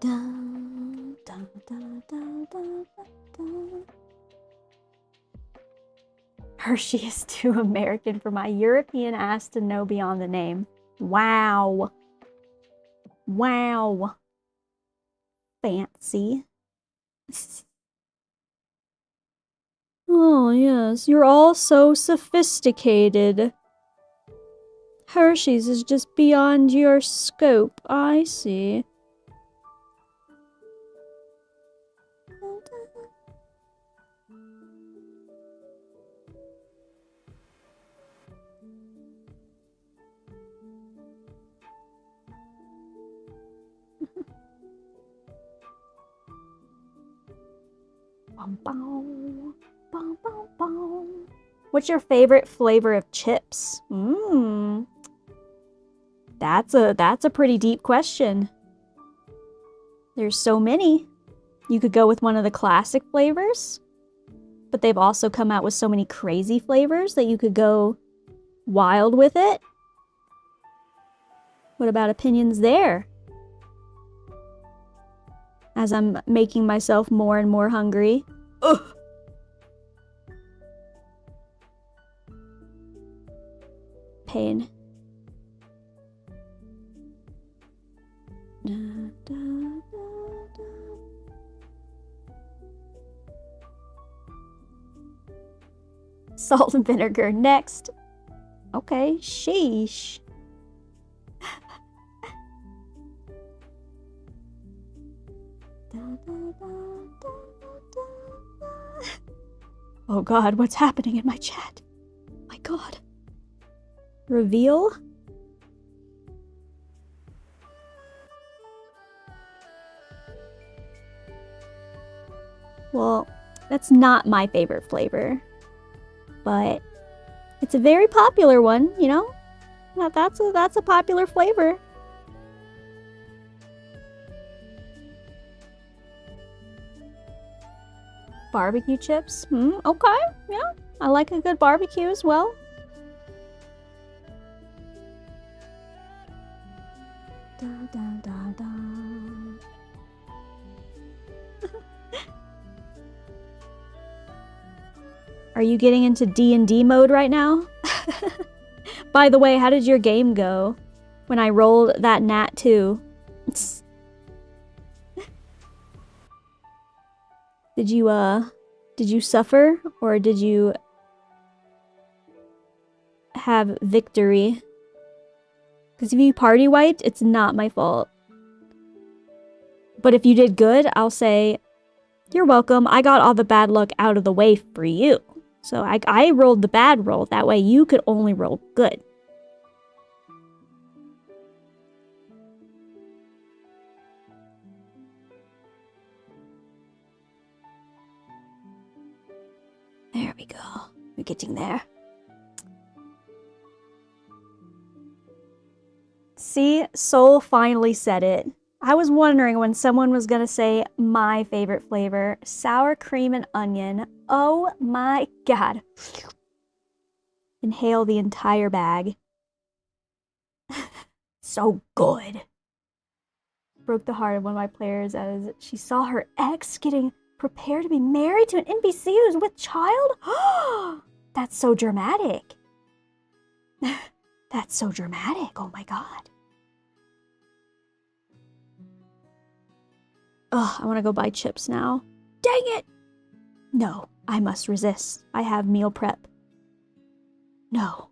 Dun, dun, dun, dun, dun, dun. Hershey is too American for my European ass to know beyond the name. Wow. Wow. Fancy. Oh, yes, you're all so sophisticated. Hershey's is just beyond your scope, I see. Bum, bum. Bow, bow, bow. What's your favorite flavor of chips? That's a pretty deep question. There's so many. You could go with one of the classic flavors, but they've also come out with so many crazy flavors that you could go wild with it. What about opinions there? As I'm making myself more and more hungry. Ugh. Pain. Da, da, da, da. Salt and vinegar next. Okay, sheesh. Oh god, what's happening in my chat? My god. Reveal? Well, that's not my favorite flavor. But it's a very popular one, you know? That's a popular flavor. Barbecue chips? Okay, yeah. I like a good barbecue as well. Da, da, da, da. Are you getting into D&D mode right now? By the way, how did your game go when I rolled that nat 2? Did you suffer or did you have victory? Because if you party wiped, it's not my fault. But if you did good, I'll say, you're welcome. I got all the bad luck out of the way for you. So I rolled the bad roll. That way you could only roll good. There we go. We're getting there. See, Soul finally said it. I was wondering when someone was gonna say my favorite flavor, sour cream and onion. Oh my god. Inhale the entire bag. So good. Broke the heart of one of my players as she saw her ex getting prepared to be married to an NPC who's with child. That's so dramatic. That's so dramatic. Oh my god. Ugh, I want to go buy chips now. Dang it! No, I must resist. I have meal prep. No.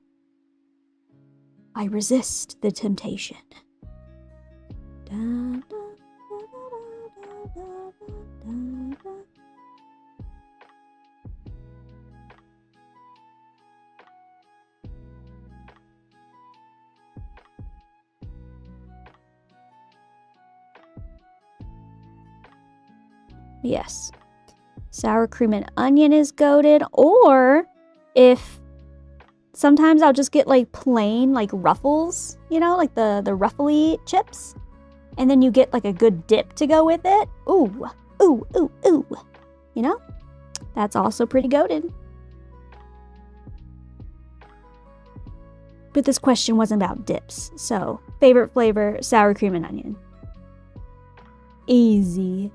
I resist the temptation. Da, da, da, da, da, da, da. Yes. Sour cream and onion is goated. Or if sometimes I'll just get like plain like Ruffles, you know, like the ruffly chips. And then you get like a good dip to go with it. Ooh, ooh, ooh, ooh. You know? That's also pretty goated. But this question wasn't about dips. So, favorite flavor, sour cream and onion. Easy.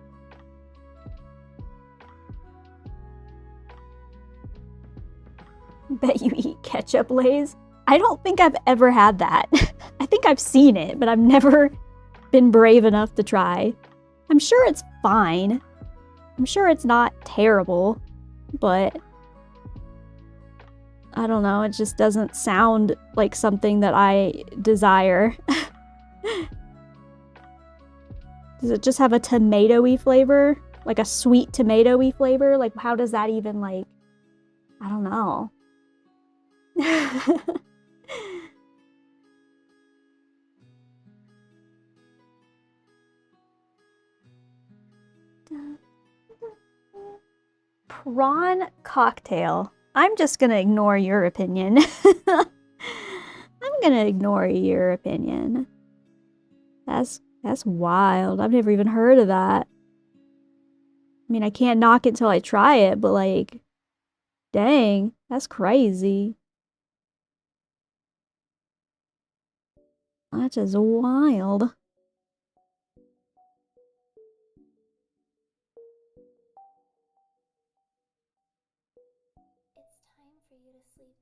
Bet you eat ketchup Lay's. I don't think I've ever had that. I think I've seen it, but I've never been brave enough to try. I'm sure it's fine. I'm sure it's not terrible, but I don't know, it just doesn't sound like something that I desire. Does it just have a tomatoey flavor? Like a sweet tomatoey flavor? Like how does that even like, I don't know. Prawn cocktail. I'm just gonna ignore your opinion. I'm gonna ignore your opinion. That's wild. I've never even heard of that. I mean, I can't knock it till I try it, but like, dang, that's crazy. That's just wild. It's time for you to sleep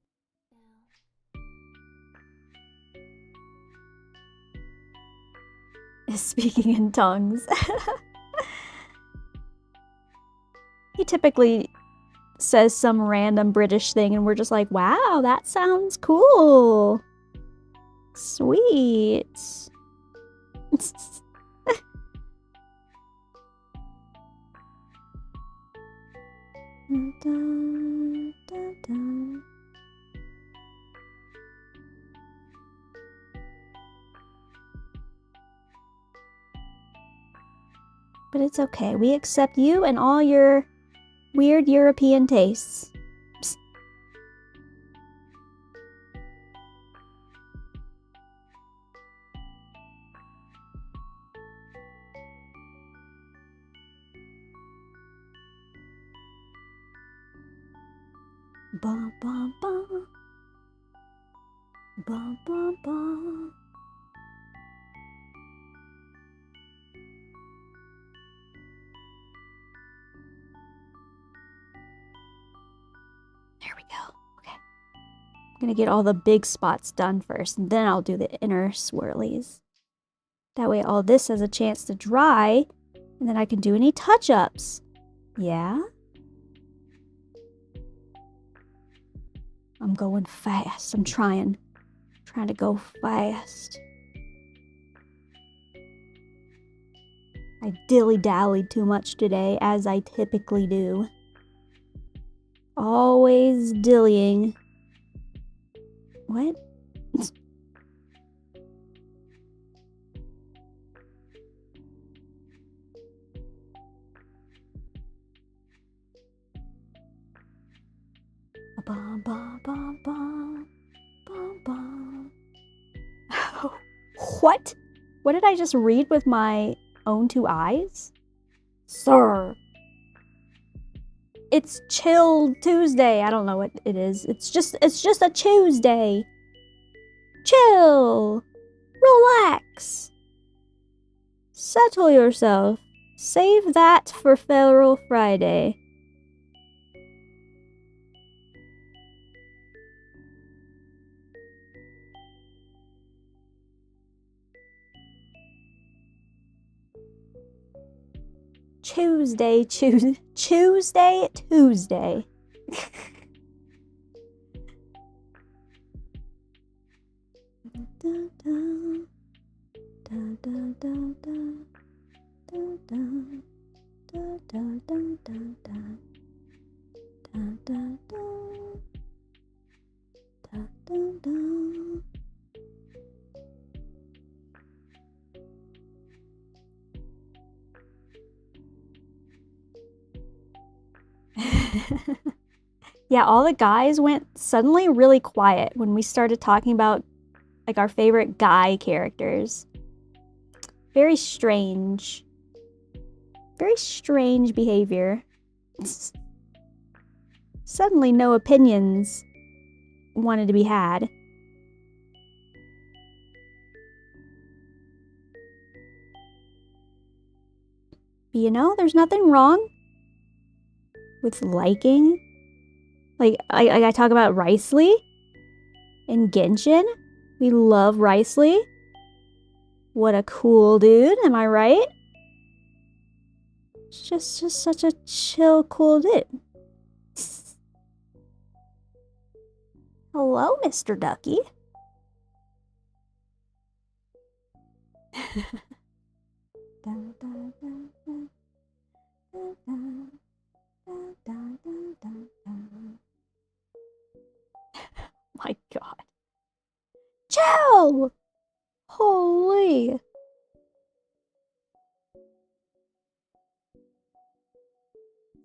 now. Speaking in tongues. He typically says some random British thing and we're just like, wow, that sounds cool. Sweet. But it's okay. We accept you and all your weird European tastes. Psst. Ba ba ba. Ba ba ba. There we go. Okay. I'm gonna get all the big spots done first, and then I'll do the inner swirlies. That way all this has a chance to dry, and then I can do any touch-ups. Yeah? I'm going fast. I'm trying to go fast. I dilly-dallied too much today, as I typically do. Always dillying. What? Ba ba ba ba ba ba. What? What did I just read with my own two eyes? Sir. It's Chill Tuesday. I don't know what it is. It's just a Tuesday. Chill. Relax. Settle yourself. Save that for Feral Friday. Tuesday. Yeah, all the guys went suddenly really quiet when we started talking about like our favorite guy characters. Very strange. Very strange behavior. Suddenly no opinions wanted to be had. But you know, there's nothing wrong with liking. Like, I talk about Riceley and Genshin. We love Riceley. What a cool dude, am I right? Just such a chill, cool dude. Hello, Mr. Ducky. My God. Chill! Holy.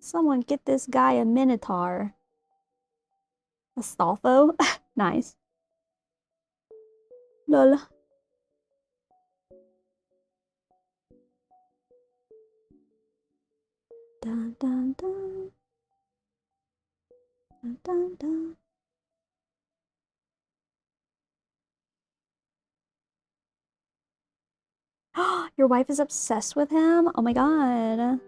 Someone get this guy a Minotaur. Astolfo? Nice. Lol. Dun, dun, dun. Dun, dun, dun. Your wife is obsessed with him? Oh my god.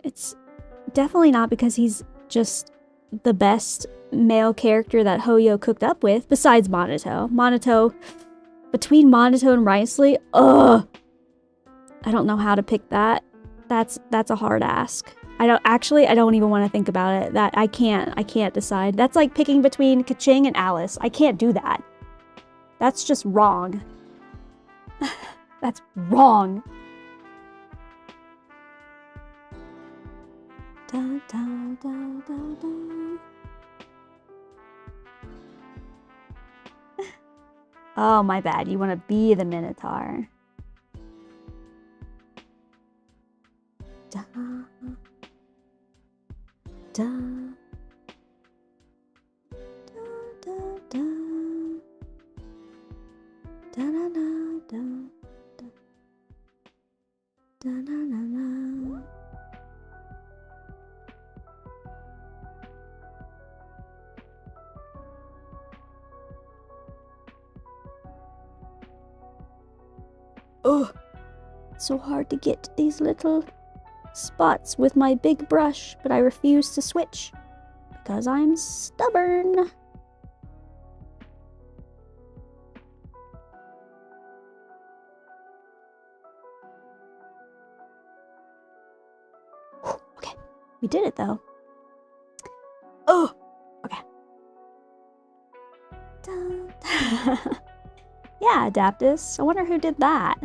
It's definitely not because he's just the best male character that Hoyo cooked up with, besides Monato. Monato, between Monato and Riceley, ugh! I don't know how to pick that. That's a hard ask. I don't even want to think about it. I can't decide. That's like picking between Kaching and Alice. I can't do that. That's just wrong. That's wrong. Da, da, da, da, da. Oh, my bad. You want to be the Minotaur. Da, da, da, da, da, da, da, da, da, da, da, da, da. Oh, it's so hard to get to these little spots with my big brush, but I refuse to switch because I'm stubborn. Okay, we did it though. Oh, okay. Dun. Yeah, Adaptus. I wonder who did that.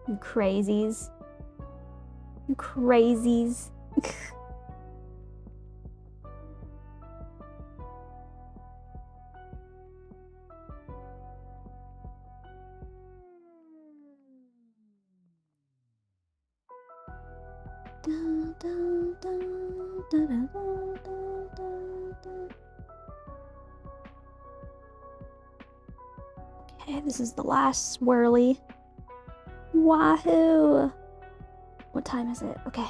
You crazies. You crazies. Okay, this is the last swirly. Wahoo! What time is it? Okay.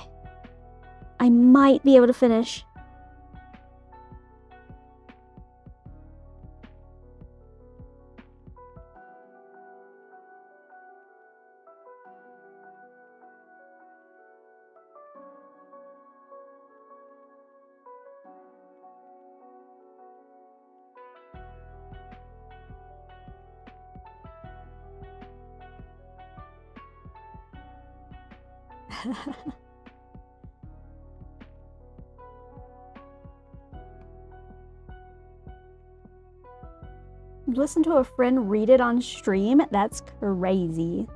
I might be able to finish. Listen to a friend read it on stream? That's crazy.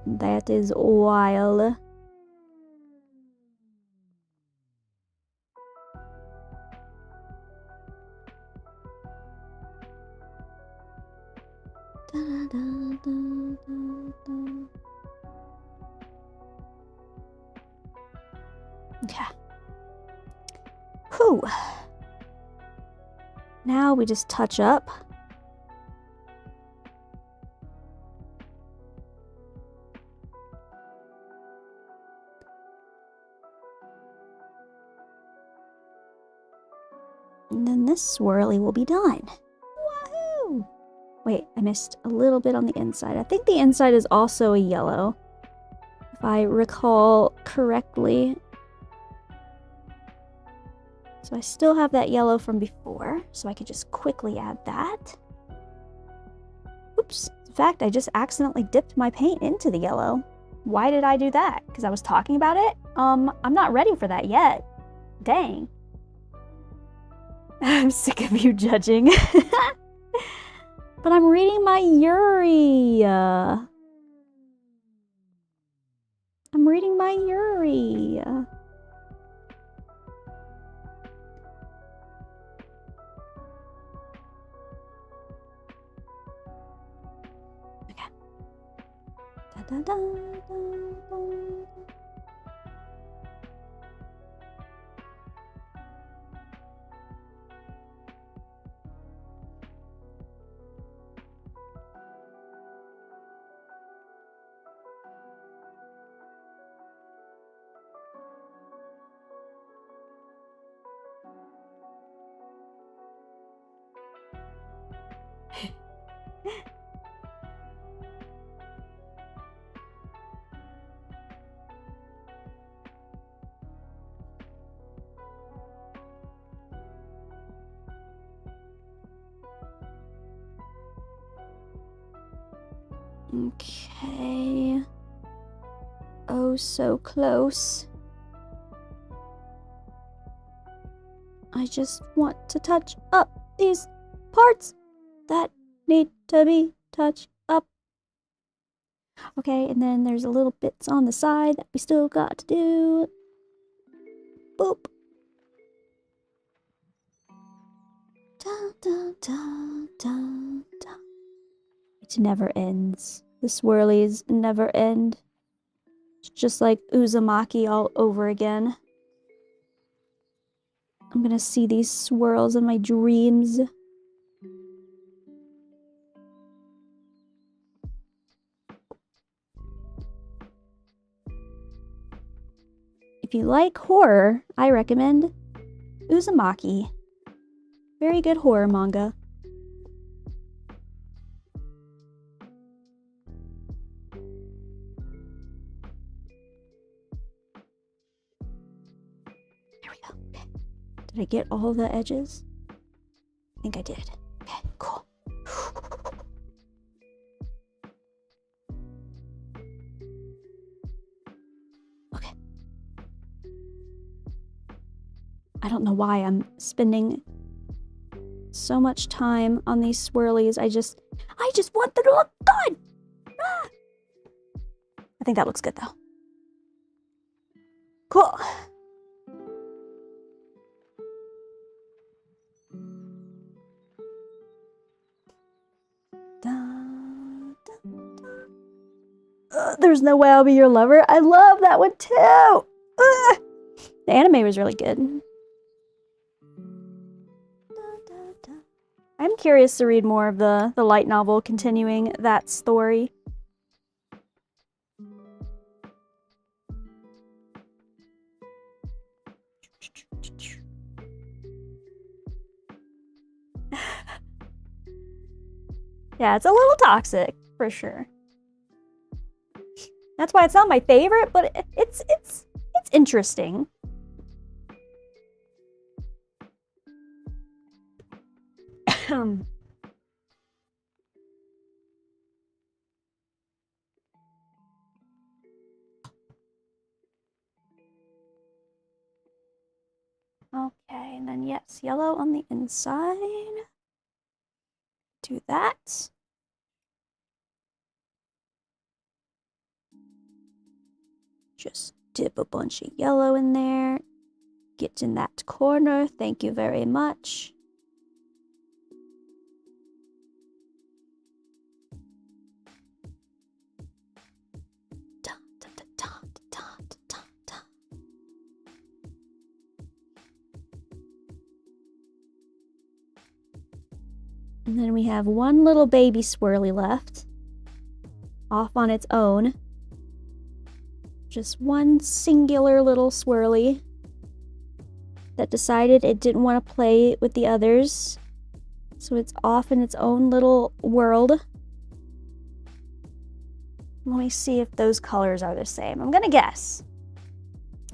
That is wild. Okay. Whew. Now we just touch up. And then this swirly will be done. Woohoo! Wait, I missed a little bit on the inside. I think the inside is also a yellow, if I recall correctly. So I still have that yellow from before, so I could just quickly add that. Oops. In fact, I just accidentally dipped my paint into the yellow. Why did I do that? Because I was talking about it? I'm not ready for that yet. Dang. I'm sick of you judging. But I'm reading my Yuri. I'm reading my Yuri. da, da, da, da. Okay. Oh, so close. I just want to touch up these parts that need to be touched up. Okay, and then there's a little bits on the side that we still got to do. Boop. Dun, dun, dun, dun, dun. It never ends. The swirlies never end. It's just like Uzumaki all over again. I'm gonna see these swirls in my dreams. If you like horror, I recommend Uzumaki. Very good horror manga. There we go. Okay. Did I get all the edges? I think I did. Okay, cool. Okay. I don't know why I'm spending so much time on these swirlies. I just want them to look good. Ah! I think that looks good though. Cool. There's no way I'll be your lover. I love that one too. The anime was really good. I'm curious to read more of the light novel continuing that story. Yeah, it's a little toxic for sure. That's why it's not my favorite, but it's interesting. Okay, and then yes, yellow on the inside. Do that. Just dip a bunch of yellow in there. Get in that corner. Thank you very much. And then we have one little baby swirly left. Off on its own. Just one singular little swirly that decided it didn't want to play with the others. So it's off in its own little world. Let me see if those colors are the same. I'm gonna guess.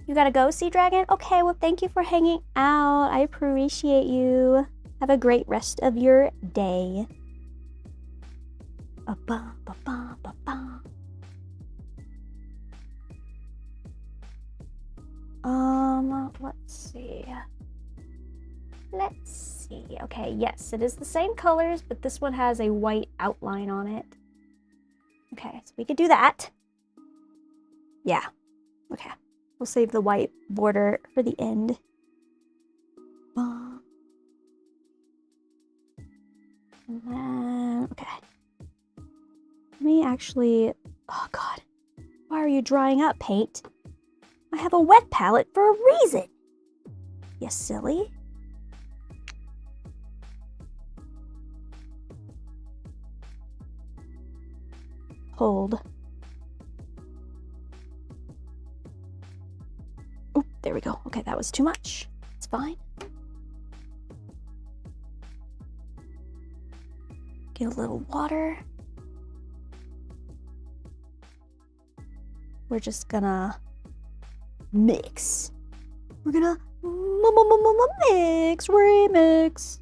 You gotta go, Sea Dragon? Okay, well, thank you for hanging out. I appreciate you. Have a great rest of your day. Let's see. Let's see. Okay, yes, it is the same colors, but this one has a white outline on it. Okay, so we could do that. Yeah. Okay. We'll save the white border for the end. And then, okay. Let me actually, oh God. Why are you drying up, paint? I have a wet palette for a reason. You silly. Hold. Oh, there we go. Okay, that was too much. It's fine. Get a little water. We're just gonna mix. We're gonna mix, remix.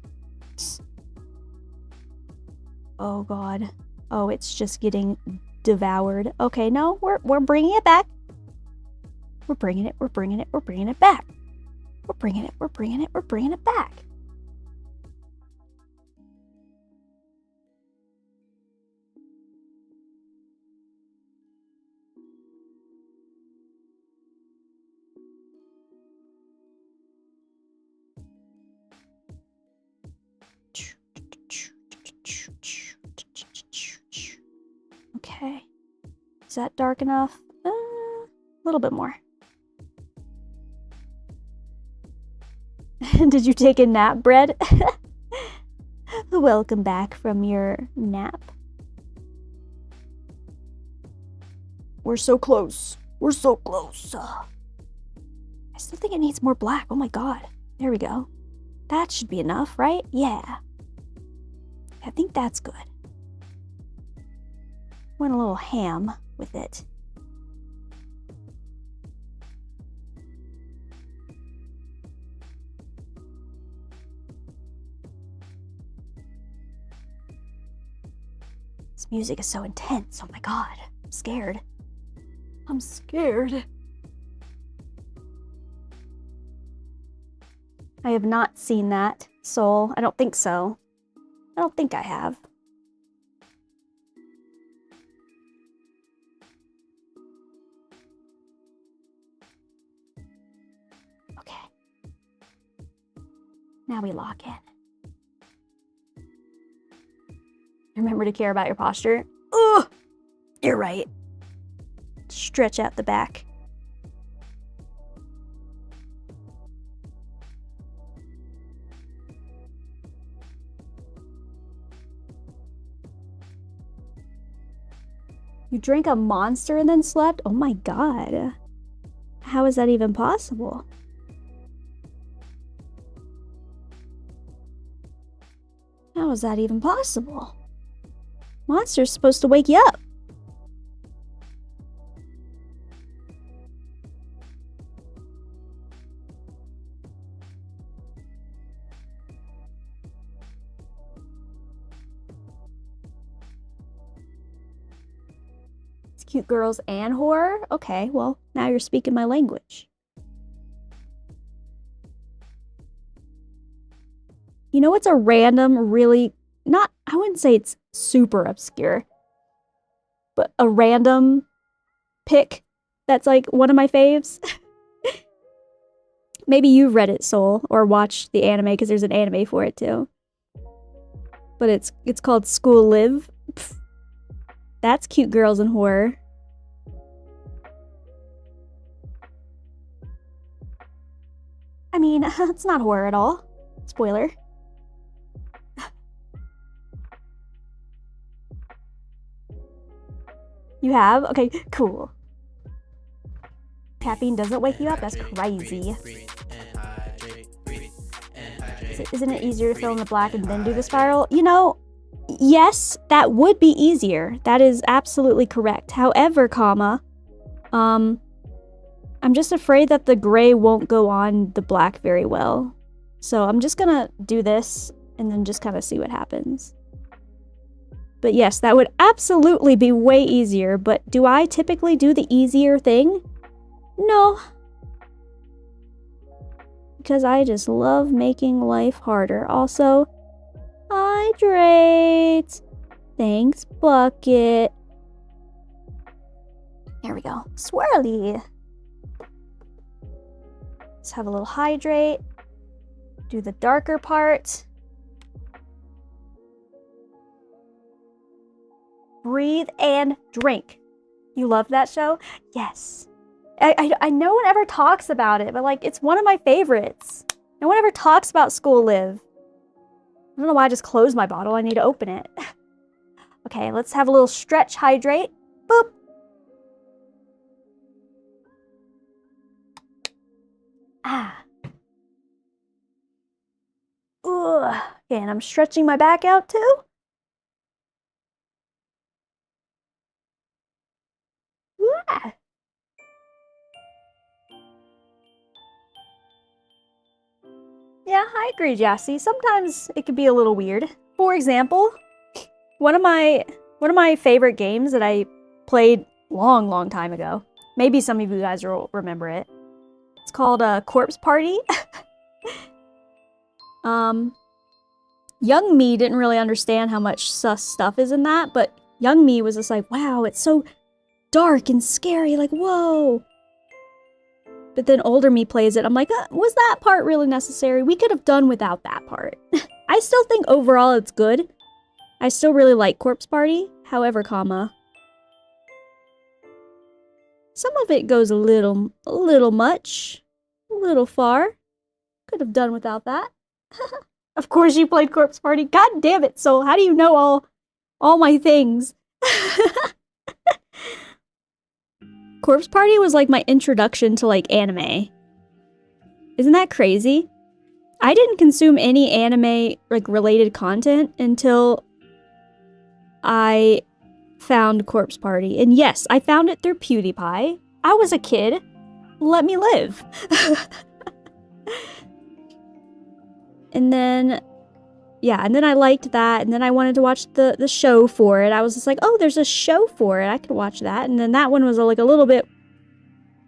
Oh God. Oh, it's just getting devoured. Okay, no, we're bringing it back. We're bringing it back. We're bringing it back. Okay. Is that dark enough? A little bit more. Did you take a nap, Bread? Welcome back from your nap. We're so close. We're so close. I still think it needs more black. Oh my God. There we go. That should be enough, right? Yeah. I think that's good. Went a little ham with it. This music is so intense. Oh my God. I'm scared. I'm scared. I have not seen that, Soul. I don't think so. I don't think I have. Okay. Now we lock in. Remember to care about your posture. Ugh! You're right. Stretch out the back. You drank a Monster and then slept? Oh my God. How is that even possible? How is that even possible? Monster's supposed to wake you up. Cute girls and horror? Okay, well, now you're speaking my language. You know what's a random, really, not, I wouldn't say it's super obscure, but a random pick that's like one of my faves? Maybe you've read it, Soul, or watched the anime, because there's an anime for it too. But it's called School Live. Pfft. That's cute girls and horror. I mean, it's not horror at all. Spoiler. You have? Okay, cool. Caffeine doesn't wake you up? That's crazy. Isn't it easier to fill in the black and then do the spiral? You know, yes, that would be easier. That is absolutely correct. However, I'm just afraid that the gray won't go on the black very well. So I'm just gonna do this and then just kind of see what happens. But yes, that would absolutely be way easier. But do I typically do the easier thing? No. Because I just love making life harder. Also, hydrate. Thanks, Bucket. There we go. Swirly. Let's have a little hydrate. Do the darker part. Breathe and drink. You love that show? Yes. No one ever talks about it, but like it's one of my favorites. No one ever talks about School Live. I don't know why I just closed my bottle. I need to open it. Okay, let's have a little stretch hydrate. Boop. Ah. Ugh. Okay, and I'm stretching my back out too. Ah. Yeah, I agree, Jassy. Sometimes it can be a little weird. For example, one of my favorite games that I played long time ago. Maybe some of you guys will remember it. It's called Corpse Party. Young me didn't really understand how much sus stuff is in that, but young me was just like, wow, it's so dark and scary, like, whoa. But then older me plays it, I'm like, was that part really necessary? We could have done without that part. I still think overall it's good. I still really like Corpse Party, however, some of it goes a little much, a little far. Could have done without that. Of course you played Corpse Party. God damn it, Soul. How do you know all my things? Corpse Party was like my introduction to like anime. Isn't that crazy? I didn't consume any anime like related content until I found Corpse Party. And yes, I found it through PewDiePie. I was a kid. Let me live. And then, yeah, and then I liked that, and then I wanted to watch the show for it. I was just like, oh, there's a show for it. I could watch that. And then that one was like a little bit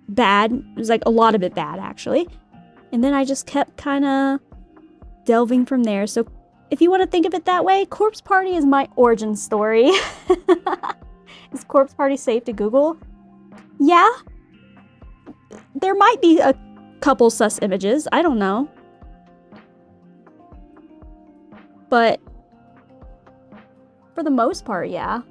bad. It was like a lot of it bad, actually. And then I just kept kind of delving from there. So if you want to think of it that way, Corpse Party is my origin story. Is Corpse Party safe to Google? Yeah. There might be a couple sus images. I don't know. But for the most part, yeah.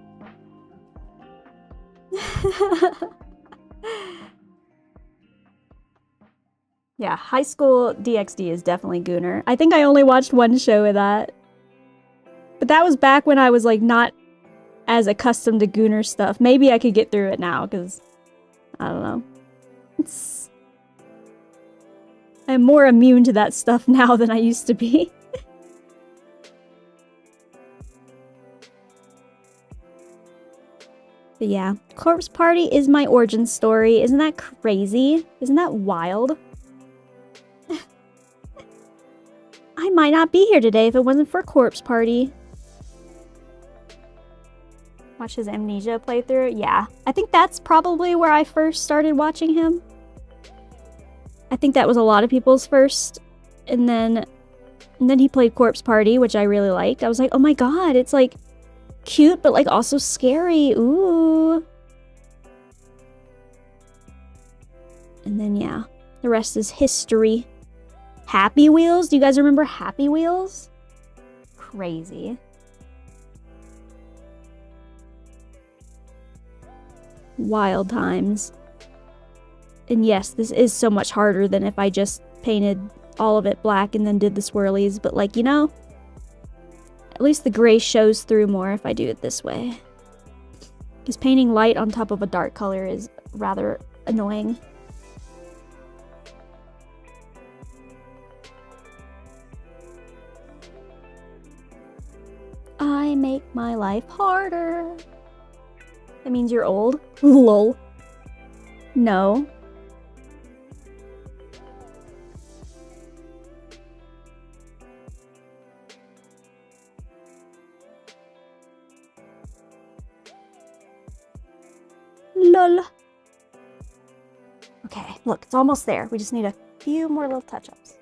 Yeah, High School DxD is definitely Gooner. I think I only watched one show of that. But that was back when I was like not as accustomed to Gooner stuff. Maybe I could get through it now, because I don't know. I'm more immune to that stuff now than I used to be. But yeah, Corpse Party is my origin story. Isn't that crazy? Isn't that wild? I might not be here today if it wasn't for Corpse Party. Watch his Amnesia playthrough? Yeah. I think that's probably where I first started watching him. I think that was a lot of people's first. And then he played Corpse Party, which I really liked. I was like, oh my god, it's like cute, but like also scary. Ooh. And then yeah, the rest is history. Happy Wheels? Do you guys remember Happy Wheels? Crazy. Wild times. And yes, this is so much harder than if I just painted all of it black and then did the swirlies, but like, you know, at least the gray shows through more if I do it this way. Because painting light on top of a dark color is rather annoying. I make my life harder. That means you're old? Lol. No. Lol. Okay, look, it's almost there. We just need a few more little touch-ups.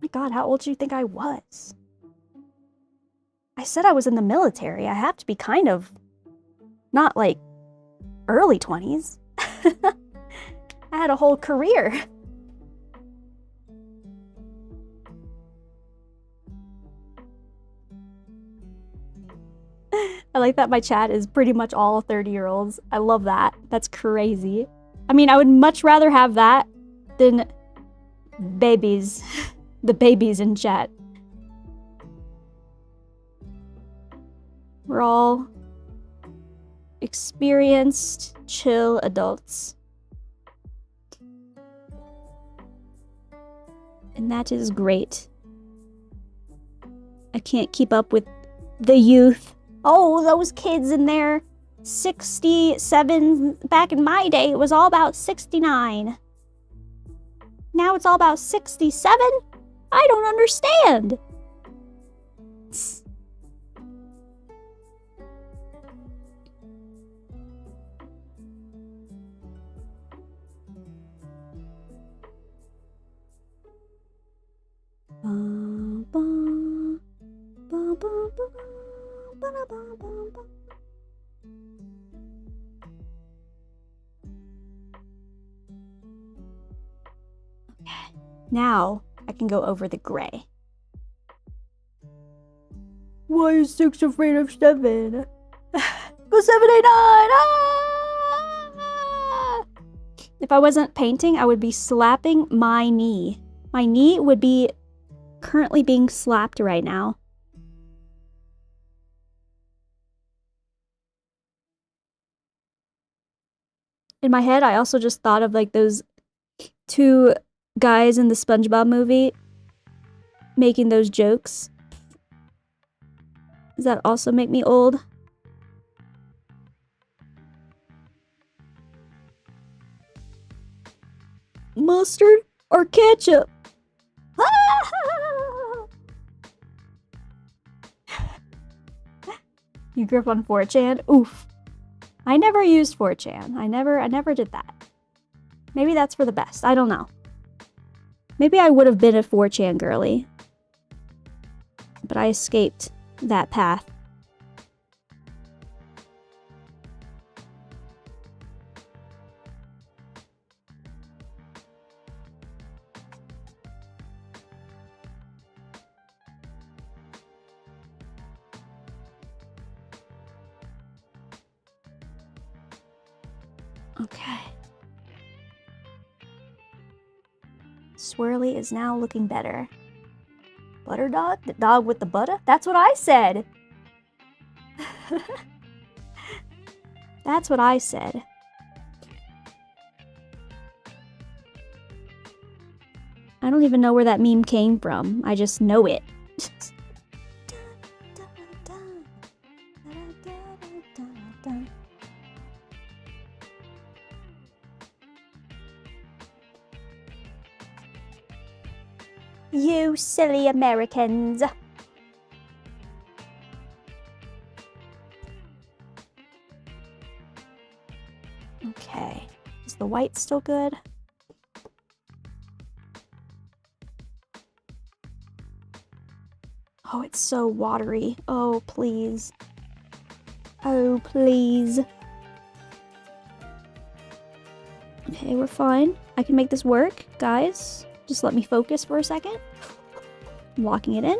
My god, how old do you think I was? I said I was in the military. I have to be kind of not like early 20s. I had a whole career. I like that my chat is pretty much all 30-year-olds. I love that. That's crazy. I mean, I would much rather have that than babies. The babies in chat. We're all experienced, chill adults. And that is great. I can't keep up with the youth. Oh, those kids in there. 67. Back in my day, it was all about 69. Now it's all about 67? I don't understand. Now I can go over the gray. Why is 6 afraid of 7? Go 789! Ah! If I wasn't painting, I would be slapping my knee. My knee would be currently being slapped right now. In my head, I also just thought of like those 2 guys in the SpongeBob movie making those jokes. Does that also make me old? Mustard or ketchup? You grew up on 4chan? Oof. I never used 4chan. I never did that. Maybe that's for the best. I don't know. Maybe I would have been a 4chan girly. But I escaped that path. Okay. Swirly is now looking better. Butter dog? The dog with the butter? That's what I said! That's what I said. I don't even know where that meme came from. I just know it. You silly Americans. Okay. Is the white still good? Oh, it's so watery. Oh, please. Oh, please. Okay, we're fine. I can make this work, guys. Just let me focus for a second. I'm locking it in.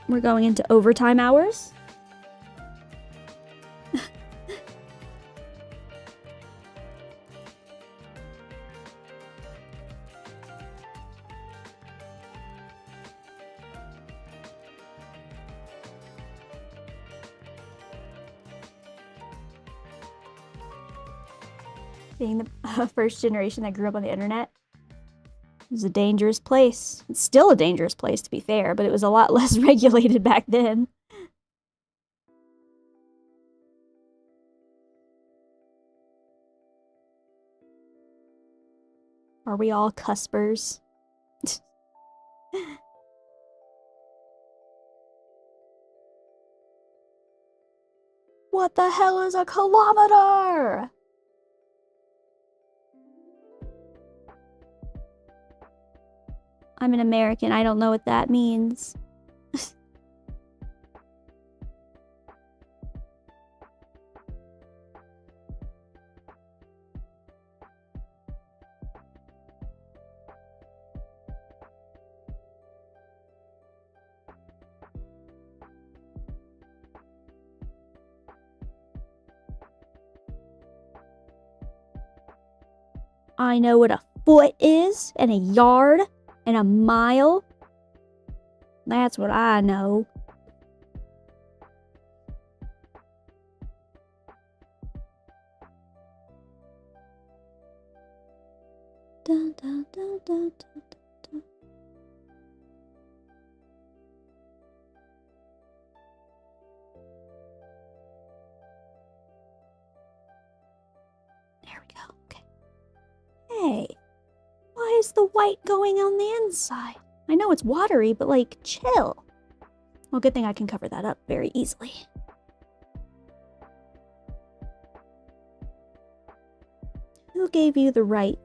We're going into overtime hours. Being the first generation that grew up on the internet, it was a dangerous place. It's still a dangerous place, to be fair, but it was a lot less regulated back then. Are we all cuspers? What the hell is a kilometer? I'm an American. I don't know what that means. I know what a foot is, and a yard, and a mile. That's what I know. Dun, dun, dun, dun, dun, dun. There we go. Okay. Hey, why is the white going on the inside? I know it's watery, but like, chill. Well, good thing I can cover that up very easily. Who gave you the right?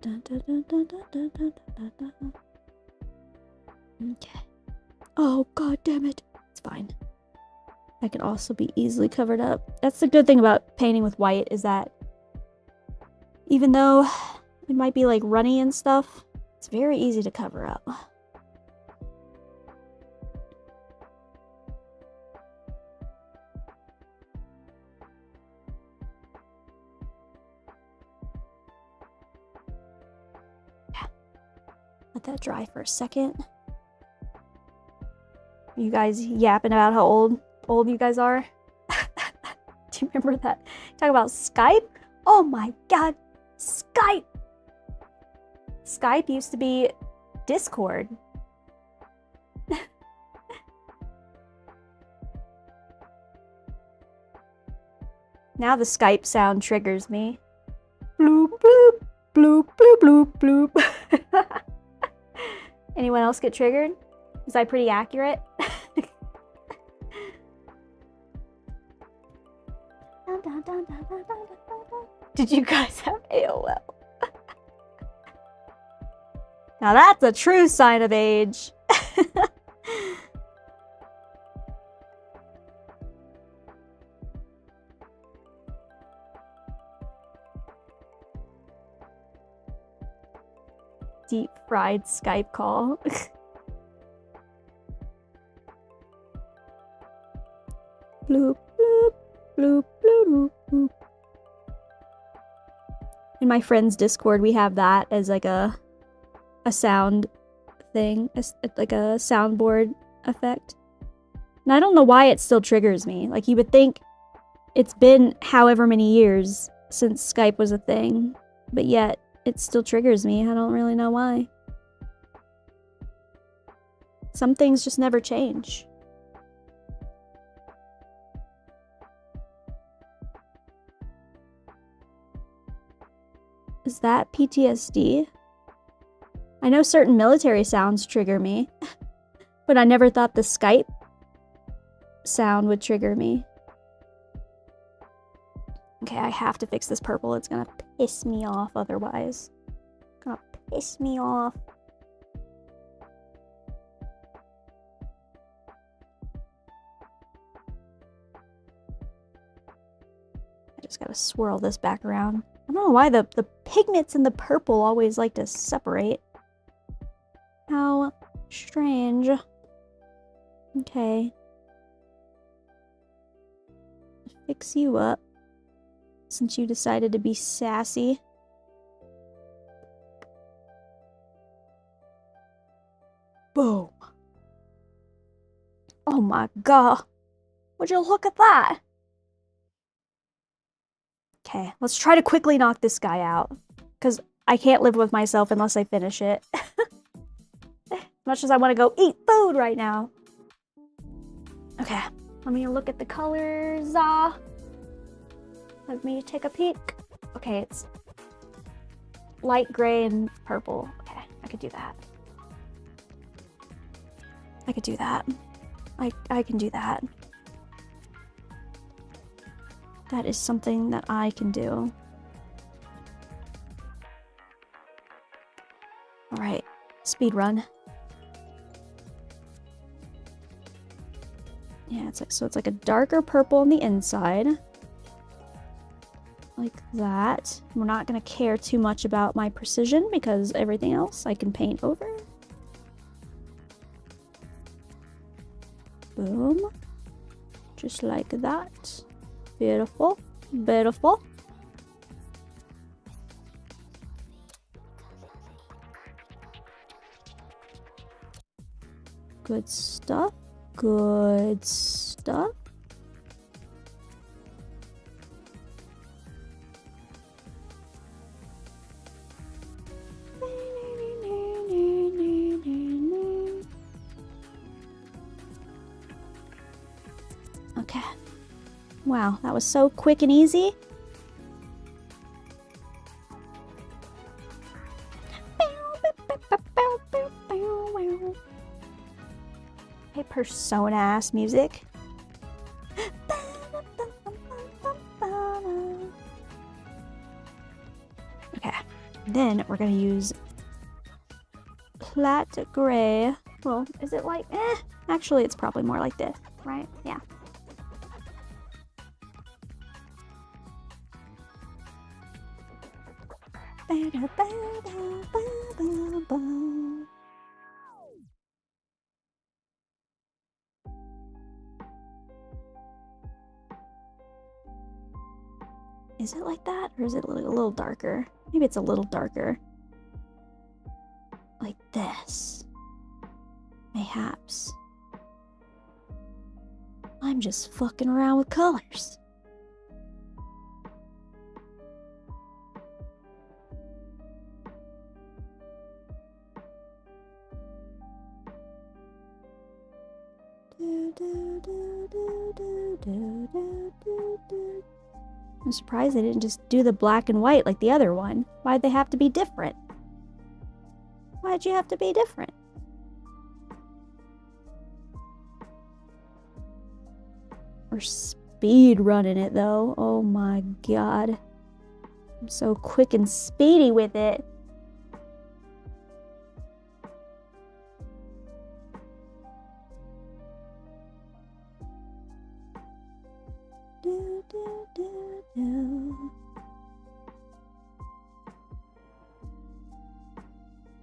Dun, dun, dun, dun, dun, dun, dun, dun, dun, dun. Okay. Oh, god damn it. It's fine. That can also be easily covered up. That's the good thing about painting with white, is that even though it might be like runny and stuff, it's very easy to cover up. Yeah. Let that dry for a second. You guys yapping about how old you guys are? Do you remember that? Talk about Skype? Oh my god, Skype! Skype used to be Discord. Now the Skype sound triggers me. Bloop, bloop, bloop, bloop, bloop, bloop. Anyone else get triggered? Was I pretty accurate? Did you guys have AOL? Now that's a true sign of age. Deep fried Skype call. Bloop, bloop, bloop, bloop, bloop. In my friend's Discord, we have that as like a sound thing, like a soundboard effect. And I don't know why it still triggers me. Like, you would think it's been however many years since Skype was a thing, but yet it still triggers me. I don't really know why. Some things just never change. Is that PTSD? I know certain military sounds trigger me, but I never thought the Skype sound would trigger me. Okay, I have to fix this purple. It's gonna piss me off otherwise. It's gonna piss me off. I just gotta swirl this back around. I don't know why the pigments in the purple always like to separate. How strange. Okay. Fix you up, since you decided to be sassy. Boom. Oh my god. Would you look at that? Okay, let's try to quickly knock this guy out, because I can't live with myself unless I finish it. Much as I want to go eat food right now. Okay, let me look at the colors. Let me take a peek. Okay, it's light gray and purple. Okay, I could do that. I could do that. I can do that. That is something that I can do. Alright, speed run. Yeah, it's like, so it's like a darker purple on the inside. like that. We're not going to care too much about my precision because everything else I can paint over. Boom. Just like that. Beautiful. Beautiful. Good stuff. Good stuff. Okay. Wow, that was so quick and easy. Hey, Persona-ass music. Okay, then we're gonna use Plat Gray. Well, is it like, actually it's probably more like this, right? Yeah. Is it like that? Or is it a little darker? Maybe it's a little darker. Like this. Mayhaps. I'm just fucking around with colors. I'm surprised they didn't just do the black and white like the other one. Why'd they have to be different? Why'd you have to be different? We're speed running it though. Oh my god. I'm so quick and speedy with it.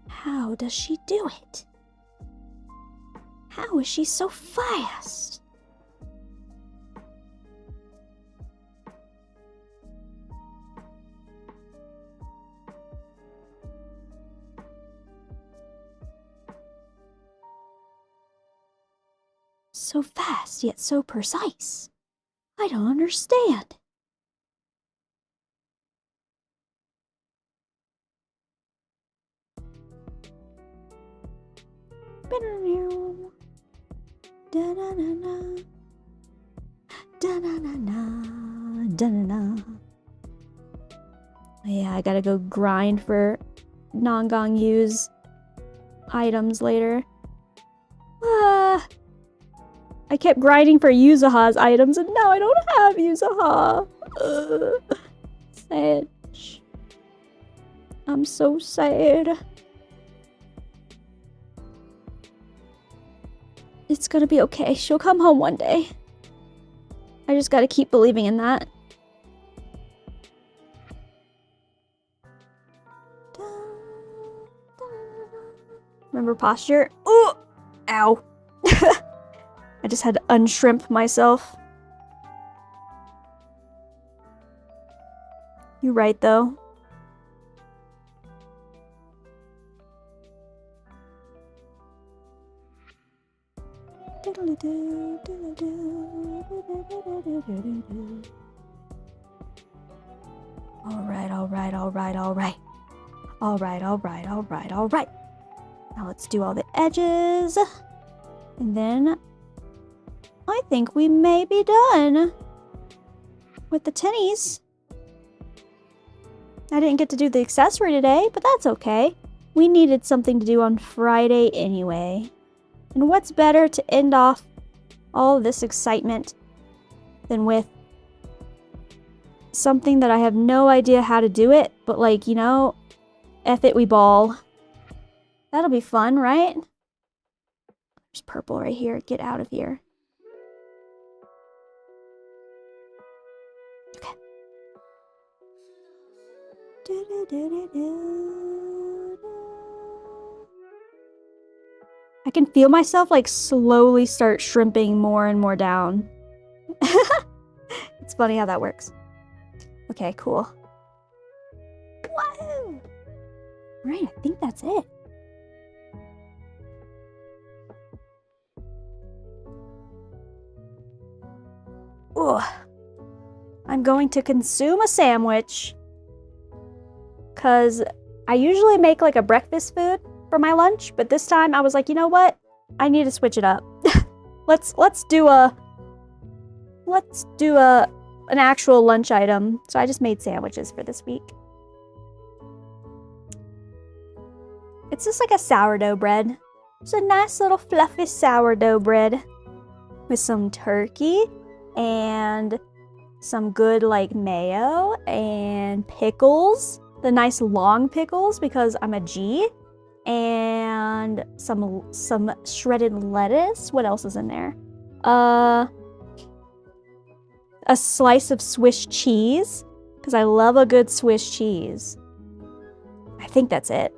How does she do it? How is she so fast? So fast, yet so precise. I don't understand. Da-na-na-na. Da-na-na-na. Da-na-na. Yeah, I gotta go grind for non-gong use items later. I kept grinding for Yuzaha's items and now I don't have Yuzaha. Sad. I'm so sad. It's gonna be okay. She'll come home one day. I just gotta keep believing in that. Remember posture? Ooh! Ow. I just had to unshrimp myself. You're right, though. Alright, alright, alright, alright. Alright, alright, alright, alright. Now let's do all the edges. And then I think we may be done with the tinnies. I didn't get to do the accessory today, but that's okay. We needed something to do on Friday anyway. And what's better to end off all of this excitement than with something that I have no idea how to do it, but like, you know, F it, we ball. That'll be fun, right? There's purple right here. Get out of here. Okay. I can feel myself like slowly start shrimping more and more down. It's funny how that works. Okay, cool. Whoa! Right, I think that's it. Ugh. I'm going to consume a sandwich. Because I usually make like a breakfast food for my lunch, but this time I was like, you know what? I need to switch it up. let's do an actual lunch item. So I just made sandwiches for this week. It's just like a sourdough bread. It's a nice little fluffy sourdough bread with some turkey and some good like mayo and pickles. The nice long pickles because I'm a G. And some shredded lettuce. What else is in there? A slice of Swiss cheese because I love a good Swiss cheese. I think that's it.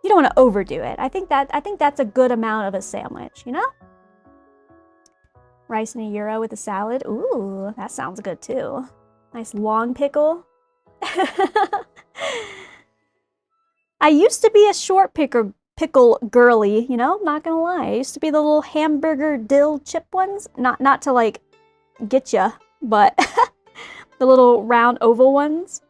You don't want to overdo it. I think that's a good amount of a sandwich, you know? Rice and a gyro with a salad. Ooh, that sounds good too. Nice long pickle. I used to be a short pickle girly, you know, not gonna lie. I used to be the little hamburger dill chip ones. Not to like get ya, but the little round oval ones.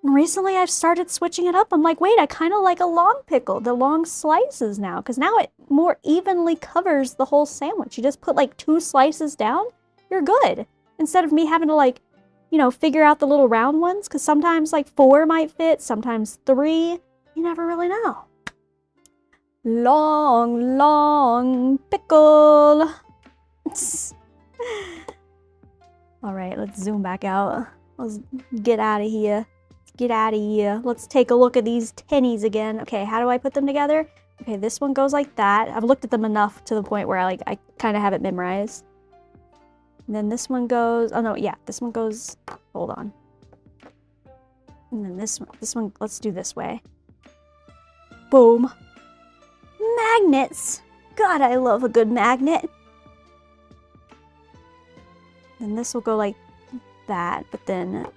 And recently I've started switching it up. I'm like, wait, I kind of like a long pickle, the long slices now, because now it more evenly covers the whole sandwich. You just put like 2 slices down, you're good. Instead of me having to like, you know, figure out the little round ones, because sometimes like 4 might fit, sometimes 3. You never really know. Long pickle. All right, let's zoom back out. Let's get out of here. Get out of here. Let's take a look at these tennies again. Okay, how do I put them together? Okay, this one goes like that. I've looked at them enough to the point where I kind of have it memorized. And then this one goes, oh no, yeah, this one goes, hold on. And then this one, let's do this way. Boom. Magnets. God, I love a good magnet. And this will go like that, but then,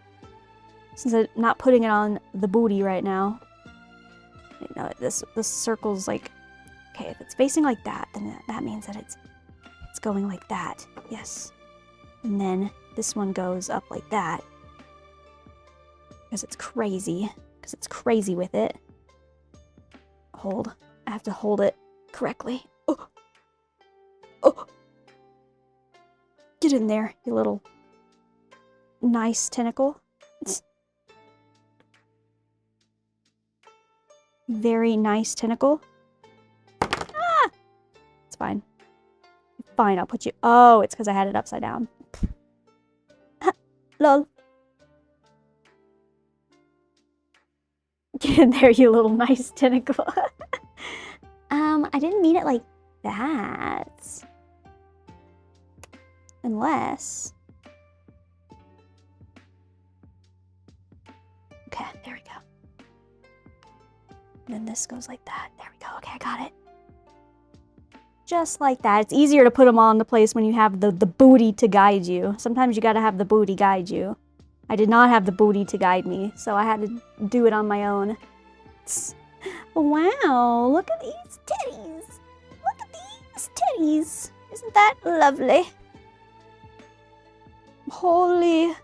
since I'm not putting it on the booty right now, you know, this circle's like, okay, if it's facing like that, then that means that it's going like that. Yes. And then this one goes up like that. Because it's crazy. Because it's crazy with it. Hold. I have to hold it correctly. Oh. Oh. Get in there, you little nice tentacle. Very nice tentacle. Ah! It's fine. Fine, I'll put you... Oh, it's because I had it upside down. Lol. Get in there, you little nice tentacle. I didn't mean it like that. Unless... Okay, there we go. And then this goes like that. There we go. Okay, I got it. Just like that. It's easier to put them all into place when you have the booty to guide you. Sometimes you gotta have the booty guide you. I did not have the booty to guide me, so I had to do it on my own. Wow, look at these titties. Look at these titties. Isn't that lovely? Holy.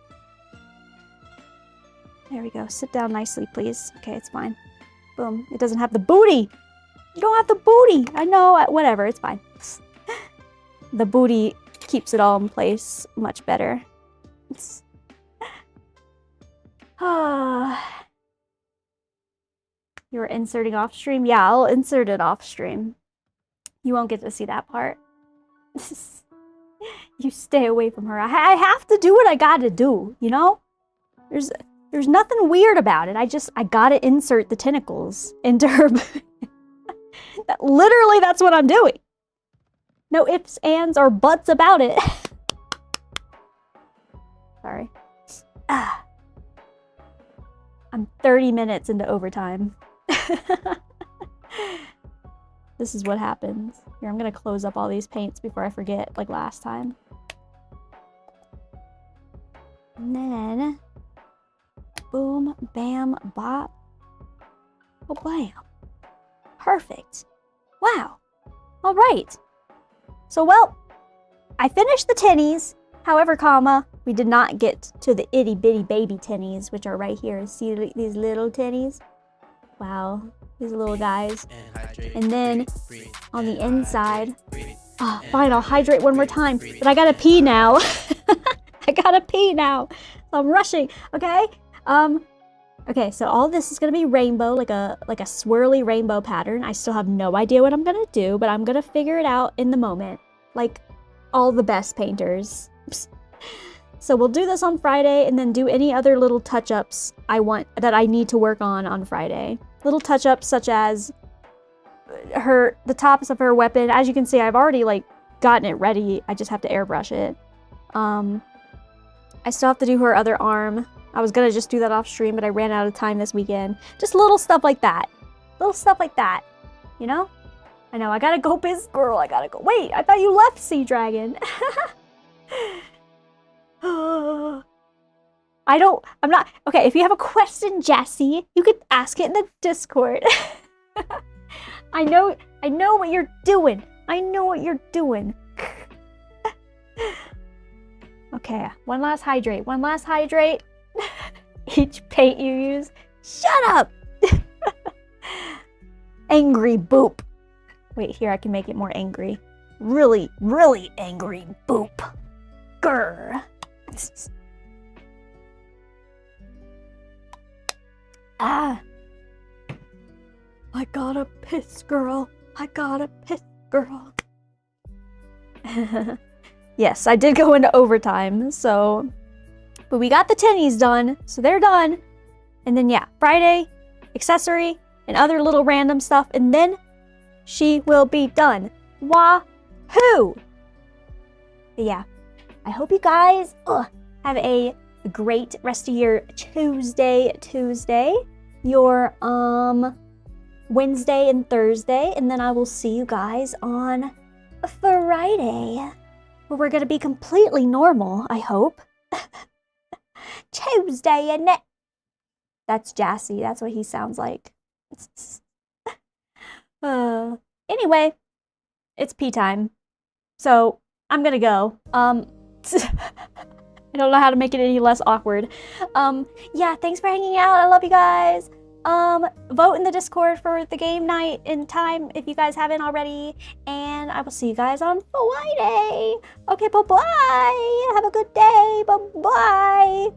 There we go. Sit down nicely, please. Okay, it's fine. Boom. It doesn't have the booty. You don't have the booty. I know. Whatever. It's fine. The booty keeps it all in place much better. You were inserting off stream? Yeah, I'll insert it off stream. You won't get to see that part. You stay away from her. I have to do what I gotta do, you know? There's nothing weird about it. I gotta insert the tentacles into her. Literally, that's what I'm doing. No ifs, ands, or buts about it. Sorry. I'm 30 minutes into overtime. This is what happens. Here, I'm gonna close up all these paints before I forget, like last time. And then, boom, bam, bop. Oh, bam. Perfect. Wow. All right. So, well, I finished the tinnies. However, comma, we did not get to the itty bitty baby tinnies, which are right here. See these little tinnies? Wow, these little guys. And then on the inside, fine, I'll hydrate one more time. But I gotta pee now. I gotta pee now. So I'm rushing. Okay. Okay. So all this is gonna be rainbow, like a swirly rainbow pattern. I still have no idea what I'm gonna do, but I'm gonna figure it out in the moment, like all the best painters. So we'll do this on Friday and then do any other little touch-ups that I need to work on Friday. Little touch-ups such as the tops of her weapon. As you can see, I've already like gotten it ready. I just have to airbrush it. I still have to do her other arm. I was gonna just do that off stream, but I ran out of time this weekend. Just little stuff like that. Little stuff like that. You know? I know, I gotta go, Biz Girl. I gotta go. Wait, I thought you left, Sea Dragon. I'm not, okay, if you have a question, Jessie, you could ask it in the Discord. I know what you're doing. I know what you're doing. Okay, one last hydrate. Each paint you use. Shut up! Angry boop. Wait, here I can make it more angry. Really, really angry boop. Grr. Ah. I gotta piss, girl. I gotta piss, girl. Yes, I did go into overtime, so... But we got the tinnies done, so they're done. And then, yeah, Friday, accessory, and other little random stuff, and then she will be done. Wahoo! But yeah, I hope you guys have a great rest of your Tuesday, your Wednesday and Thursday, and then I will see you guys on Friday, where we're gonna be completely normal, I hope. Tuesday, and that's Jassy. That's what he sounds like. Anyway, it's pee time, so I'm gonna go. I don't know how to make it any less awkward. Yeah, thanks for hanging out. I love you guys. Vote in the Discord for the game night in time if you guys haven't already. And I will see you guys on Friday. Okay, bye-bye. Have a good day. Bye-bye.